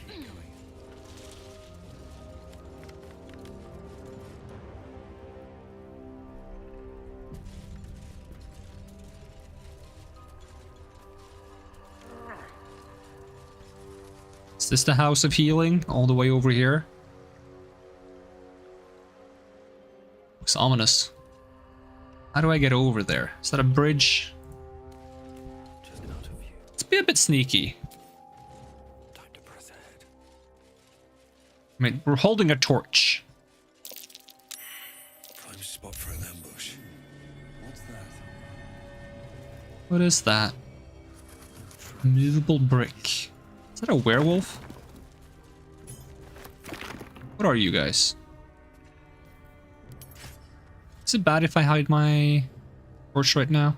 Is this the House of Healing? All the way over here? Looks ominous. How do I get over there? Is that a bridge? Let's be a bit sneaky. I mean, we're holding a torch. Prime spot for an ambush. What's that? What is that? Movable brick. Is that a werewolf? What are you guys? Is it bad if I hide my torch right now?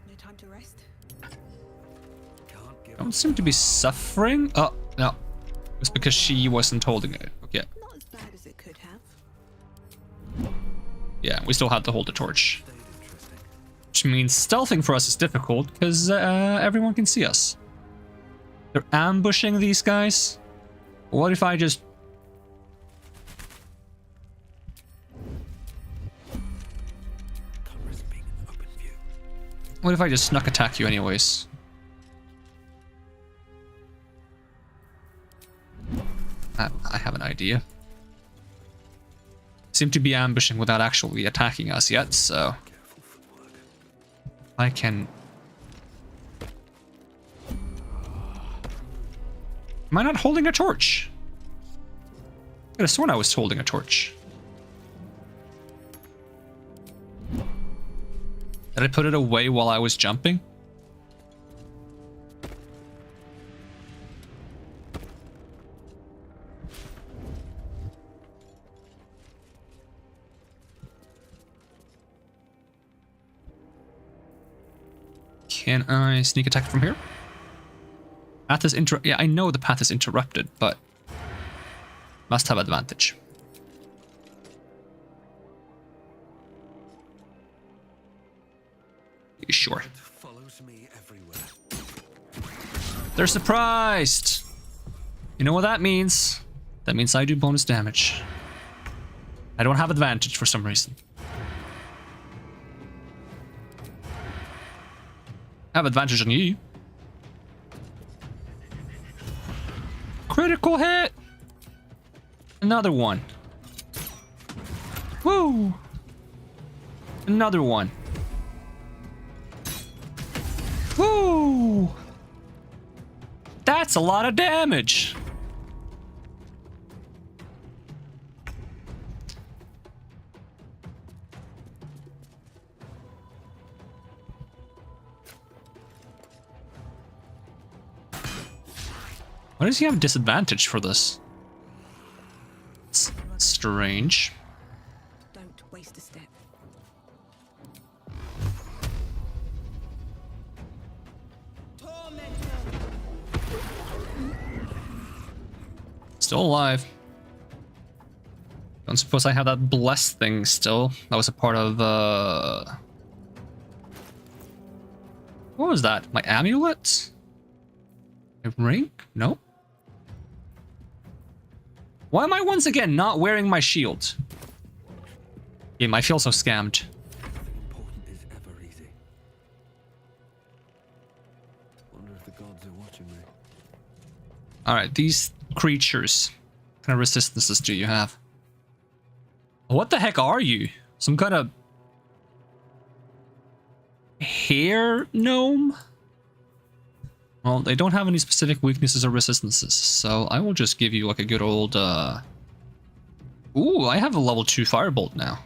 No time to rest. Don't seem to be suffering. Oh, no. It's because she wasn't holding it. Okay. Not as bad as it could have. Yeah, we still had to hold the torch. Which means stealthing for us is difficult because everyone can see us. They're ambushing these guys. What if I just... What if I just snuck attack you anyways? I have an idea. Seem to be ambushing without actually attacking us yet, so... I can... Am I not holding a torch? I could have sworn I was holding a torch. Did I put it away while I was jumping? Can I sneak attack from here? Path is yeah, I know the path is interrupted, but must have advantage. You sure? Follows me everywhere. They're surprised. You know what that means? That means I do bonus damage. I don't have advantage for some reason. I have advantage on you. Critical hit! Another one. Woo! Another one. Woo! That's a lot of damage. Why does he have disadvantage for this? It's strange. Don't waste a step. Still alive. Don't suppose I have that blessed thing still. That was a part of, what was that? My amulet? A ring? No. Why am I once again not wearing my shield? Game, I feel so scammed. Important is ever easy. Wonder if the gods are watching me. Alright, these creatures. What kind of resistances do you have? What the heck are you? Some kind of hair gnome? Well, they don't have any specific weaknesses or resistances, so I will just give you like a good old Ooh, I have a level 2 firebolt now.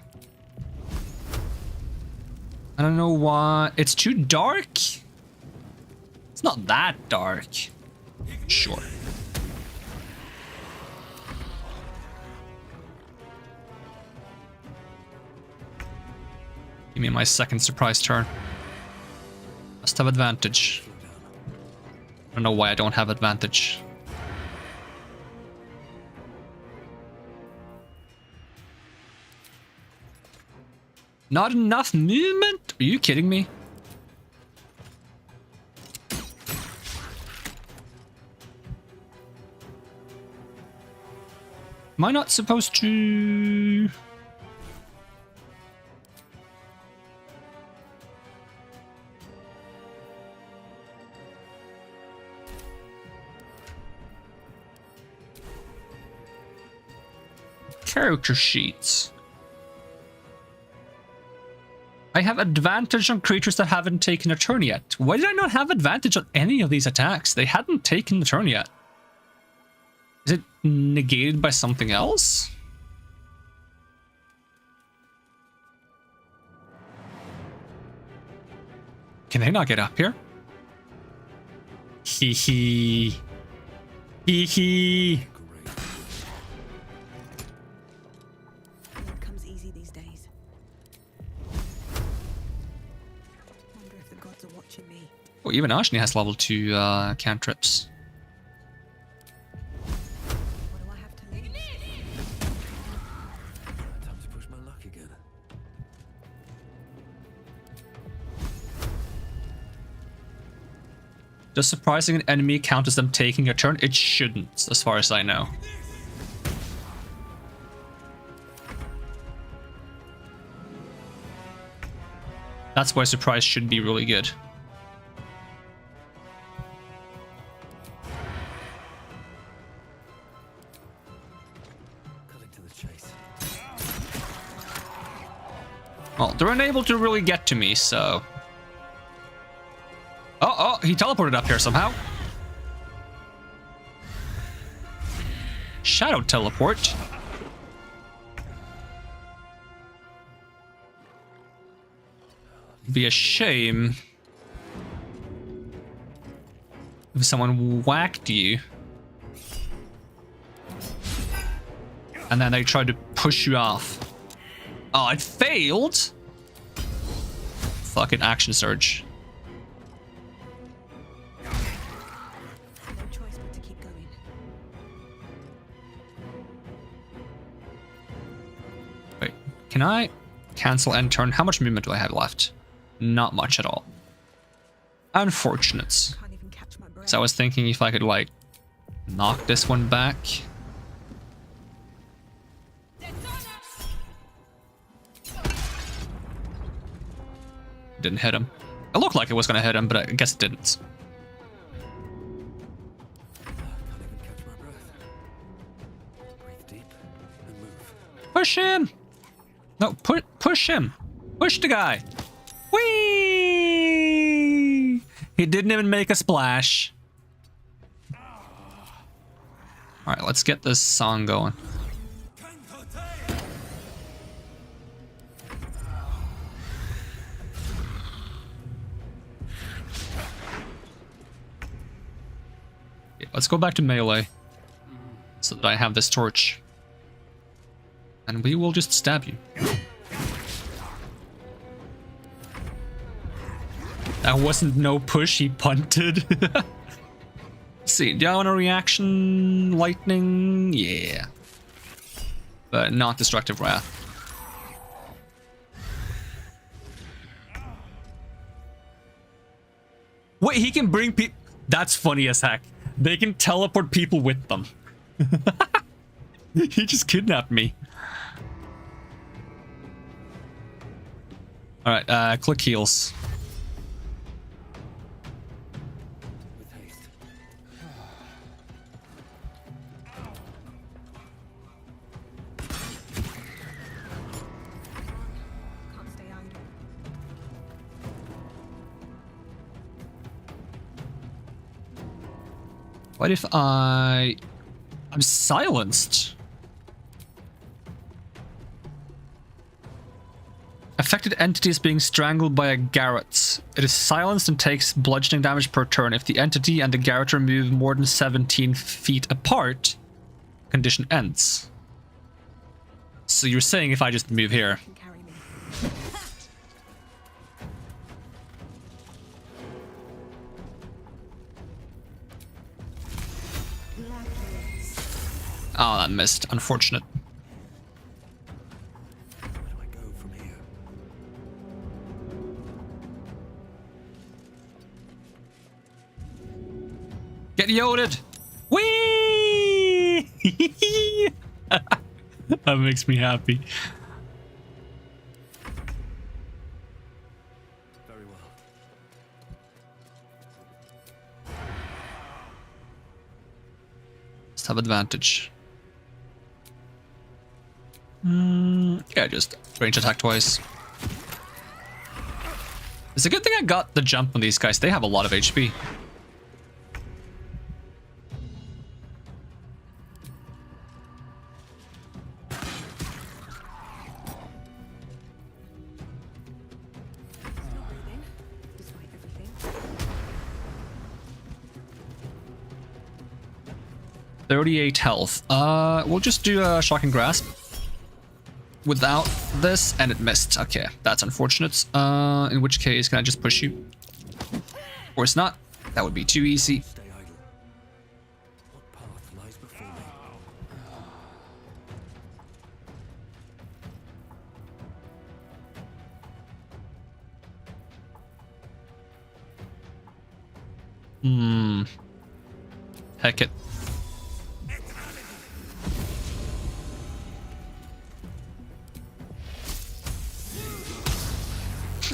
I don't know why. It's too dark? It's not that dark. Sure. Give me my second surprise turn. Must have advantage. I don't know why I don't have advantage. Not enough movement? Are you kidding me? Am I not supposed to... Character sheets. I have advantage on creatures that haven't taken a turn yet. Why did I not have advantage on any of these attacks? They hadn't taken the turn yet. Is it negated by something else? Can they not get up here? Hee hee. Hee hee. Comes easy these days. Wonder if the gods are watching me. Oh, even Ashni has level 2 cantrips. Time to push my luck again. Does surprising an enemy count as them taking a turn? It shouldn't, as far as I know. That's why surprise should be really good. Cutting to the chase. Well, they're unable to really get to me, so... Oh, he teleported up here somehow. Shadow teleport. Be a shame if someone whacked you and then they tried to push you off. Oh, it failed. Fucking action surge. Wait, can I cancel end turn? How much movement do I have left? Not much at all. Unfortunate. So I was thinking if I could, like, knock this one back. Didn't hit him. It looked like it was gonna hit him, but I guess it didn't. Push him! No, push him! Push the guy! Whee! He didn't even make a splash. Alright, let's get this song going. Okay, let's go back to melee so that I have this torch. And we will just stab you. That wasn't no push, he punted. Let's see. Do I want a reaction lightning? Yeah. But not destructive wrath. Wait, he can bring people. That's funny as heck. They can teleport people with them. He just kidnapped me. Alright, click heals. What if I'm silenced? Affected entity is being strangled by a garrote. It is silenced and takes bludgeoning damage per turn. If the entity and the garrote are moved more than 17 feet apart, condition ends. So you're saying if I just move here? Oh, that missed. Unfortunate. Get yoded! Whee! That makes me happy. Very well. Let's have advantage. Yeah, just range attack twice. It's a good thing I got the jump on these guys. They have a lot of HP. .38 health. We'll just do a shocking grasp. Without this, and it missed. Okay, that's unfortunate. In which case, can I just push you? Or it's not. That would be too easy. Stay idle. What path lies before me? Heck it.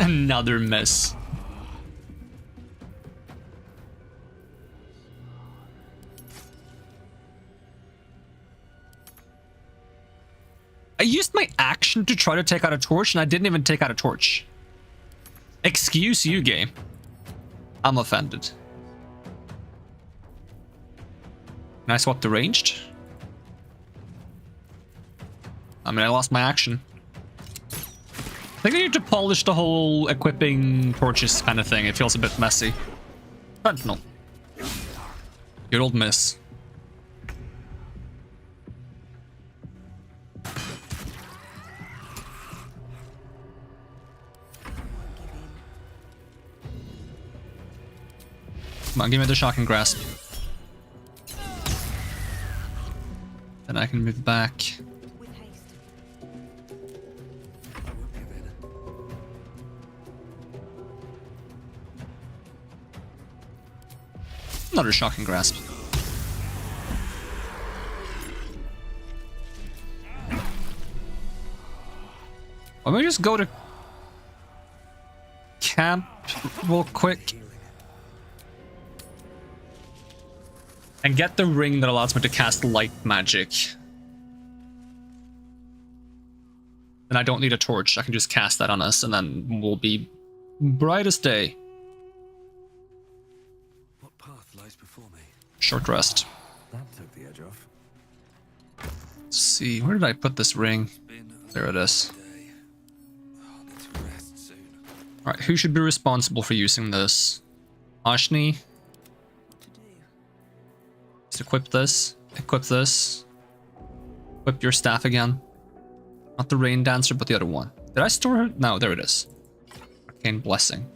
Another miss. I used my action to try to take out a torch, and I didn't even take out a torch. Excuse you, game. I'm offended. Can I swap the ranged? I mean, I lost my action. I think I need to polish the whole equipping torches kind of thing. It feels a bit messy. Sentinel. Good old miss. Come on, give me the shocking grasp. Then I can move back. Another shocking grasp. Let me just go to camp real quick and get the ring that allows me to cast light magic. Then I don't need a torch. I can just cast that on us and then we'll be bright as day. Short rest. That took the edge off. Let's see, where did I put this ring? There it is. Alright, who should be responsible for using this? Ashni? Let's equip this. Equip this. Equip your staff again. Not the rain dancer, but the other one. Did I store her? No, there it is. Arcane blessing.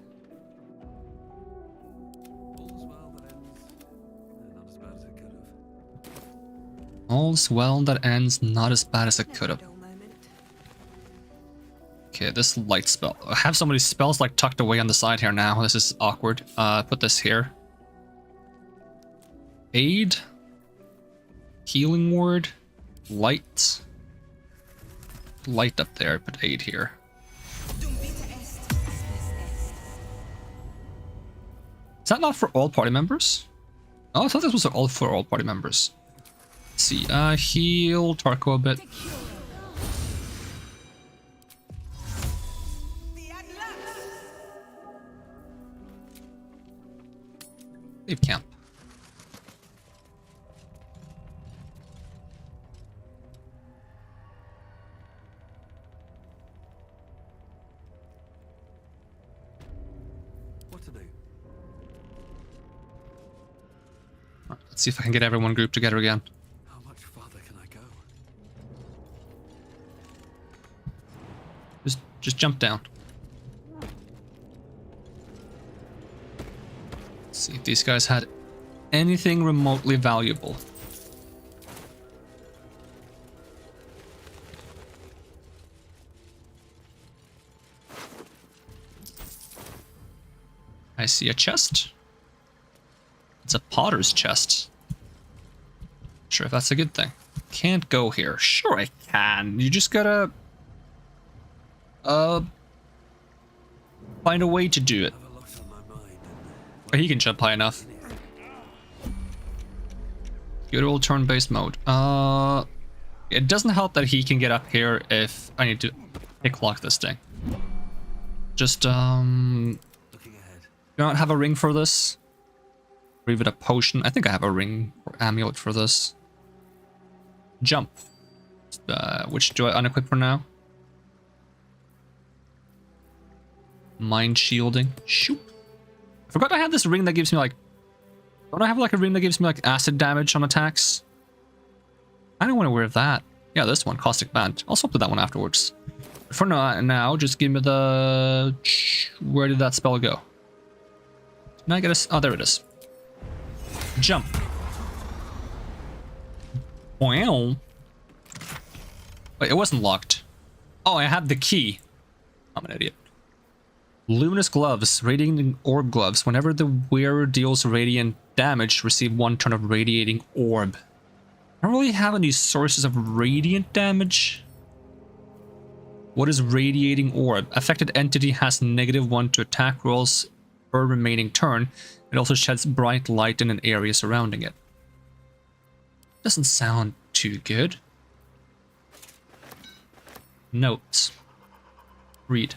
All's well that ends not as bad as it could have. Okay, this light spell. I have some of these spells like tucked away on the side here now. This is awkward. Put this here. Aid. Healing word. Light. Light up there, put aid here. Is that not for all party members? Oh, I thought this was all for all party members. Let's see, heal Tarko a bit. Leave camp. What to do? Let's see if I can get everyone grouped together again. How much farther can I go? Just jump down. Let's see if these guys had anything remotely valuable. I see a chest. It's a potter's chest. Sure if that's a good thing. Can't go here. Sure I can. You just gotta find a way to do it. Or he can jump high enough. Good old turn-based mode. It doesn't help that he can get up here if I need to pick lock this thing. Just do not have a ring for this. Or even a potion. I think I have a ring or amulet for this. Jump. Which do I unequip for now? Mind shielding. Shoot. I forgot I had this ring that gives me like... Don't I have like a ring that gives me like acid damage on attacks? I don't want to wear that. Yeah, this one, Caustic Band. I'll swap to that one afterwards. For now, just give me the... Where did that spell go? Now I get a... Oh, there it is. Jump. Wow. Wait, it wasn't locked. Oh, I had the key. I'm an idiot. Luminous gloves, radiating orb gloves. Whenever the wearer deals radiant damage, receive 1 turn of radiating orb. I don't really have any sources of radiant damage. What is radiating orb? Affected entity has -1 to attack rolls per remaining turn. It also sheds bright light in an area surrounding it. Doesn't sound too good. Notes. Read.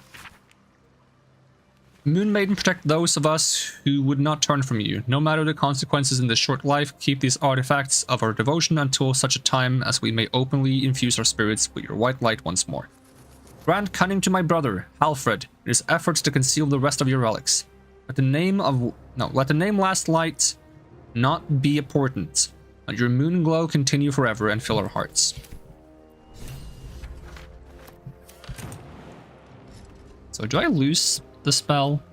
Moon Maiden, protect those of us who would not turn from you. No matter the consequences in this short life, keep these artifacts of our devotion until such a time as we may openly infuse our spirits with your white light once more. Grant cunning to my brother, Halfred, in his efforts to conceal the rest of your relics. Let the name last light not be a portent. Let your moon glow continue forever and fill our hearts. So do I lose the spell,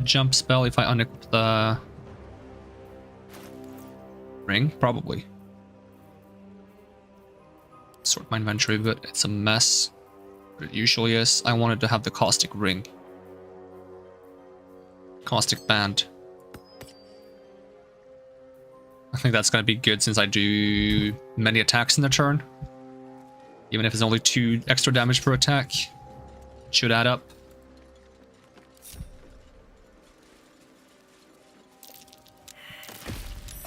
jump spell, if I unequip the ring? Probably. Sort my inventory, but it's a mess. But it usually is. I wanted to have the caustic ring. Caustic band. I think that's gonna be good since I do many attacks in a turn. Even if it's only 2 extra damage per attack. Should add up.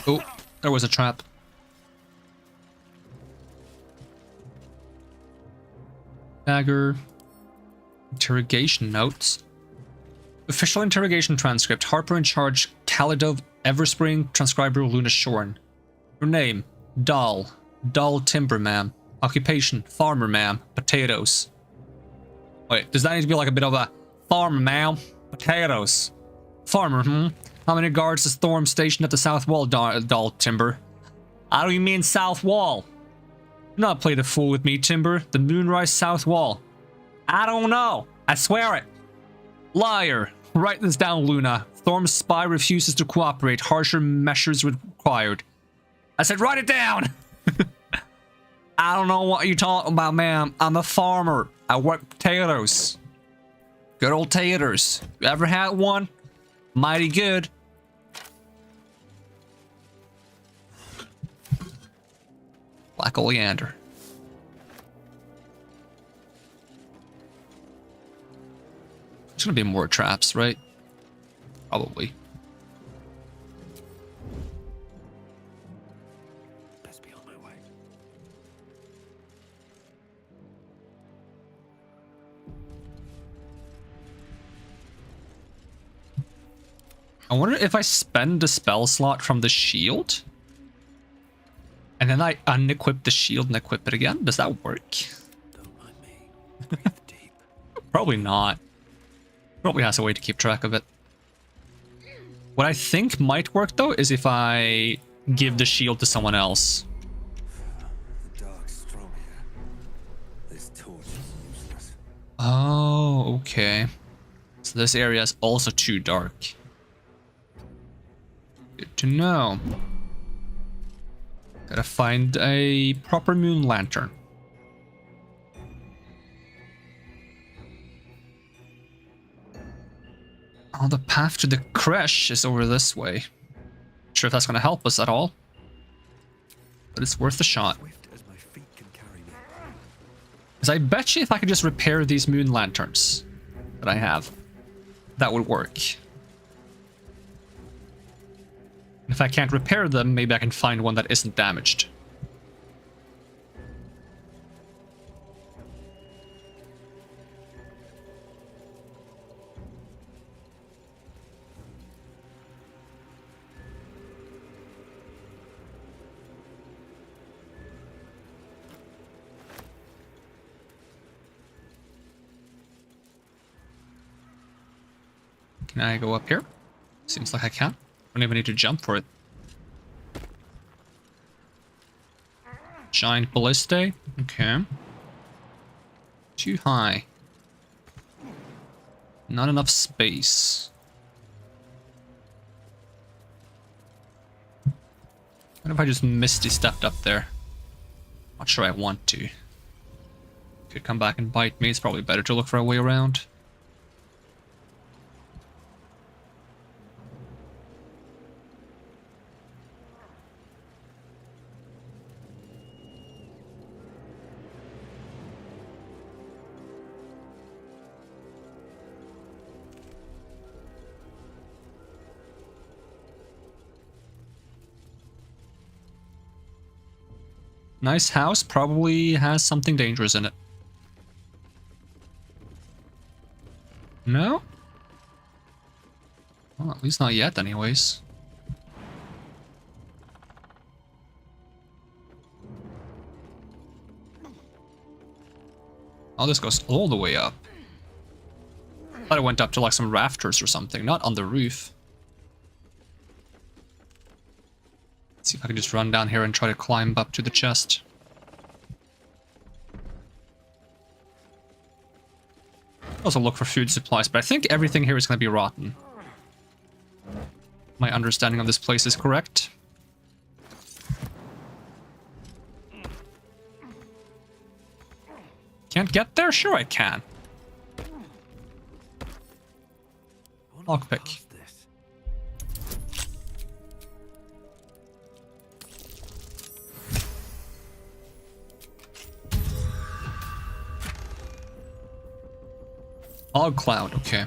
Oh, there was a trap. Dagger. Interrogation notes. Official interrogation transcript. Harper in charge. Kalidov, Everspring. Transcriber Luna Shorn. Your name. Dahl. Dahl Timber, ma'am. Occupation. Farmer, ma'am. Potatoes. Wait, does that need to be like a bit of a farmer, ma'am? Potatoes. Farmer, How many guards is Thorm stationed at the south wall, Dahl Timber? How do you mean south wall? Do not play the fool with me, Timber. The Moonrise south wall. I don't know. I swear it. Liar. Write this down, Luna. Thorm's spy refuses to cooperate. Harsher measures required. I said write it down! I don't know what you're talking about, ma'am. I'm a farmer. I work potatoes. Good old taters. You ever had one? Mighty good. Black oleander. There's gonna be more traps, right? Probably. Best be on my way. I wonder if I spend the spell slot from the shield and then I unequip the shield and equip it again. Does that work? Don't mind me. Breathe deep. Probably not. Probably has a way to keep track of it. What I think might work though is if I give the shield to someone else. The dark's strong here. This torch is useless. Oh, okay. So this area is also too dark. Good to know. Gotta find a proper moon lantern. Oh, the path to the creche is over this way. Not sure if that's gonna help us at all, but it's worth a shot. Because I bet you if I could just repair these moon lanterns that I have, that would work. If I can't repair them, maybe I can find one that isn't damaged. Can I go up here? Seems like I can. Don't even need to jump for it. Giant ballista. Okay. Too high. Not enough space. What if I just misty stepped up there? Not sure I want to. Could come back and bite me. It's probably better to look for a way around. Nice house, probably has something dangerous in it. No? Well, at least not yet, anyways. Oh, this goes all the way up. I thought it went up to like some rafters or something, not on the roof. Let's see if I can just run down here and try to climb up to the chest. Also look for food supplies, but I think everything here is going to be rotten. My understanding of this place is correct. Can't get there? Sure I can. Lockpick. Fog cloud, okay.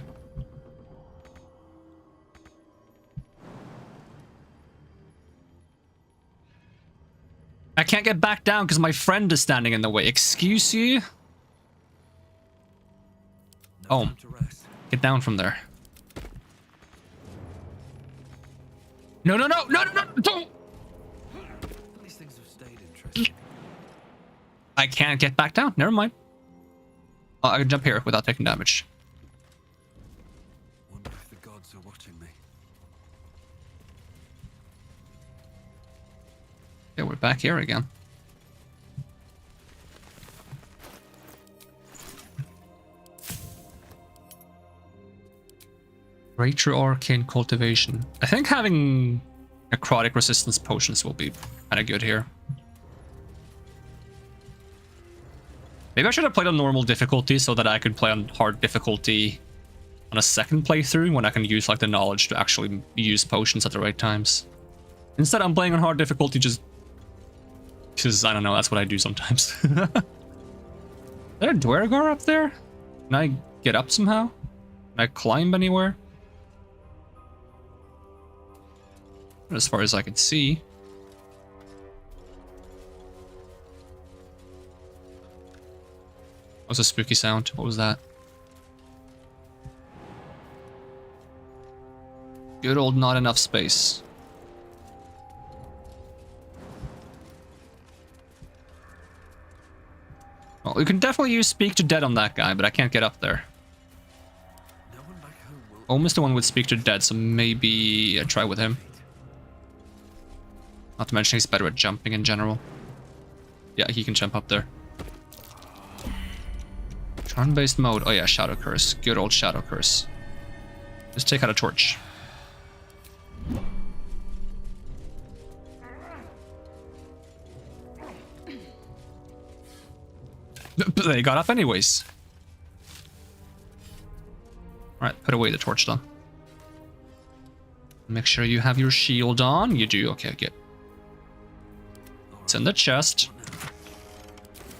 I can't get back down because my friend is standing in the way. Excuse you? Oh, get down from there. No, no, no, no, no, no, don't! These things have stayed interesting. I can't get back down. Never mind. Oh, I can jump here without taking damage. Wonder if the gods are watching me. Yeah, we're back here again. Greater Arcane Cultivation. I think having necrotic resistance potions will be kind of good here. Maybe I should have played on normal difficulty so that I could play on hard difficulty on a second playthrough when I can use like the knowledge to actually use potions at the right times. Instead, I'm playing on hard difficulty just because, I don't know, that's what I do sometimes. Is there a Dwergar up there? Can I get up somehow? Can I climb anywhere? As far as I can see. What was a spooky sound? What was that? Good old not enough space. Well, we can definitely use Speak to Dead on that guy, but I can't get up there. Almost the one with Speak to Dead, so maybe I try with him. Not to mention he's better at jumping in general. Yeah, he can jump up there. Turn-based mode. Oh yeah, Shadow Curse. Good old Shadow Curse. Just take out a torch. They got up anyways. Alright, put away the torch then. Make sure you have your shield on. You do. Okay, good. It's in the chest.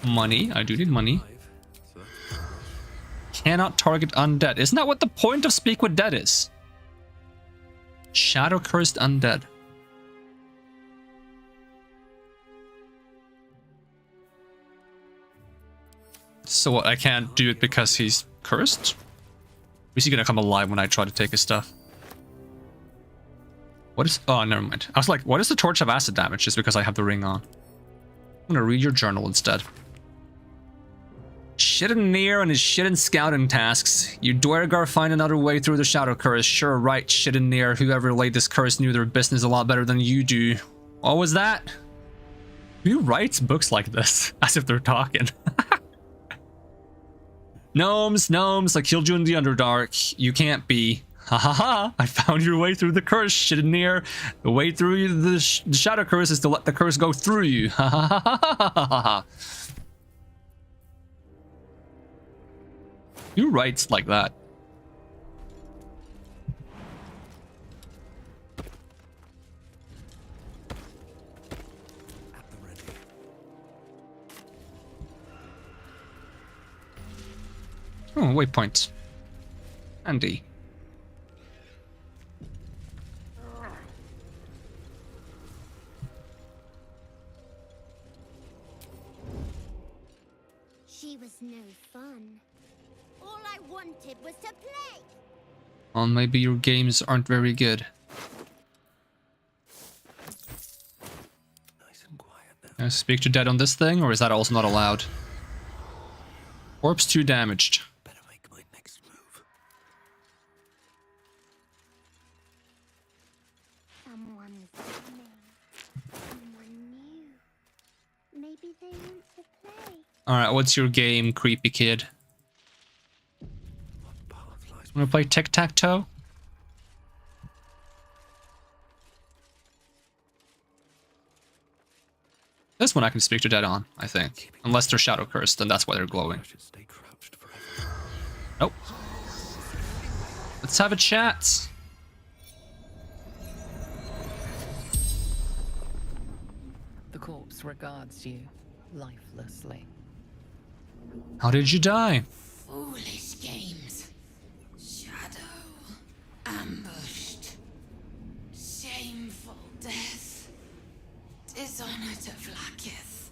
Money. I do need money. Cannot target undead. Isn't that what the point of Speak with Dead is? Shadow Cursed Undead. So what, I can't do it because he's cursed? Is he gonna come alive when I try to take his stuff? What is... Oh, never mind. I was like, what does the torch have acid damage? Just because I have the ring on. I'm gonna read your journal instead. Shit in near and his shit in scouting tasks. You Dwergar find another way through the Shadow Curse. Sure, right, shit in near. Whoever laid this curse knew their business a lot better than you do. What was that? Who writes books like this? As if they're talking. Gnomes, I killed you in the Underdark. You can't be. Ha ha ha, I found your way through the curse, shit in near. The way through the Shadow Curse is to let the curse go through you. Ha ha ha ha ha ha ha. Who writes like that? Oh, waypoint. Andy. She was no fun. All I wanted was to play. Well, maybe your games aren't very good. Nice and quiet now. Can I Speak to Dead on this thing, or is that also not allowed? Corpse 2 damaged. Better make my next move. Someone's coming. Someone new. Maybe they want to play. Alright, what's your game, creepy kid? Wanna play tic-tac-toe? This one I can Speak to Dead on, I think. Unless they're Shadow Cursed, then that's why they're glowing. Nope. Let's have a chat. The corpse regards you lifelessly. How did you die? Foolish games. Shadow. Ambushed. Shameful death. Dishonor to Vlaakith.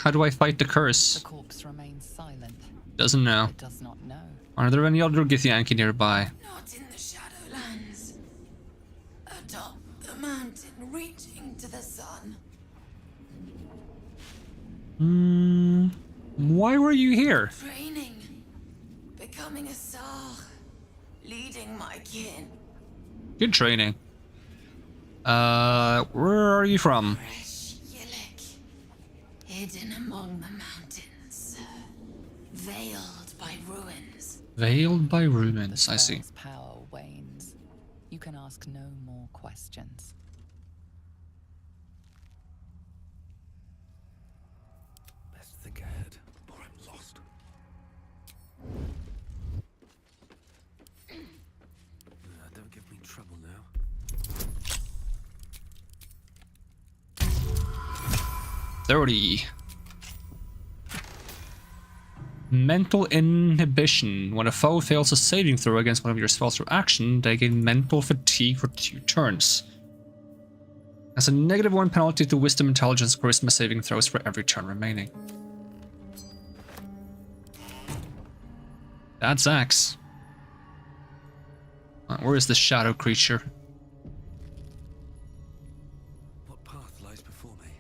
How do I fight the curse? The corpse remains silent. Doesn't know. It does not know. Are there any other Githyanki nearby? Not in the Shadowlands. Atop the mountain reaching to the sun. Why were you here? Training. Becoming a Sar. Leading my kin. Good training. Where are you from? Hidden among the mountains. Veiled by ruins. Veiled by ruins, I see. Spell's power wanes. You can ask no more questions. 30. Mental inhibition. When a foe fails a saving throw against one of your spells or action, they gain mental fatigue for 2 turns. Has a -1 penalty to wisdom, intelligence, charisma saving throws for every turn remaining. That's axe. Where is the shadow creature? What path lies before me?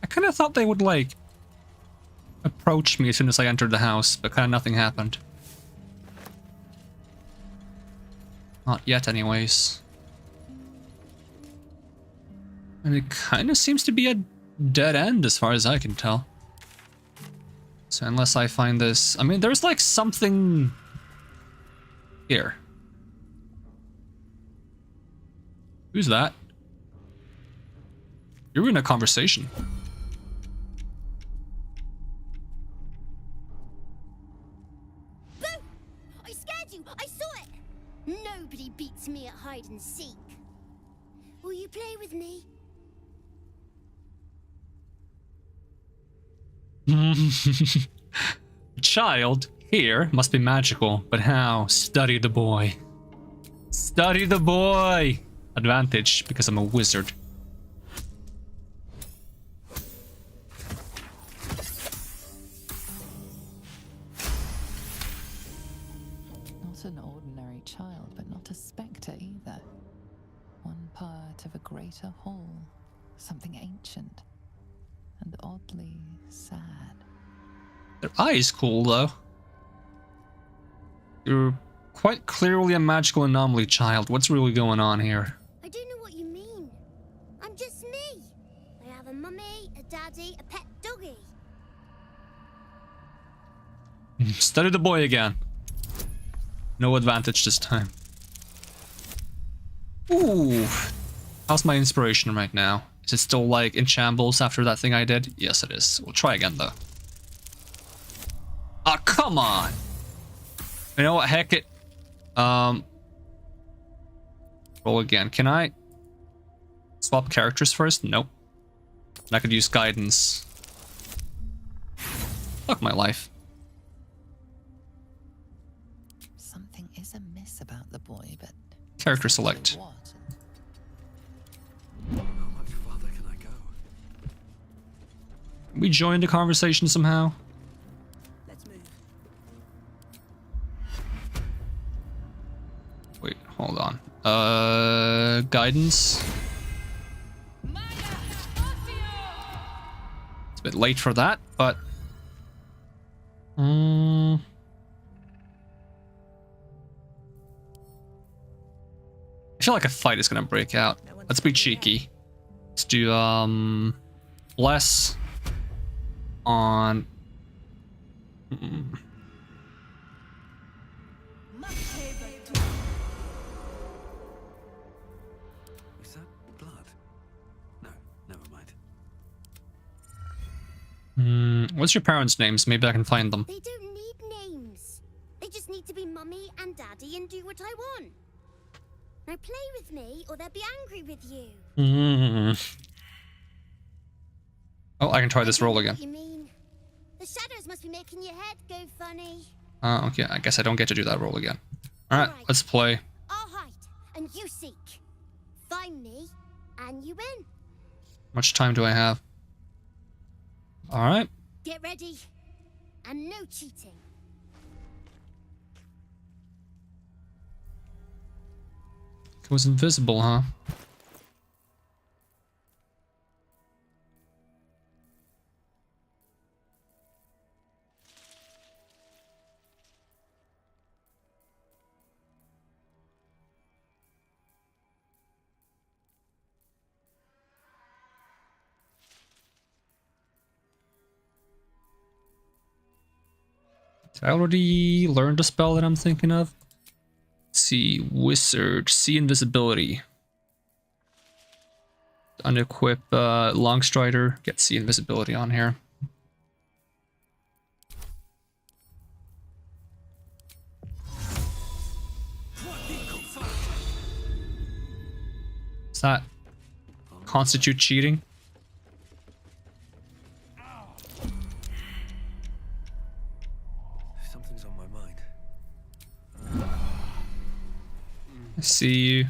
I kind of thought they would, like, approach me as soon as I entered the house, but kind of nothing happened. Not yet, anyways. And it kind of seems to be a dead end as far as I can tell. So unless I find this... I mean, there's like something... here. Who's that? You're in a conversation. Boo! I scared you! I saw it! Nobody beats me at hide and seek. Will you play with me? Child here must be magical, but how? Study the boy. Study the boy! Advantage, because I'm a wizard. Not an ordinary child, but not a spectre either. One part of a greater whole, something ancient and oddly sad. Their eye is cool, though. You're quite clearly a magical anomaly, child. What's really going on here? I don't know what you mean. I'm just me. I have a mummy, a daddy, a pet doggy. Study the boy again. No advantage this time. Ooh. How's my inspiration right now? Is it still like in shambles after that thing I did? Yes, it is. We'll try again though. Ah, come on! You know what? Heck it. Roll again. Can I swap characters first? Nope. And I could use guidance. Fuck my life. Something is amiss about the boy, but Character select. what? How much farther can I go? Can we join the conversation somehow? Let's move. Wait, hold on. Guidance. It's a bit late for that, but... I feel like a fight is gonna break out. Let's be cheeky. Let's do, less on... Is that blood? No, never mind. What's your parents' names? Maybe I can find them. They don't need names. They just need to be mummy and daddy and do what I want. Now play with me or they'll be angry with you. Oh, I can try this roll again. What you mean? The shadows must be making your head go funny. Okay, I guess I don't get to do that roll again. Alright, let's play. I'll hide and you seek. Find me and you win. How much time do I have? Alright. Get ready. And no cheating. It was invisible, huh? Did I already learn the spell that I'm thinking of? Let's see, Wizard, see invisibility. Unequip Longstrider, get see invisibility on here. What's that? constitute cheating. Something's on my mind. I see you.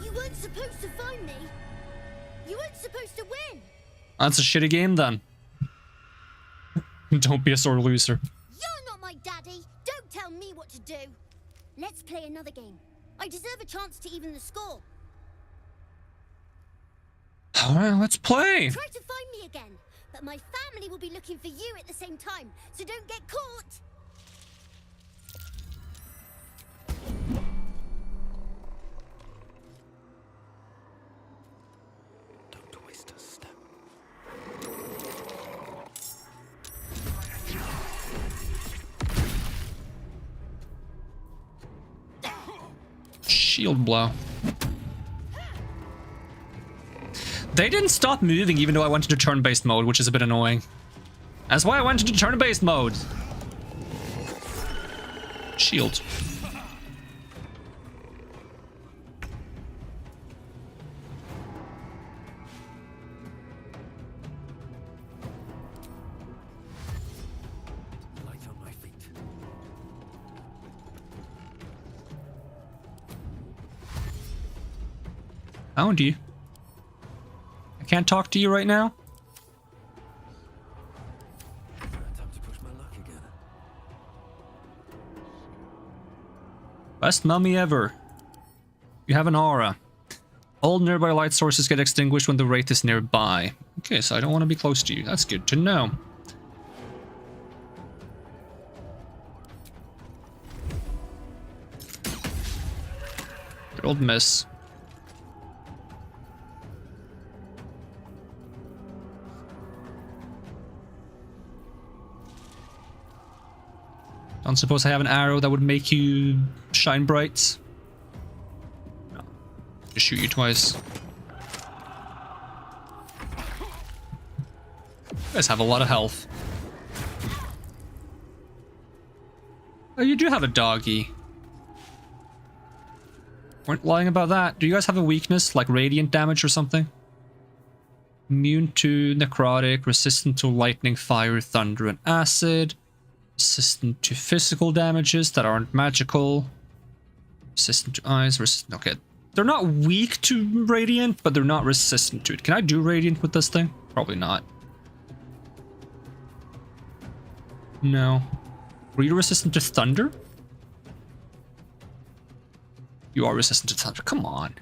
You weren't supposed to find me. You weren't supposed to win. That's a shitty game then. Don't be a sore loser. You're not my daddy. Don't tell me what to do. Let's play another game. I deserve a chance to even the score. Alright, let's play. Try to find me again, but my family will be looking for you at the same time, so don't get caught. Don't waste a step. Shield blow. They didn't stop moving even though I went into turn-based mode, which is a bit annoying. That's why I went into turn-based mode. Shield. Light on my feet. Found you. I can't talk to you right now. Time to push my luck again. Best mummy ever. You have an aura. All nearby light sources get extinguished when the wraith is nearby. Okay, so I don't want to be close to you. That's good to know. Good old miss. Don't suppose I have an arrow that would make you shine bright? No. Just shoot you twice. You guys have a lot of health. Oh, you do have a doggy. Weren't lying about that. Do you guys have a weakness, like radiant damage or something? Immune to necrotic, resistant to lightning, fire, thunder, and acid. Resistant to physical damages that aren't magical. Resistant to ice, resistant... Okay. They're not weak to radiant, but they're not resistant to it. Can I do radiant with this thing? Probably not. No. Were you resistant to thunder? You are resistant to thunder. Come on.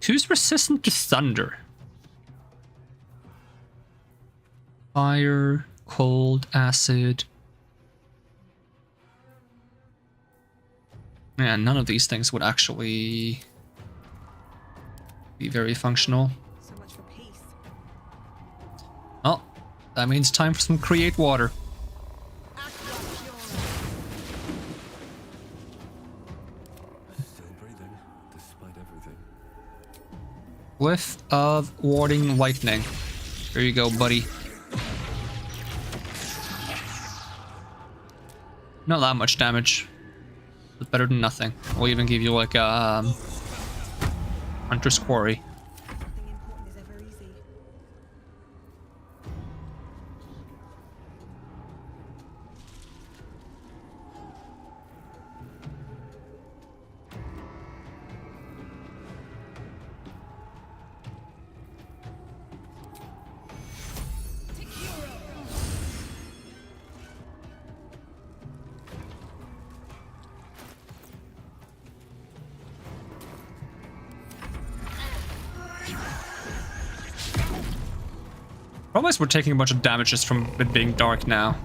Who's resistant to thunder? Fire, cold, acid... Man, none of these things would actually be very functional. So much for peace. Oh, that means time for some create water. Still breathing, despite everything. Whiff of warding lightning. There you go, buddy. Not that much damage. But better than nothing. We'll even give you like a Hunter's Quarry. Nothing important is ever easy. Probably we're taking a bunch of damage just from it being dark now.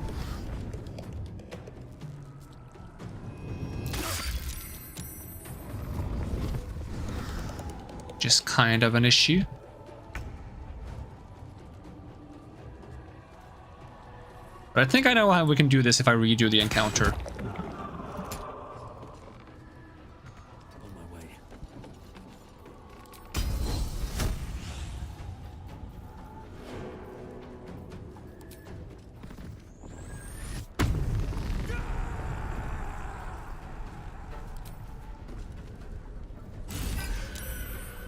Just kind of an issue. But I think I know how we can do this if I redo the encounter.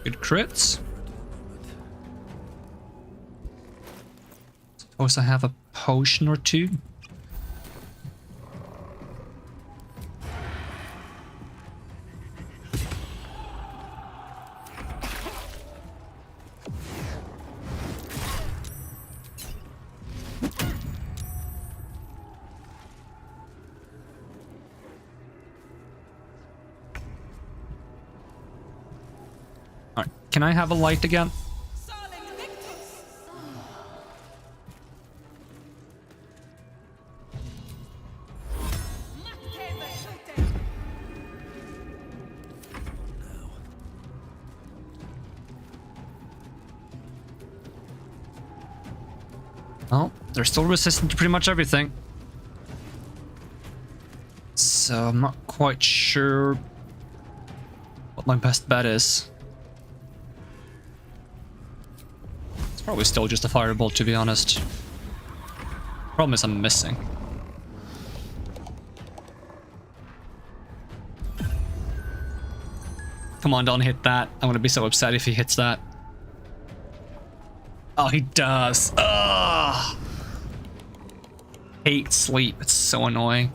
Good crits. suppose I have a potion or two. Alright, can I have a light again? Oh, they're still resistant to pretty much everything. So I'm not quite sure what my best bet is. It's probably still just a firebolt, to be honest. Problem is I'm missing. Come on, don't hit that. I'm gonna be so upset if he hits that. Oh, he does. Ugh. Hate sleep. It's so annoying.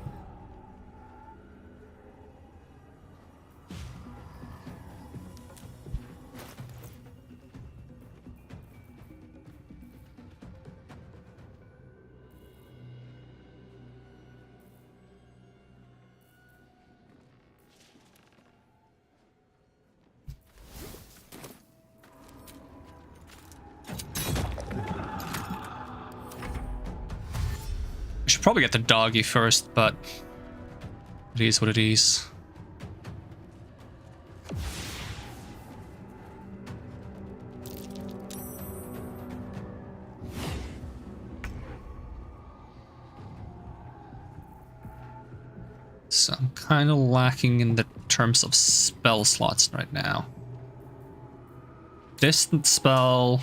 Should probably get the doggy first, but it is what it is. So I'm kind of lacking in the terms of spell slots right now. Distant spell,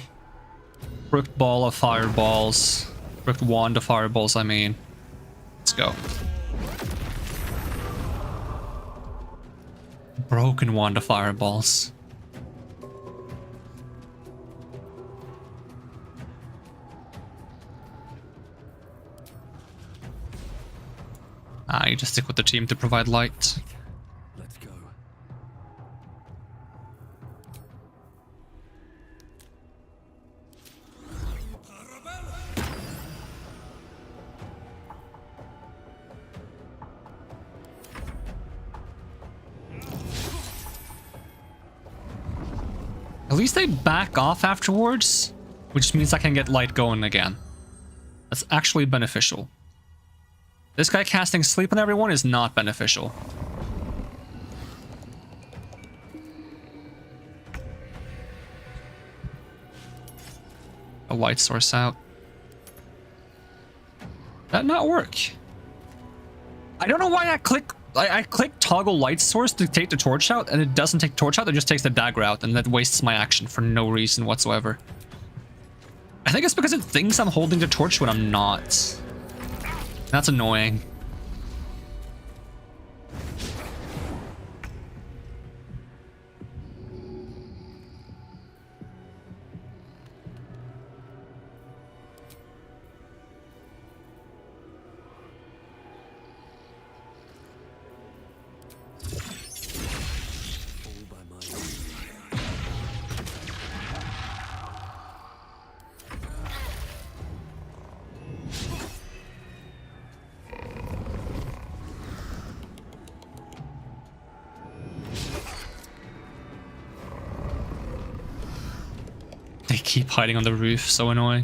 Brooked Ball of Fireballs. Brooked Wand of Fireballs, I mean. Let's go. Broken Wand of Fireballs. You just stick with the team to provide light. Let's go. At least they back off afterwards, which means I can get light going again. That's actually beneficial. This guy casting sleep on everyone is not beneficial. A light source out. That not work. I don't know why I click toggle light source to take the torch out, and it doesn't take torch out, it just takes the dagger out, and that wastes my action for no reason whatsoever. I think it's because it thinks I'm holding the torch when I'm not. That's annoying. They keep hiding on the roof, so annoying.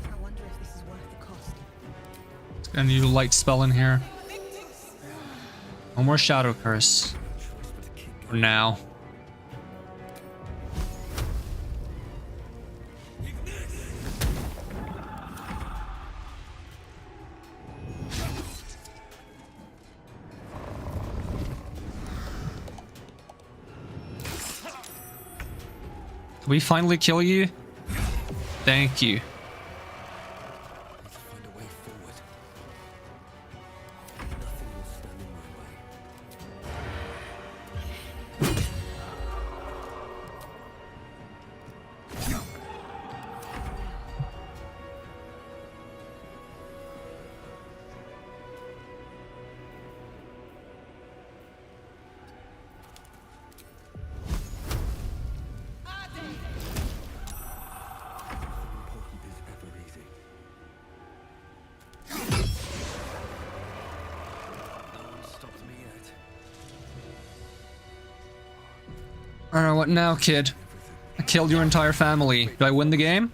I wonder if this is worth the cost. Let's get a new light spell in here. One more Shadow Curse. For now. Can we finally kill you? Thank you. Need to find a way forward. Nothing will stand in my way. Important is ever easy. No one stopped me yet. Alright, what now, kid? I killed your entire family. Do I win the game?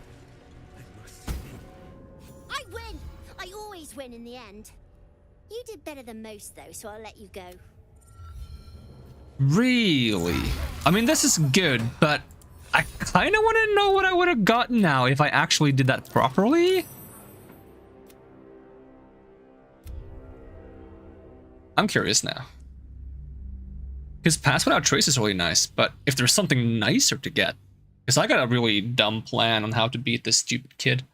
I win! I always win in the end. You did better than most, though, so I'll let you go. Really? I mean, this is good, but I kind of want to know what I would have gotten now if I actually did that properly. I'm curious now. Because Pass Without Trace is really nice, but if there's something nicer to get. Because I got a really dumb plan on how to beat this stupid kid.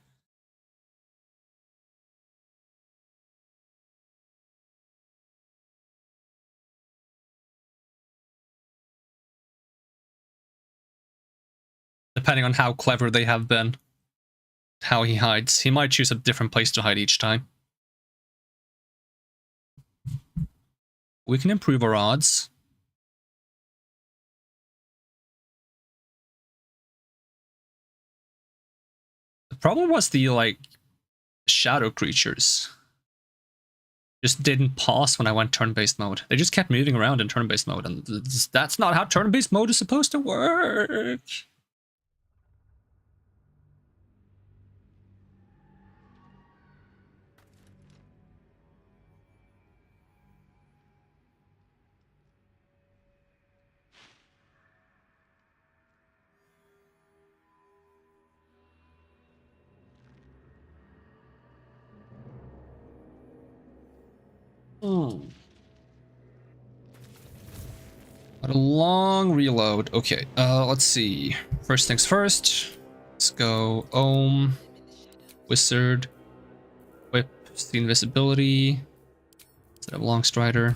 Depending on how clever they have been. How he hides. He might choose a different place to hide each time. We can improve our odds. The problem was the, like, shadow creatures. Just didn't pause when I went turn-based mode. They just kept moving around in turn-based mode, and that's not how turn-based mode is supposed to work. But a long reload. Okay, let's see. First things first. Let's go Ohm, Wizard, Whip, the invisibility. Instead of Long Strider.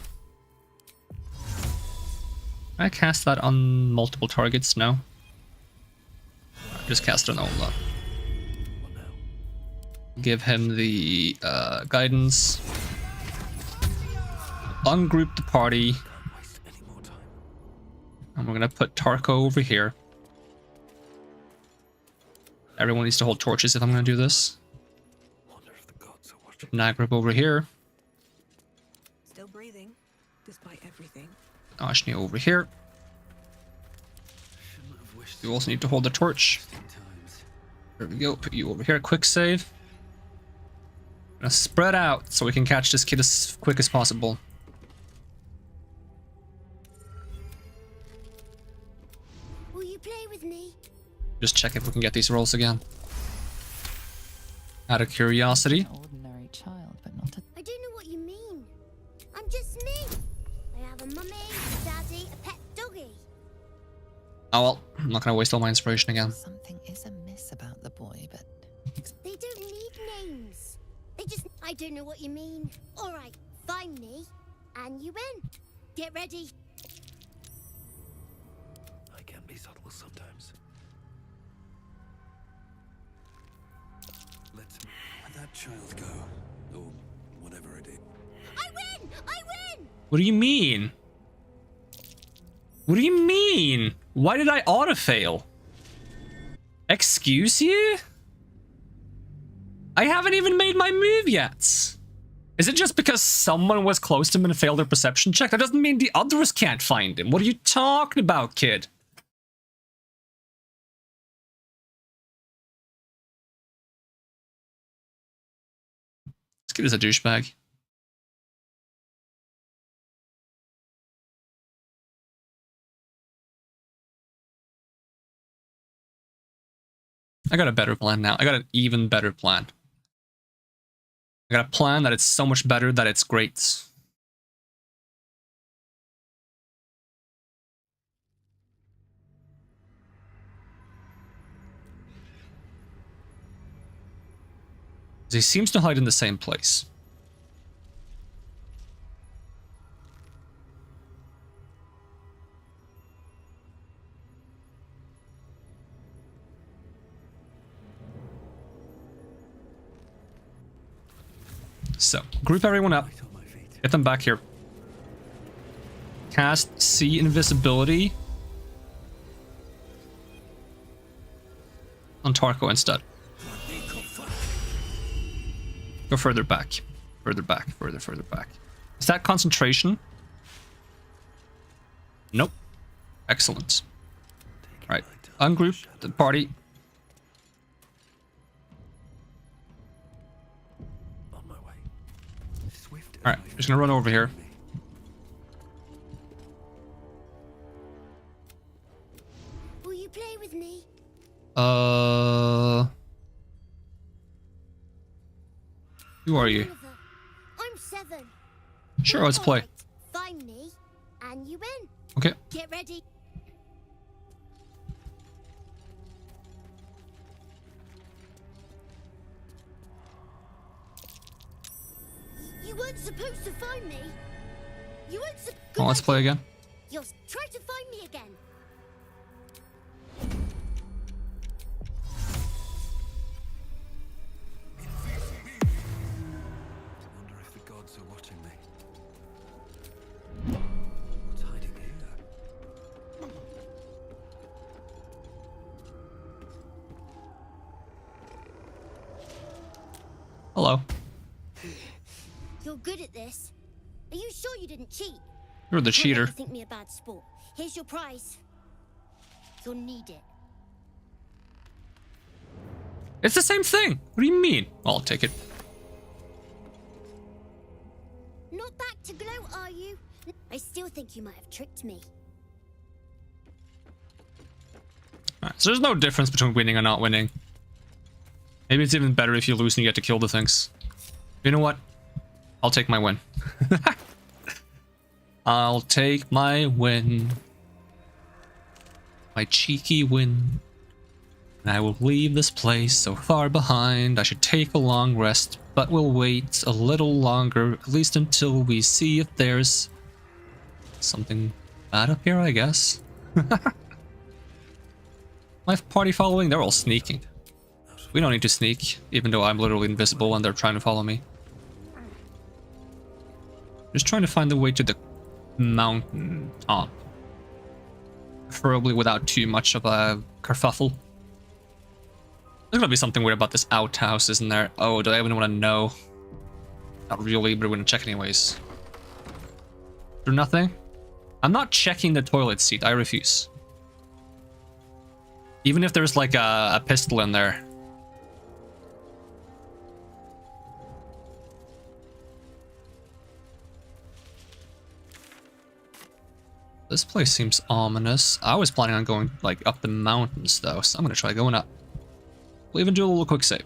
I cast that on multiple targets? No. Just cast it on Ohm though. Give him the guidance. Ungroup the party. And we're gonna put Tarko over here. Everyone needs to hold torches if I'm gonna do this. Nagrib over here. Still breathing, despite everything. Ashni over here. You also need to hold the torch. There we go. Put you over here. Quick save. Gonna spread out so we can catch this kid as quick as possible. Will you play with me? Just check if we can get these rolls again. Out of curiosity. Ordinary child, but not a... I don't know what you mean. I'm just me. I have a mummy, a daddy, a pet doggy. Oh well, I'm not gonna waste all my inspiration again. Something is amiss about the boy, but... They don't need names. They just... I don't know what you mean. Alright, find me, and you win. Get ready. I can be subtle sometimes. Let that child go, or whatever it is. I win! I win! What do you mean? What do you mean? Why did I auto-fail? Excuse you? I haven't even made my move yet. Is it just because someone was close to him and failed their perception check? That doesn't mean the others can't find him. What are you talking about, kid? This kid is a douchebag. I got a better plan now. I got an even better plan. I got a plan that it's so much better that it's great. He seems to hide in the same place. So, group everyone up. Get them back here. Cast See Invisibility on Tarko instead. Go further back. Further back. Further back. Is that concentration? Nope. Excellent. Right. Ungroup the party. Alright, just gonna run over here. Will you play with me? Who are you? I'm 7. Sure, let's play. Find me, and you win. Okay. Get ready. You weren't supposed to find me. You weren't supposed. Oh, let's play again. You'll try to find me again. Wonder if the gods are watching me. What's hiding here? Hello. You're good at this. Are you sure you didn't cheat? You're the Don't cheater. let me think me a bad sport. Here's your prize. You'll need it. It's the same thing. What do you mean? I'll take it. Not back to glow, are you? I still think you might have tricked me. Alright, so there's no difference between winning and not winning. Maybe it's even better if you lose and you get to kill the things. You know what? I'll take my win. I'll take my win. My cheeky win. And I will leave this place so far behind. I should take a long rest, but we'll wait a little longer, at least until we see if there's something bad up here, I guess. My party following, they're all sneaking. We don't need to sneak, even though I'm literally invisible and they're trying to follow me. Just trying to find the way to the mountain top. Preferably without too much of a kerfuffle. There's gonna be something weird about this outhouse, isn't there? Oh, do I even want to know? Not really, but we're gonna check anyways. There's nothing? I'm not checking the toilet seat, I refuse. Even if there's like a pistol in there. This place seems ominous. I was planning on going like up the mountains though, so I'm gonna try going up. We'll even do a little quick save.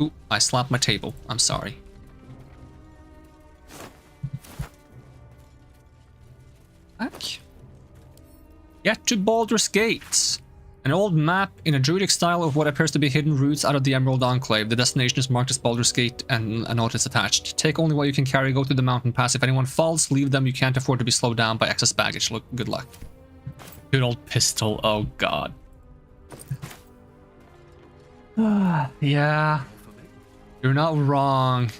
Ooh, I slapped my table. I'm sorry. Back. Get to Baldur's Gate. An old map in a druidic style of what appears to be hidden routes out of the Emerald Enclave. The destination is marked as Baldur's Gate and a note is attached. Take only what you can carry, go to the mountain pass. If anyone falls, leave them. You can't afford to be slowed down by excess baggage. Look, good luck. Good old pistol, oh god. Yeah. You're not wrong.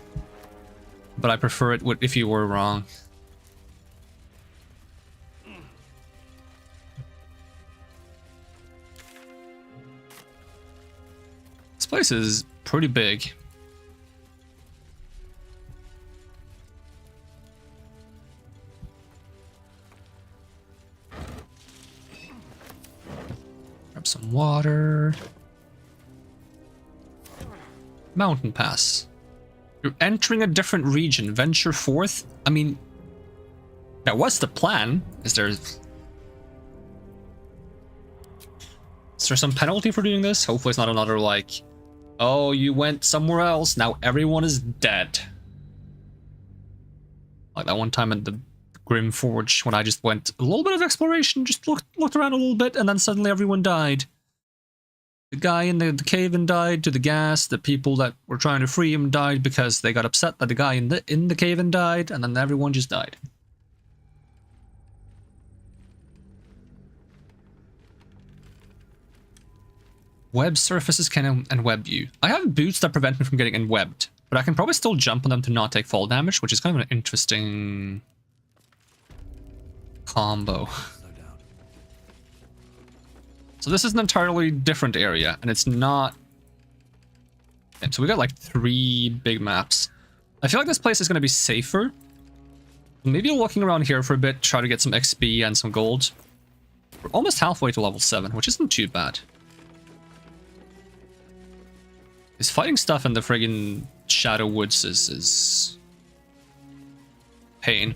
But I prefer it if you were wrong. This place is pretty big. Grab some water. Mountain pass. You're entering a different region. Venture forth. I mean, that was the plan. Is there some penalty for doing this? Hopefully it's not another like, oh, you went somewhere else, now everyone is dead. Like that one time at the Grim Forge when I just went a little bit of exploration, just looked around a little bit, and then suddenly everyone died. The guy in the cave-in died to the gas. The people that were trying to free him died because they got upset that the guy in the cave-in died, and then everyone just died. Web surfaces can and web you. I have boots that prevent me from getting enwebbed, but I can probably still jump on them to not take fall damage, which is kind of an interesting combo. So this is an entirely different area, and it's not... And so we got like 3 big maps. I feel like this place is going to be safer. Maybe looking around here for a bit, try to get some XP and some gold. We're almost halfway to level 7, which isn't too bad. This fighting stuff in the friggin' Shadow Woods is... pain.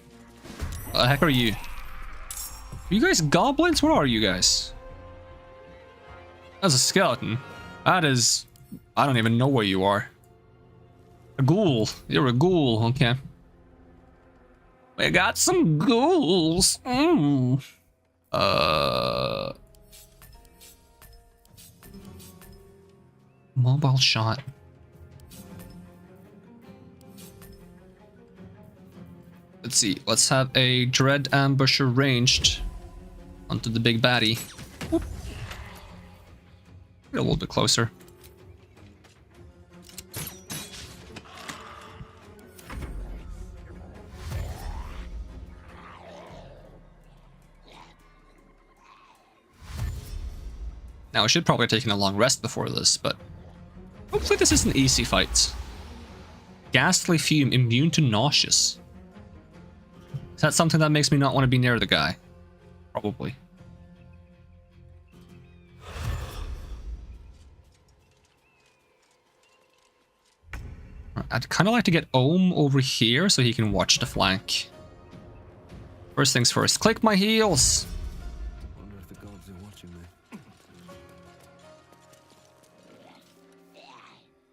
What the heck are you? Are you guys goblins? Where are you guys? That's a skeleton. That is... I don't even know where you are. A ghoul. You're a ghoul, okay. We got some ghouls. Mobile shot. Let's see. Let's have a Dread Ambusher ranged onto the big baddie. Whoop. Get a little bit closer. Now, I should probably have taken a long rest before this, but hopefully this is an easy fight. Ghastly fume, immune to nauseous. Is that something that makes me not want to be near the guy? Probably. I'd kind of like to get Ohm over here so he can watch the flank. First things first, click my heels! Wonder if the gods are watching me.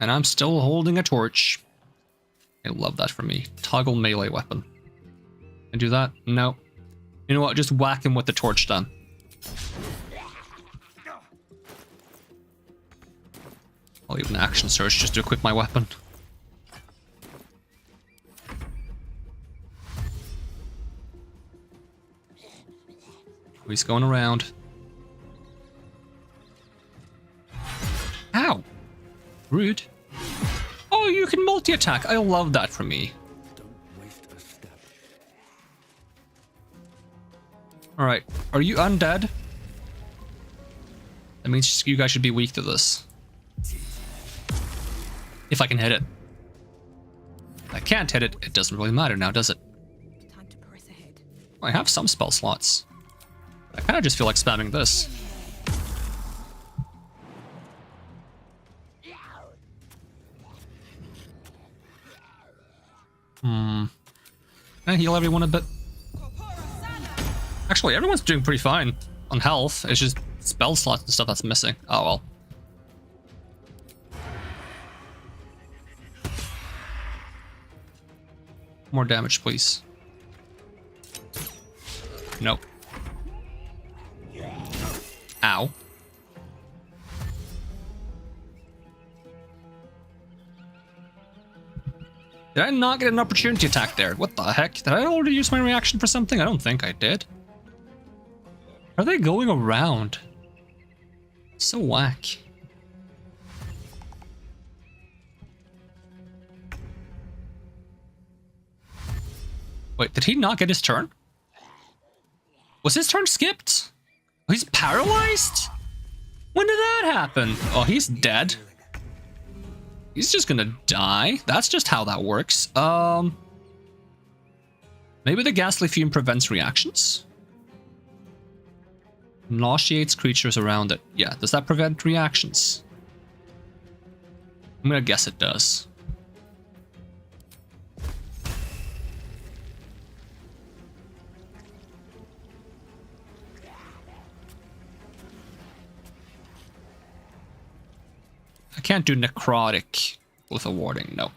And I'm still holding a torch. I love that for me. Toggle melee weapon. Can I do that? No. You know what? Just whack him with the torch then. I'll leave an action surge just to equip my weapon. He's going around. Ow! Rude. Oh, you can multi-attack. I love that for me. Alright, are you undead? That means you guys should be weak to this. If I can hit it. If I can't hit it, it doesn't really matter now, does it? I have some spell slots. I kind of just feel like spamming this. Can I heal everyone a bit? Actually, everyone's doing pretty fine on health. It's just spell slots and stuff that's missing. Oh well. More damage, please. Nope. Ow. Did I not get an opportunity attack there? What the heck? Did I already use my reaction for something? I don't think I did. Are they going around? So whack. Wait, did he not get his turn? Was his turn skipped? Oh, he's paralyzed? When did that happen? Oh, he's dead. He's just gonna die. That's just how that works. Maybe the ghastly fume prevents reactions? Nauseates creatures around it. Yeah, does that prevent reactions? I'm gonna guess it does. I can't do necrotic with a warding, no.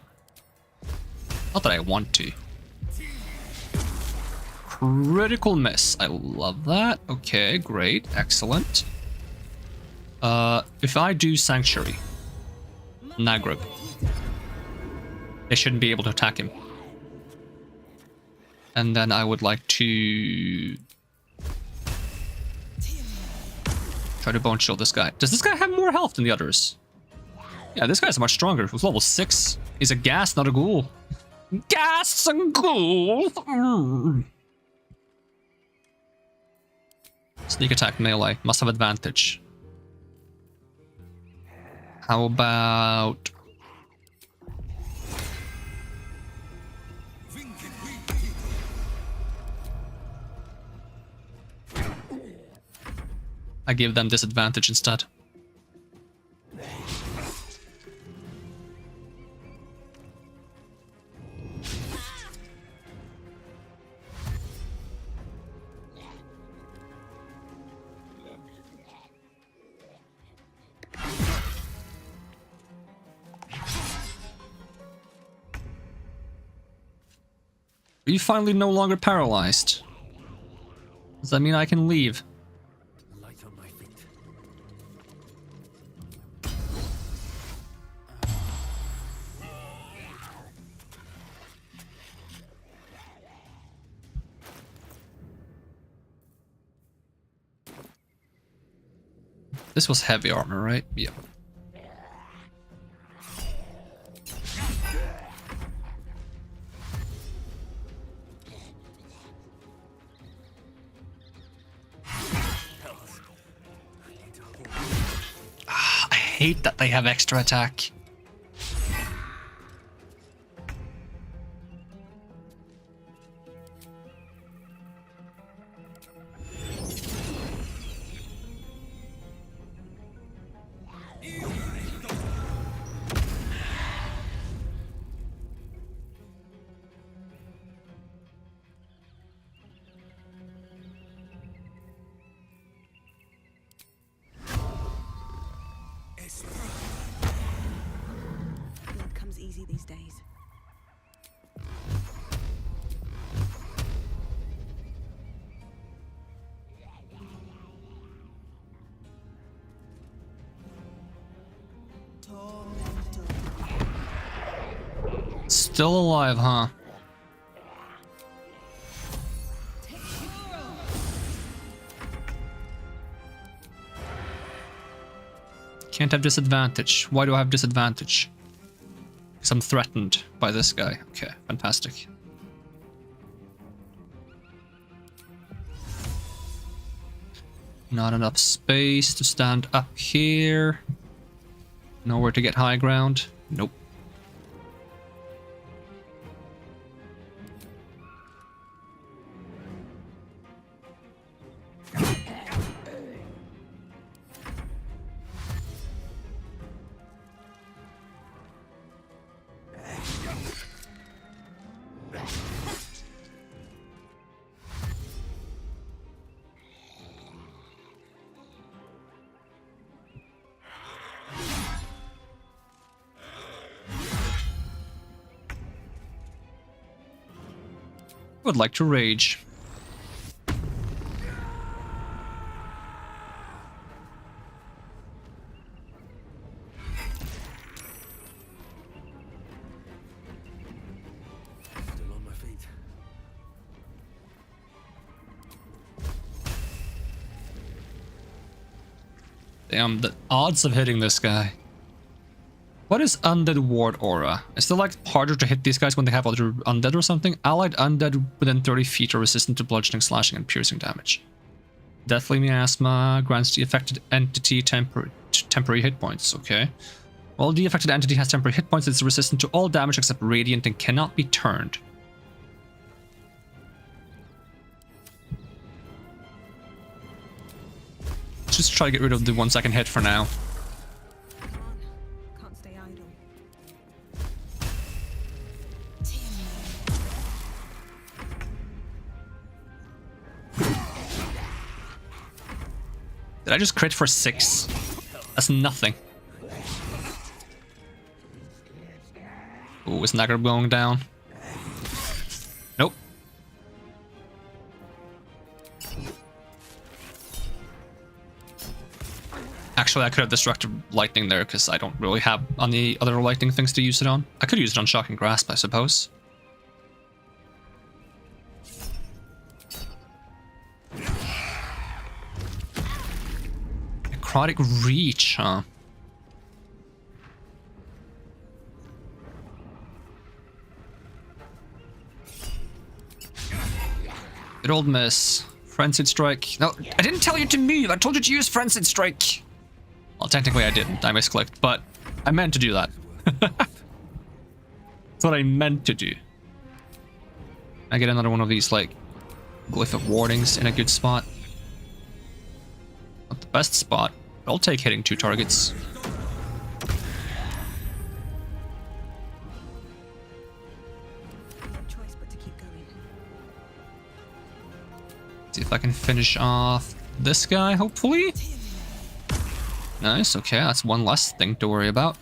Not that I want to. Critical miss. I love that. Okay, great. Excellent. If I do Sanctuary, Nagrib, they shouldn't be able to attack him. And then I would like to try to bone shield this guy. Does this guy have more health than the others? Yeah, this guy's much stronger. He was level 6. He's a ghast, not a ghoul. Ghasts and ghouls! Sneak attack melee. Must have advantage. How about... I give them disadvantage instead. Are you finally no longer paralyzed? Does that mean I can leave? Light on my feet. This was heavy armor, right? Yeah. I hate that they have extra attack. Blood comes easy these days. Still alive, huh? Can't have disadvantage. Why do I have disadvantage? Because I'm threatened by this guy. Okay, fantastic. Not enough space to stand up here. Nowhere to get high ground. Nope. Would like to rage. Still on my feet. Damn, the odds of hitting this guy. What is Undead Ward Aura? Is it like harder to hit these guys when they have other undead or something? Allied undead within 30 feet are resistant to bludgeoning, slashing, and piercing damage. Deathly Miasma grants the affected entity temporary hit points. Okay. While the affected entity has temporary hit points, it's resistant to all damage except radiant and cannot be turned. Let's just try to get rid of the 1 second hit for now. Can't stay idle. Did I just crit for 6? That's nothing. Ooh, is Nagrib going down? Nope. Actually, I could have destructive lightning there because I don't really have any other lightning things to use it on. I could use it on shocking grasp, I suppose. Necrotic reach, huh? Good old miss. Frenzied strike. No, I didn't tell you to move. I told you to use frenzied strike. Well, technically I didn't. I misclicked, but I meant to do that. That's what I meant to do. I get another one of these, like, glyph of wardings in a good spot. Not the best spot, but I'll take hitting 2 targets. See if I can finish off this guy, hopefully. Nice, okay, that's one less thing to worry about.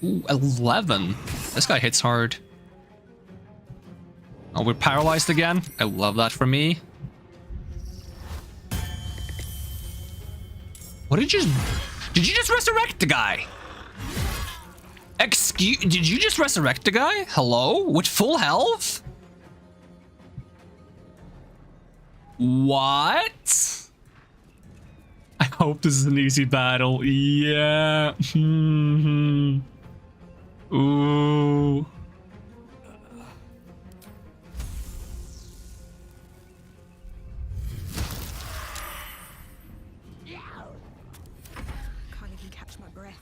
Ooh, 11. This guy hits hard. Oh, we're paralyzed again. I love that for me. What did you just resurrect the guy? Did you just resurrect the guy? Hello? With full health? What? I hope this is an easy battle. Yeah. Ooh. Can't even catch my breath.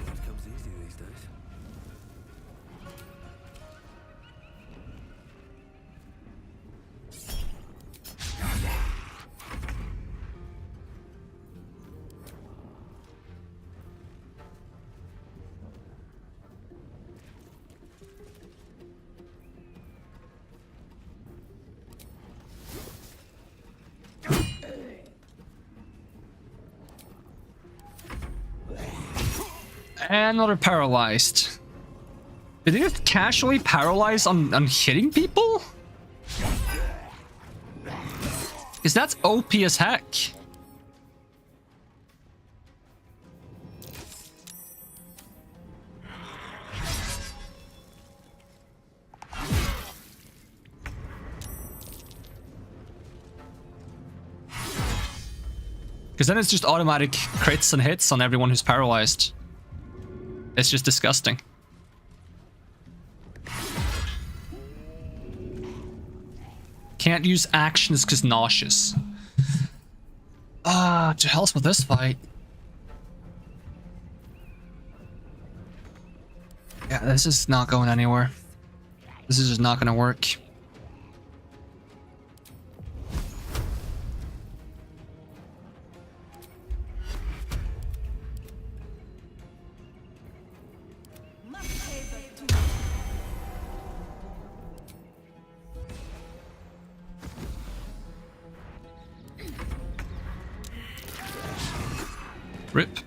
Blood comes easy these days. And another paralyzed. Did they just casually paralyze on hitting people? Because that's OP as heck. Because then it's just automatic crits and hits on everyone who's paralyzed. It's just disgusting. Can't use actions because nauseous. Ah, to hell's with this fight. Yeah, this is not going anywhere. This is just not gonna work. Rip.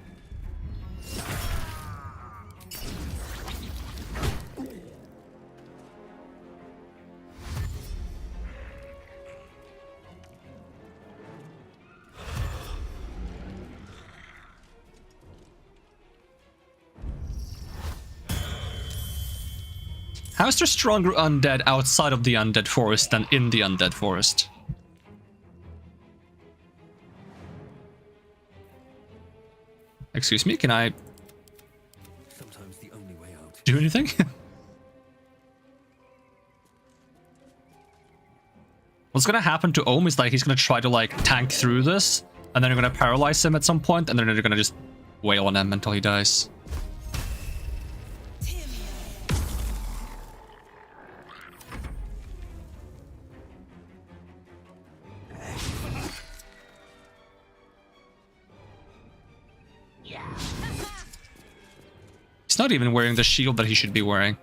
How is there stronger undead outside of the undead forest than in the undead forest? Excuse me, can I Sometimes the only way out. do anything? What's gonna happen to Ohm is like he's gonna try to like tank through this, and then you're gonna paralyze him at some point, and then you're gonna just wail on him until he dies. He's not even wearing the shield that he should be wearing.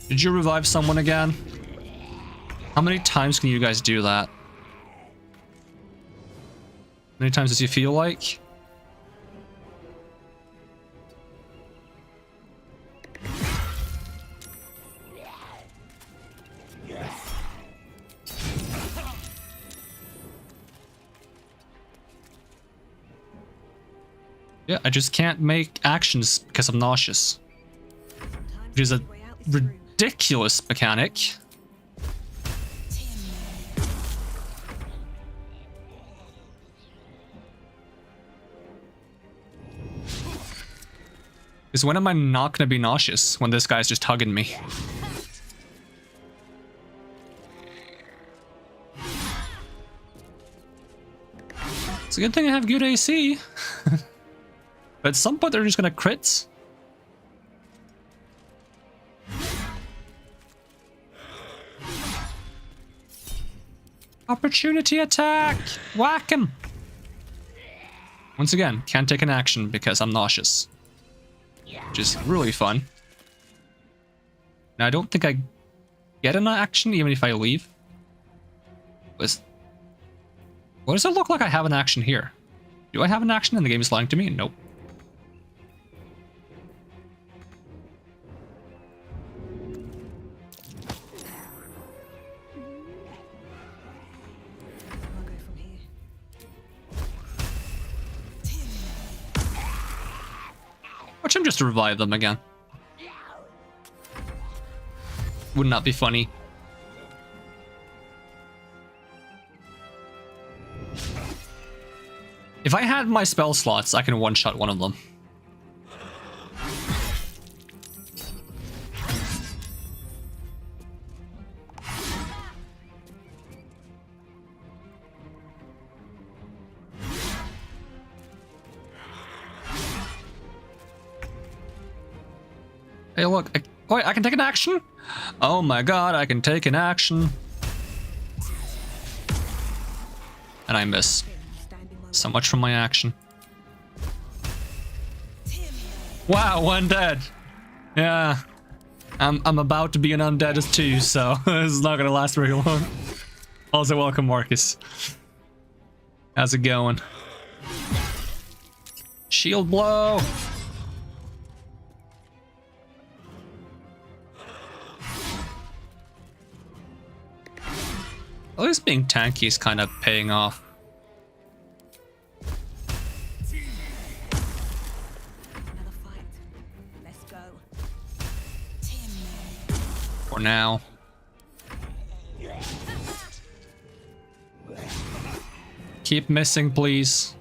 Did you revive someone again? How many times can you guys do that? How many times does you feel like? Yeah, I just can't make actions because I'm nauseous. Which is a ridiculous mechanic. Because when am I not going to be nauseous when this guy's just hugging me? It's a good thing I have good AC. But at some point they're just going to crit. Opportunity attack! Whack him! Once again, can't take an action because I'm nauseous. Which is really fun. Now, I don't think I get an action even if I leave. What does it look like I have an action here? Do I have an action and the game is lying to me? Nope. Watch him just revive them again. Would not be funny. If I had my spell slots, I can one-shot one of them. Hey, look. Wait, I can take an action? Oh my god, I can take an action. And I miss. So much from my action. Wow, undead. Yeah. I'm about to be an undead as too, so this is not gonna last very long. Also, welcome, Marcus. How's it going? Shield blow! At least being tanky is kind of paying off. For now. Keep missing, please.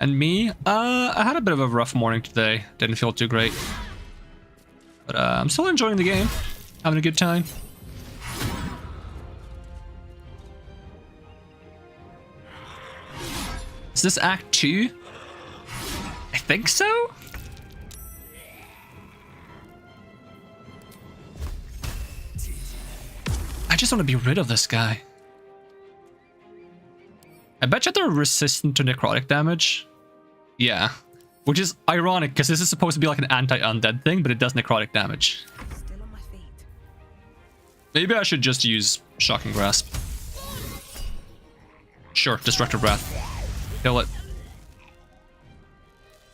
And me? I had a bit of a rough morning today. Didn't feel too great. But I'm still enjoying the game. Having a good time. Is this Act 2? I think so? I just want to be rid of this guy. I bet you they're resistant to necrotic damage. Yeah. Which is ironic, because this is supposed to be like an anti-undead thing, but it does necrotic damage. Maybe I should just use Shocking Grasp. Sure, Destructive Breath. Kill it.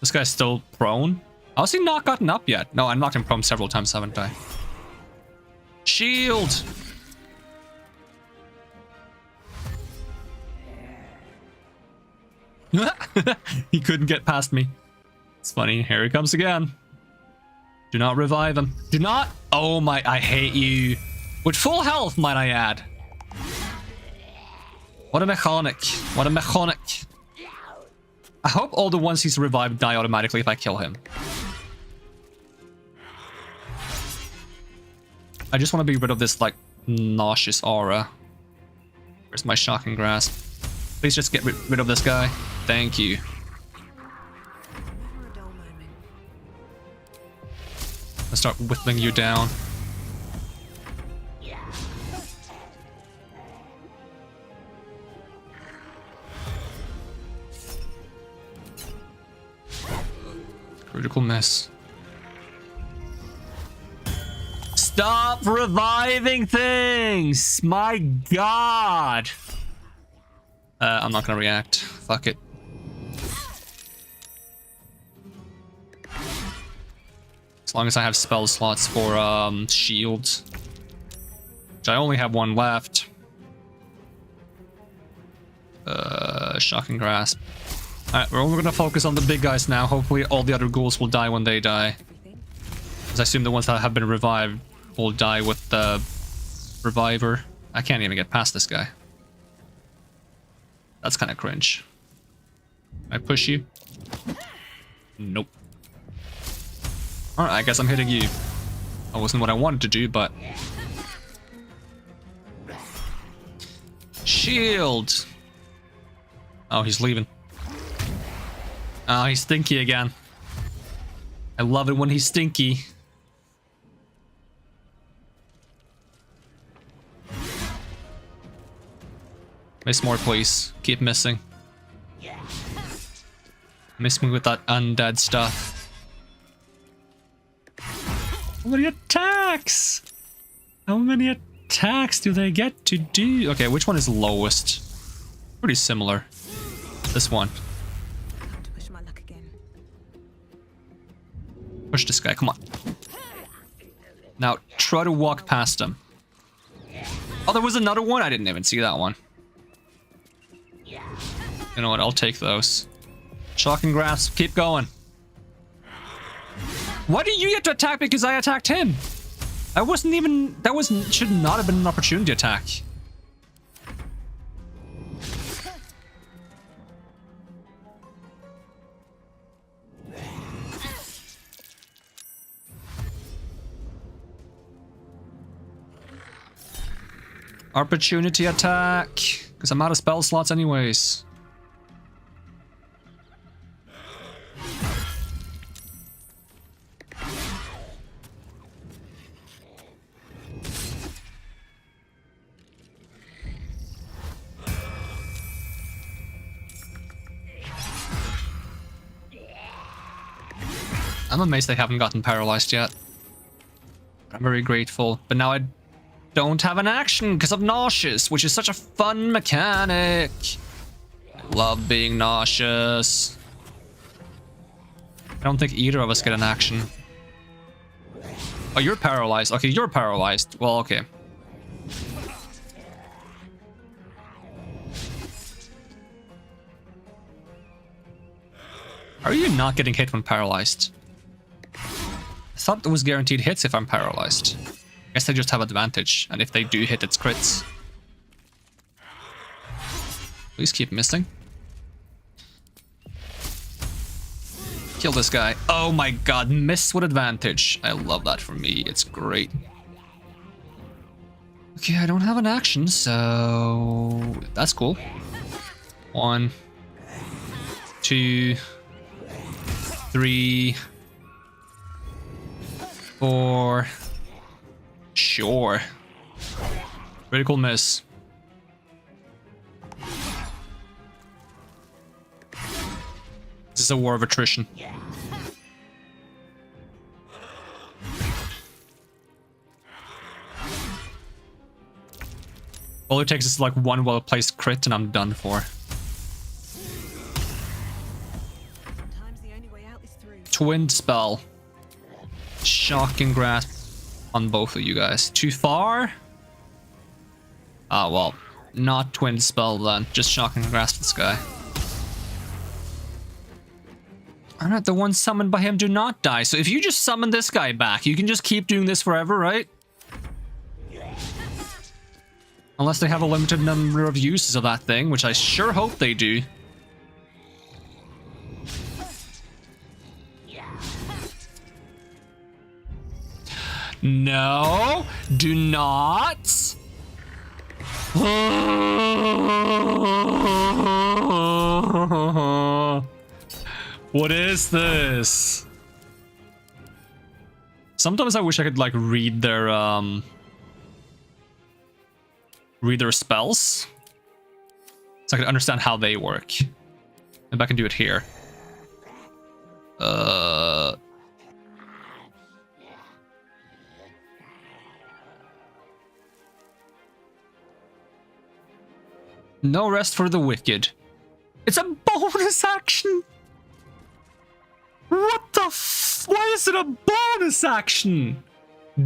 This guy's still prone? How's he not gotten up yet? No, I knocked him prone several times, haven't I? Shield! He couldn't get past me. It's funny. Here he comes again. Do not revive him. Do not. Oh my, I hate you. With full health, might I add. What a mechanic. What a mechanic. I hope all the ones he's revived die automatically if I kill him. I just want to be rid of this, like, nauseous aura. Where's my Shocking Grasp? Please just get rid of this guy. Thank you. I'll start whittling you down. Critical miss. Stop reviving things! My god! I'm not gonna react. Fuck it. As long as I have spell slots for shields. Which I only have one left. Shocking Grasp. Alright, we're only gonna focus on the big guys now. Hopefully all the other ghouls will die when they die. Because I assume the ones that have been revived will die with the reviver. I can't even get past this guy. That's kind of cringe. I push you? Nope. Alright, I guess I'm hitting you. That wasn't what I wanted to do, but... Shield! Oh, he's leaving. Oh, he's stinky again. I love it when he's stinky. Miss more, please. Keep missing. Miss me with that undead stuff. How many attacks? How many attacks do they get to do? Okay, which one is lowest? Pretty similar. This one. Push my luck again. Push this guy, come on. Now, try to walk past him. Oh, there was another one? I didn't even see that one. You know what, I'll take those. Shocking Grasp, keep going. Why do you get to attack because I attacked him? I wasn't even... That wasn't... Should not have been an opportunity attack. Opportunity attack. Because I'm out of spell slots anyways. I'm amazed they haven't gotten paralyzed yet. I'm very grateful. But now I don't have an action because I'm nauseous, which is such a fun mechanic. I love being nauseous. I don't think either of us get an action. Oh, you're paralyzed. Okay, you're paralyzed. Well, okay. How are you not getting hit when paralyzed? I thought there was guaranteed hits if I'm paralyzed. I guess they just have advantage, and if they do hit, it's crits. Please keep missing. Kill this guy. Oh my god, miss with advantage. I love that for me, it's great. Okay, I don't have an action, so... That's cool. 1, 2, 3, 4. Sure. Critical miss. This is a war of attrition. All it takes is like one well-placed crit and I'm done for. Twin spell. Shocking Grasp on both of you guys. Too far? Ah, well, not twin spell then. Just Shocking Grasp this guy. Alright, the ones summoned by him do not die. So if you just summon this guy back, you can just keep doing this forever, right? Unless they have a limited number of uses of that thing, which I sure hope they do. No, do not. What is this? Sometimes I wish I could like read their spells, so I could understand how they work. Maybe I can do it here. No rest for the wicked. It's a bonus action! What the why is it a bonus action?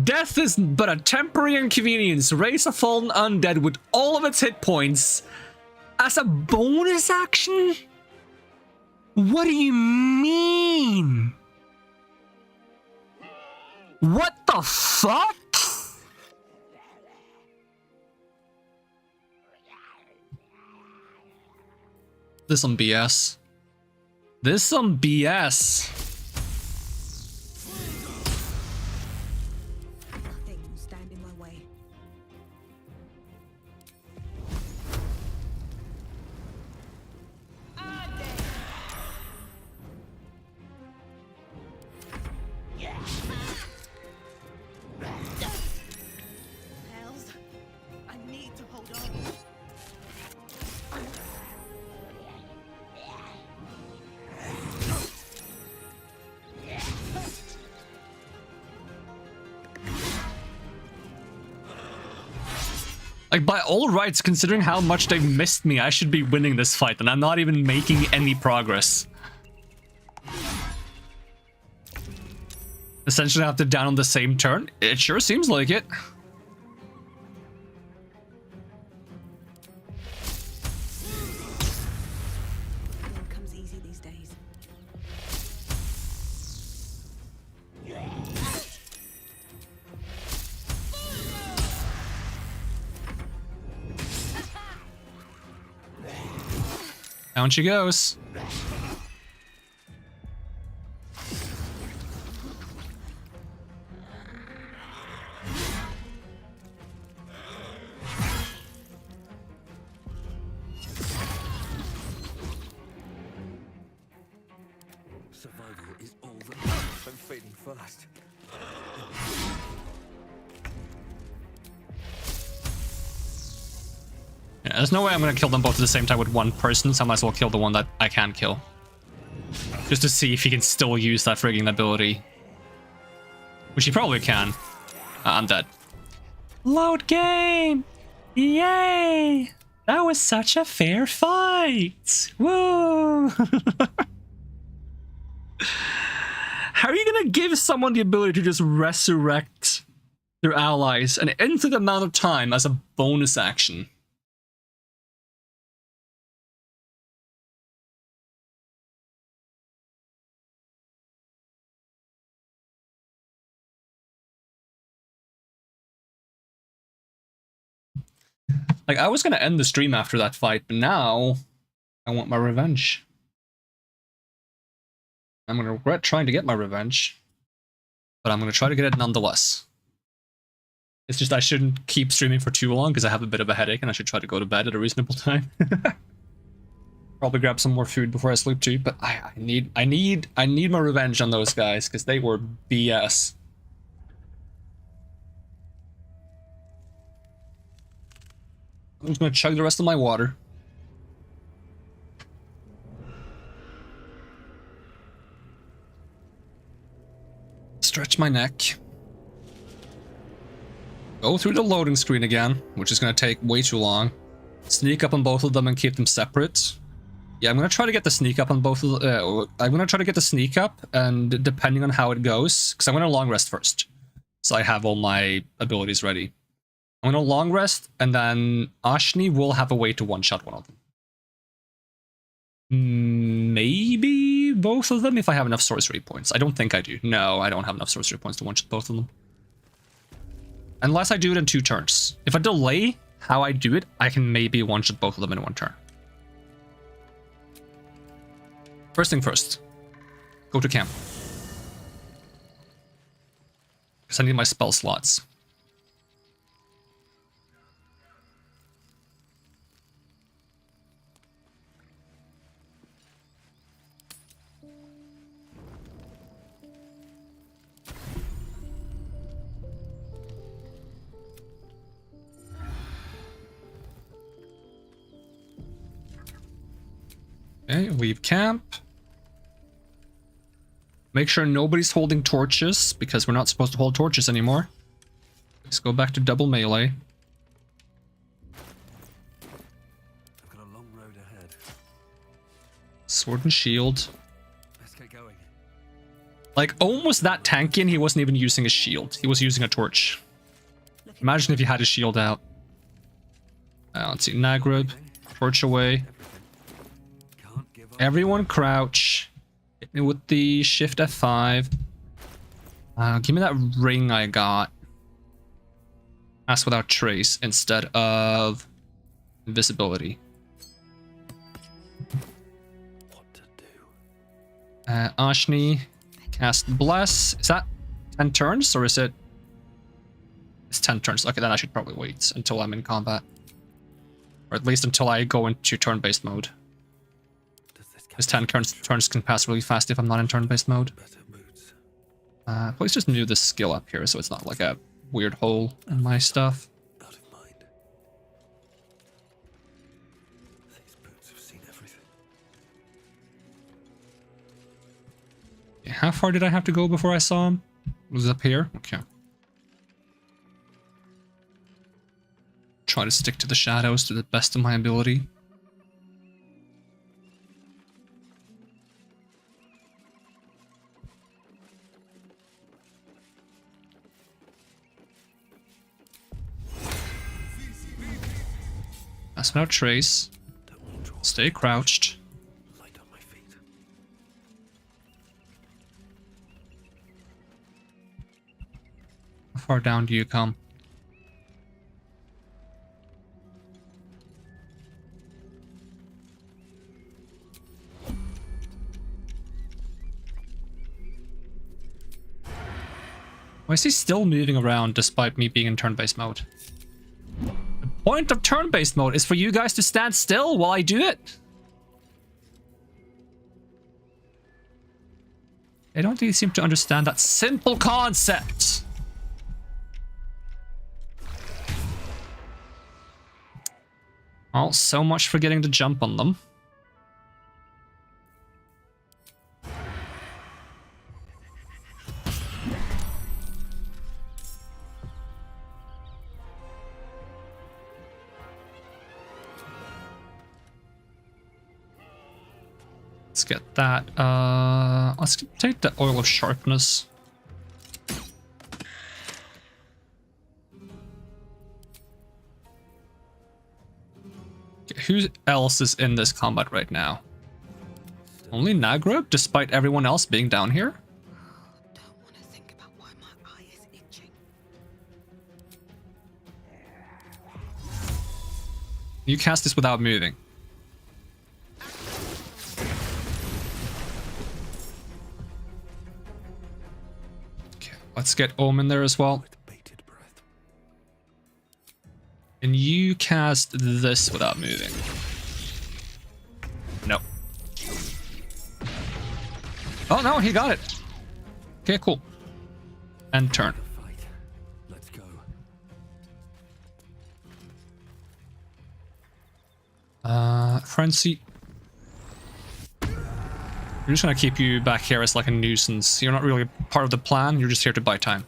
Death is but a temporary inconvenience. Raise a fallen undead with all of its hit points as a bonus action? What do you mean? What the fuck? This some BS. This some BS. Nothing will stand in my way. Hells, I need to hold on. Like, by all rights, considering how much they've missed me, I should be winning this fight, and I'm not even making any progress. Essentially, I have to down on the same turn. It sure seems like it. Nothing comes easy these days. Down she goes. Survival is all that matters. I'm fading fast. Yeah, there's no way I'm gonna kill them both at the same time with one person, so I might as well kill the one that I can kill. Just to see if he can still use that frigging ability. Which he probably can. I'm dead. Load game! Yay! That was such a fair fight! Woo! How are you gonna give someone the ability to just resurrect their allies an infinite amount of time as a bonus action? Like, I was gonna end the stream after that fight, but now I want my revenge. I'm gonna regret trying to get my revenge, but I'm gonna try to get it nonetheless. It's just I shouldn't keep streaming for too long because I have a bit of a headache and I should try to go to bed at a reasonable time. Probably grab some more food before I sleep too, but I need my revenge on those guys because they were BS. I'm just gonna chug the rest of my water. Stretch my neck. Go through the loading screen again, which is gonna take way too long. Sneak up on both of them and keep them separate. Yeah, I'm gonna try to get the sneak up on both of the, I'm gonna try to get the sneak up, and depending on how it goes, because I'm gonna long rest first. So I have all my abilities ready. I'm gonna long rest, and then Ashni will have a way to one-shot one of them. Maybe both of them if I have enough sorcery points. I don't think I do. No, I don't have enough sorcery points to one-shot both of them. Unless I do it in 2 turns. If I delay how I do it, I can maybe one-shot both of them in 1 turn. First thing first. Go to camp. Because I need my spell slots. Okay, leave camp. Make sure nobody's holding torches, because we're not supposed to hold torches anymore. Let's go back to double melee. road ahead. Sword and shield. Let's get going. Like, almost that tanky and he wasn't even using a shield. He was using a torch. Imagine if he had his shield out. Let's see. Nagrub. Torch away. Everyone crouch. Hit me with the shift F5. Give me that ring I got. Pass without trace instead of invisibility. Ashni, cast Bless. Is that 10 turns or is it? It's 10 turns. Okay, then I should probably wait until I'm in combat. Or at least until I go into turn-based mode. Because 10 turns can pass really fast if I'm not in turn-based mode. Please just move this skill up here so it's not like a weird hole in my stuff. Yeah, how far did I have to go before I saw him? Was it up here? Okay. Try to stick to the shadows to the best of my ability. That's without trace. Stay crouched. How far down do you come? Why is he still moving around despite me being in turn-based mode? The point of turn-based mode is for you guys to stand still while I do it. They don't really seem to understand that simple concept. Well, so much for getting the jump on them. Let's get that. Let's take the oil of sharpness. Okay, who else is in this combat right now? Only Nagrub, despite everyone else being down here? You cast this without moving. Let's get Omen there as well. And you cast this without moving. No. Oh no, he got it. Okay, cool. And turn. Let's go. Frenzy. We're just gonna keep you back here as like a nuisance. You're not really part of the plan, you're just here to buy time.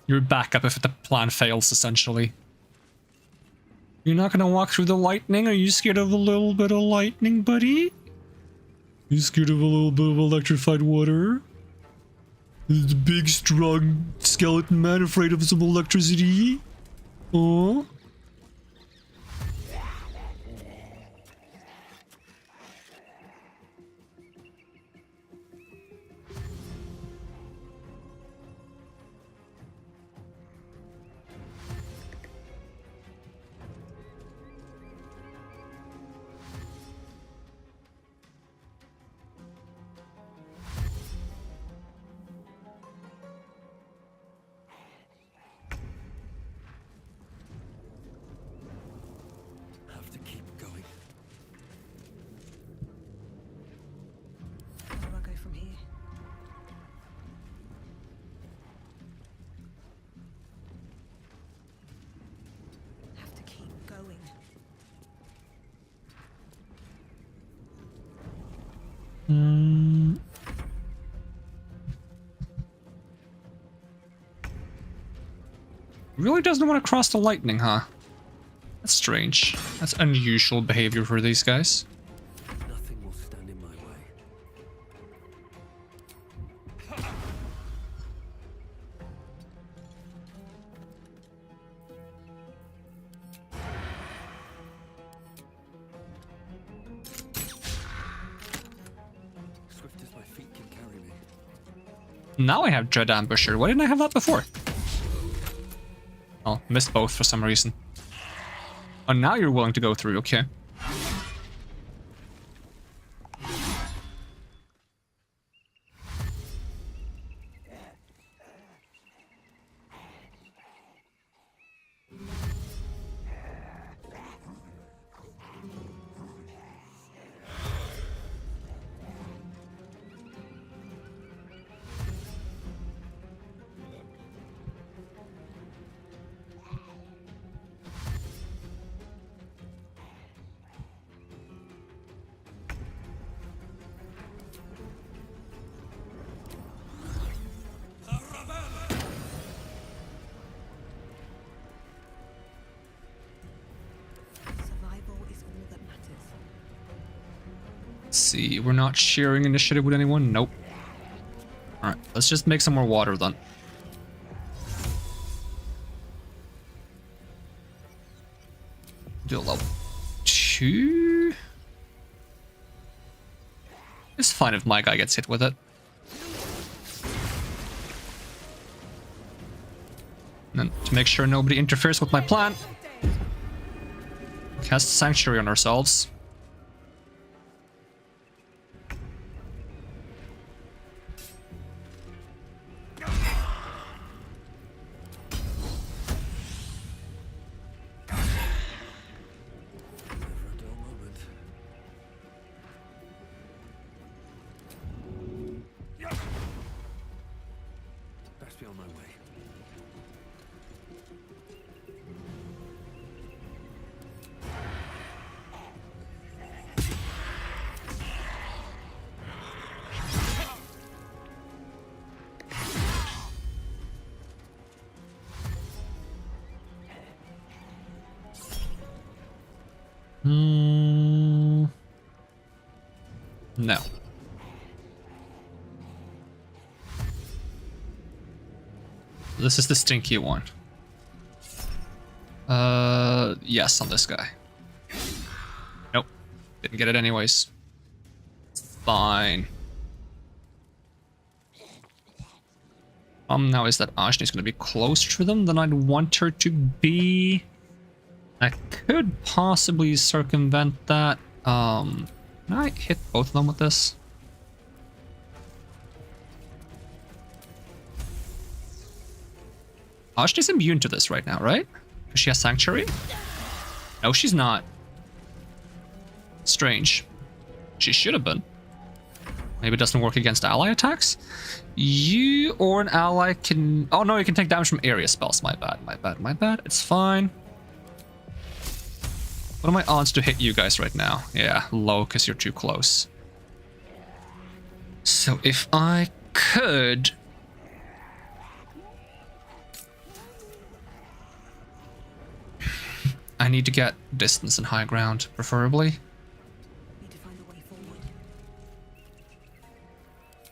You're backup if the plan fails, essentially. You're not gonna walk through the lightning? Are you scared of a little bit of lightning, buddy? You scared of a little bit of electrified water? Is the big, strong skeleton man afraid of some electricity? Oh? Really doesn't want to cross the lightning, huh? That's strange. That's unusual behavior for these guys. Nothing will stand in my way. Swift as my feet can carry me. Now I have Dread Ambusher. Why didn't I have that before? Oh, missed both for some reason. Oh, now you're willing to go through, okay. Survival is all that matters. Let's see, we're not sharing initiative with anyone? Nope. Alright, let's just make some more water then. Do a level 2. It's fine if my guy gets hit with it. And then to make sure nobody interferes with my plan, cast Sanctuary on ourselves. Best be on my way. No. This is the stinky one. Yes, on this guy. Nope. Didn't get it anyways. It's fine. Now is that Ajni's gonna be closer to them than I'd want her to be. I could possibly circumvent that. Can I hit both of them with this? Ajni's immune to this right now, right? Because she has Sanctuary? No, she's not. Strange. She should have been. Maybe it doesn't work against ally attacks? You or an ally can... Oh no, you can take damage from area spells. My bad, my bad, my bad. It's fine. What are my odds to hit you guys right now? Yeah, low because you're too close. So if I could... I need to get distance and high ground, preferably.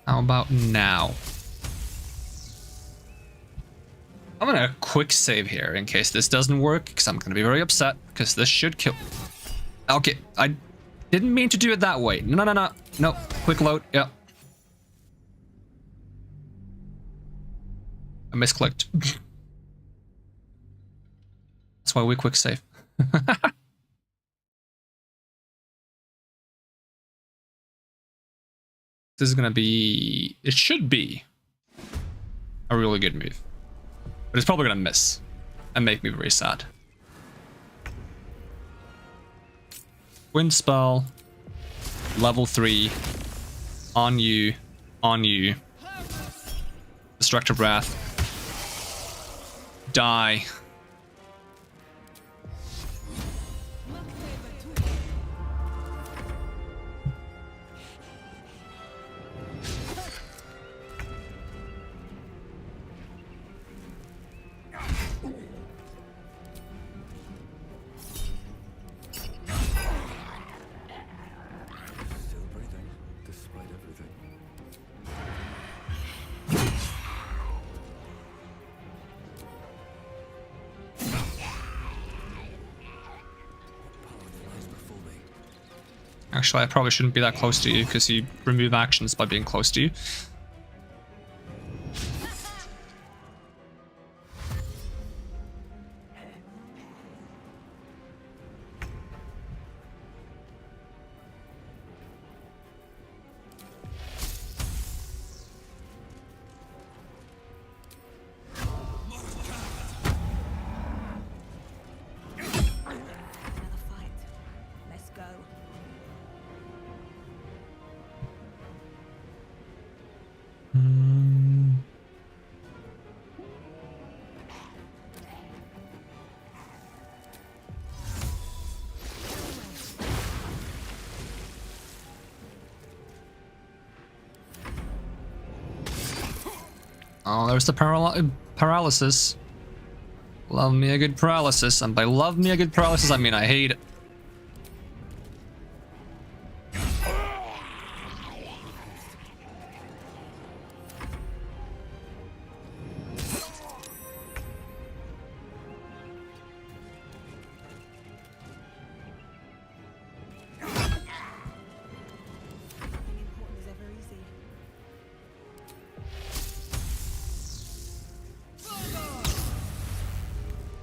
How about now? I'm gonna quick save here in case this doesn't work, because I'm gonna be very upset, because this should kill... Okay, I didn't mean to do it that way. No, no, no, no. Quick load, yep. I misclicked. That's why we quick save. This is gonna be... It should be a really good move. But it's probably gonna miss and make me very sad. Wind spell, level 3, on you, on you. Destructive Wrath. Die. Actually, I probably shouldn't be that close to you because you remove actions by being close to you. Let's go. Oh, there's the paralysis. Love me a good paralysis, and by love me a good paralysis, I mean I hate it.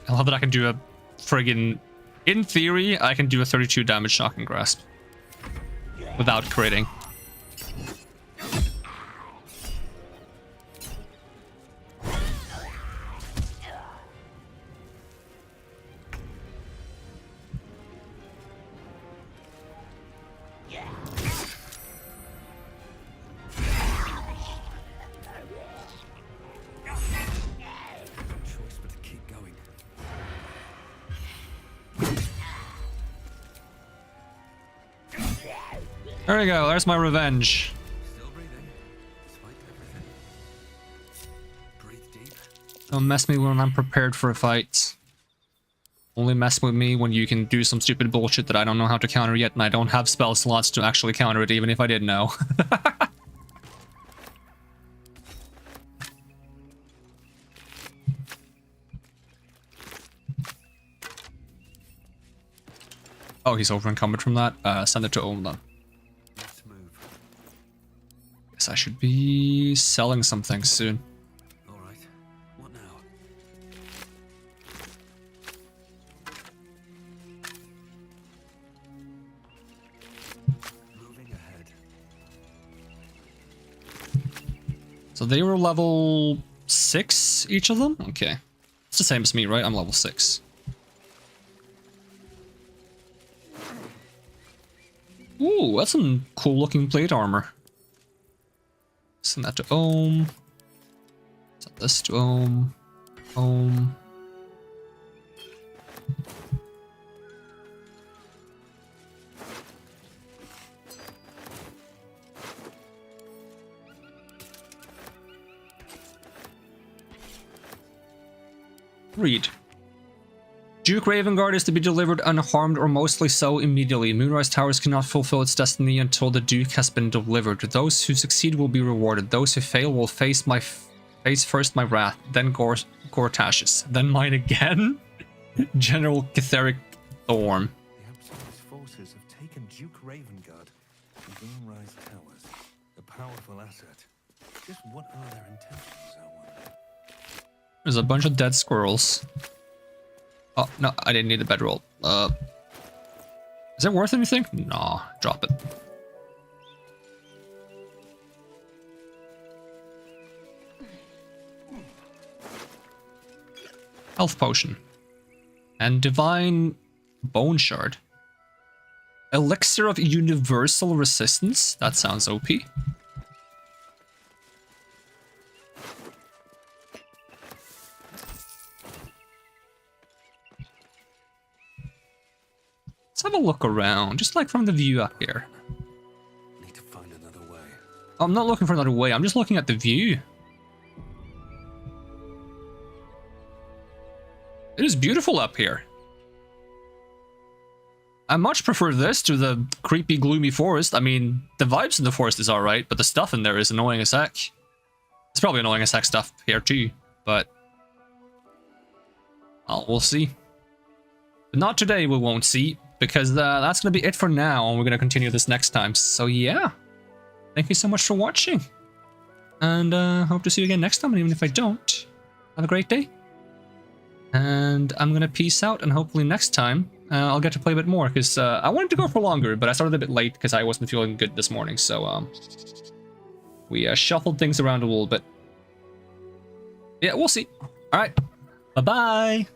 I love that I can do a friggin'... In theory, I can do a 32 damage shocking grasp. Without critting. There we go, there's my revenge. Still breathing, despite everything. Breathe deep. Don't mess me when I'm prepared for a fight. Only mess with me when you can do some stupid bullshit that I don't know how to counter yet, and I don't have spell slots to actually counter it, even if I did know. Oh, he's over encumbered from that. Send it to Ohm then. Guess I should be selling something soon. All right. What now? Moving ahead. So they were level 6, each of them? Okay. It's the same as me, right? I'm level 6. Ooh, that's some cool looking plate armor. Send that to Ohm. Send this to Ohm. Ohm. Read. Duke Ravengard is to be delivered unharmed or mostly so immediately. Moonrise Towers cannot fulfill its destiny until the Duke has been delivered. Those who succeed will be rewarded. Those who fail will face first my wrath, then Gortash's, then mine again. General Catheric Thorm. The Absolute's forces have taken Duke Ravengard to Moonrise Towers. A powerful asset. Just what are their intentions, I wonder? There's a bunch of dead squirrels. Oh, no, I didn't need the bedroll. Is it worth anything? Nah, drop it. Health potion. And divine bone shard. Elixir of universal resistance? That sounds OP. Let's have a look around, just like from the view up here. Need to find another way. I'm not looking for another way, I'm just looking at the view. It is beautiful up here. I much prefer this to the creepy, gloomy forest. I mean, the vibes in the forest is alright, but the stuff in there is annoying as heck. It's probably annoying as heck stuff here too, but... well, we'll see. But not today, we won't see. because that's going to be it for now, and we're going to continue this next time. So yeah, thank you so much for watching, and hope to see you again next time, and even if I don't, have a great day. And I'm going to peace out, and hopefully next time I'll get to play a bit more, because I wanted to go for longer, but I started a bit late because I wasn't feeling good this morning, so we shuffled things around a little bit. Yeah, we'll see. All right, bye-bye.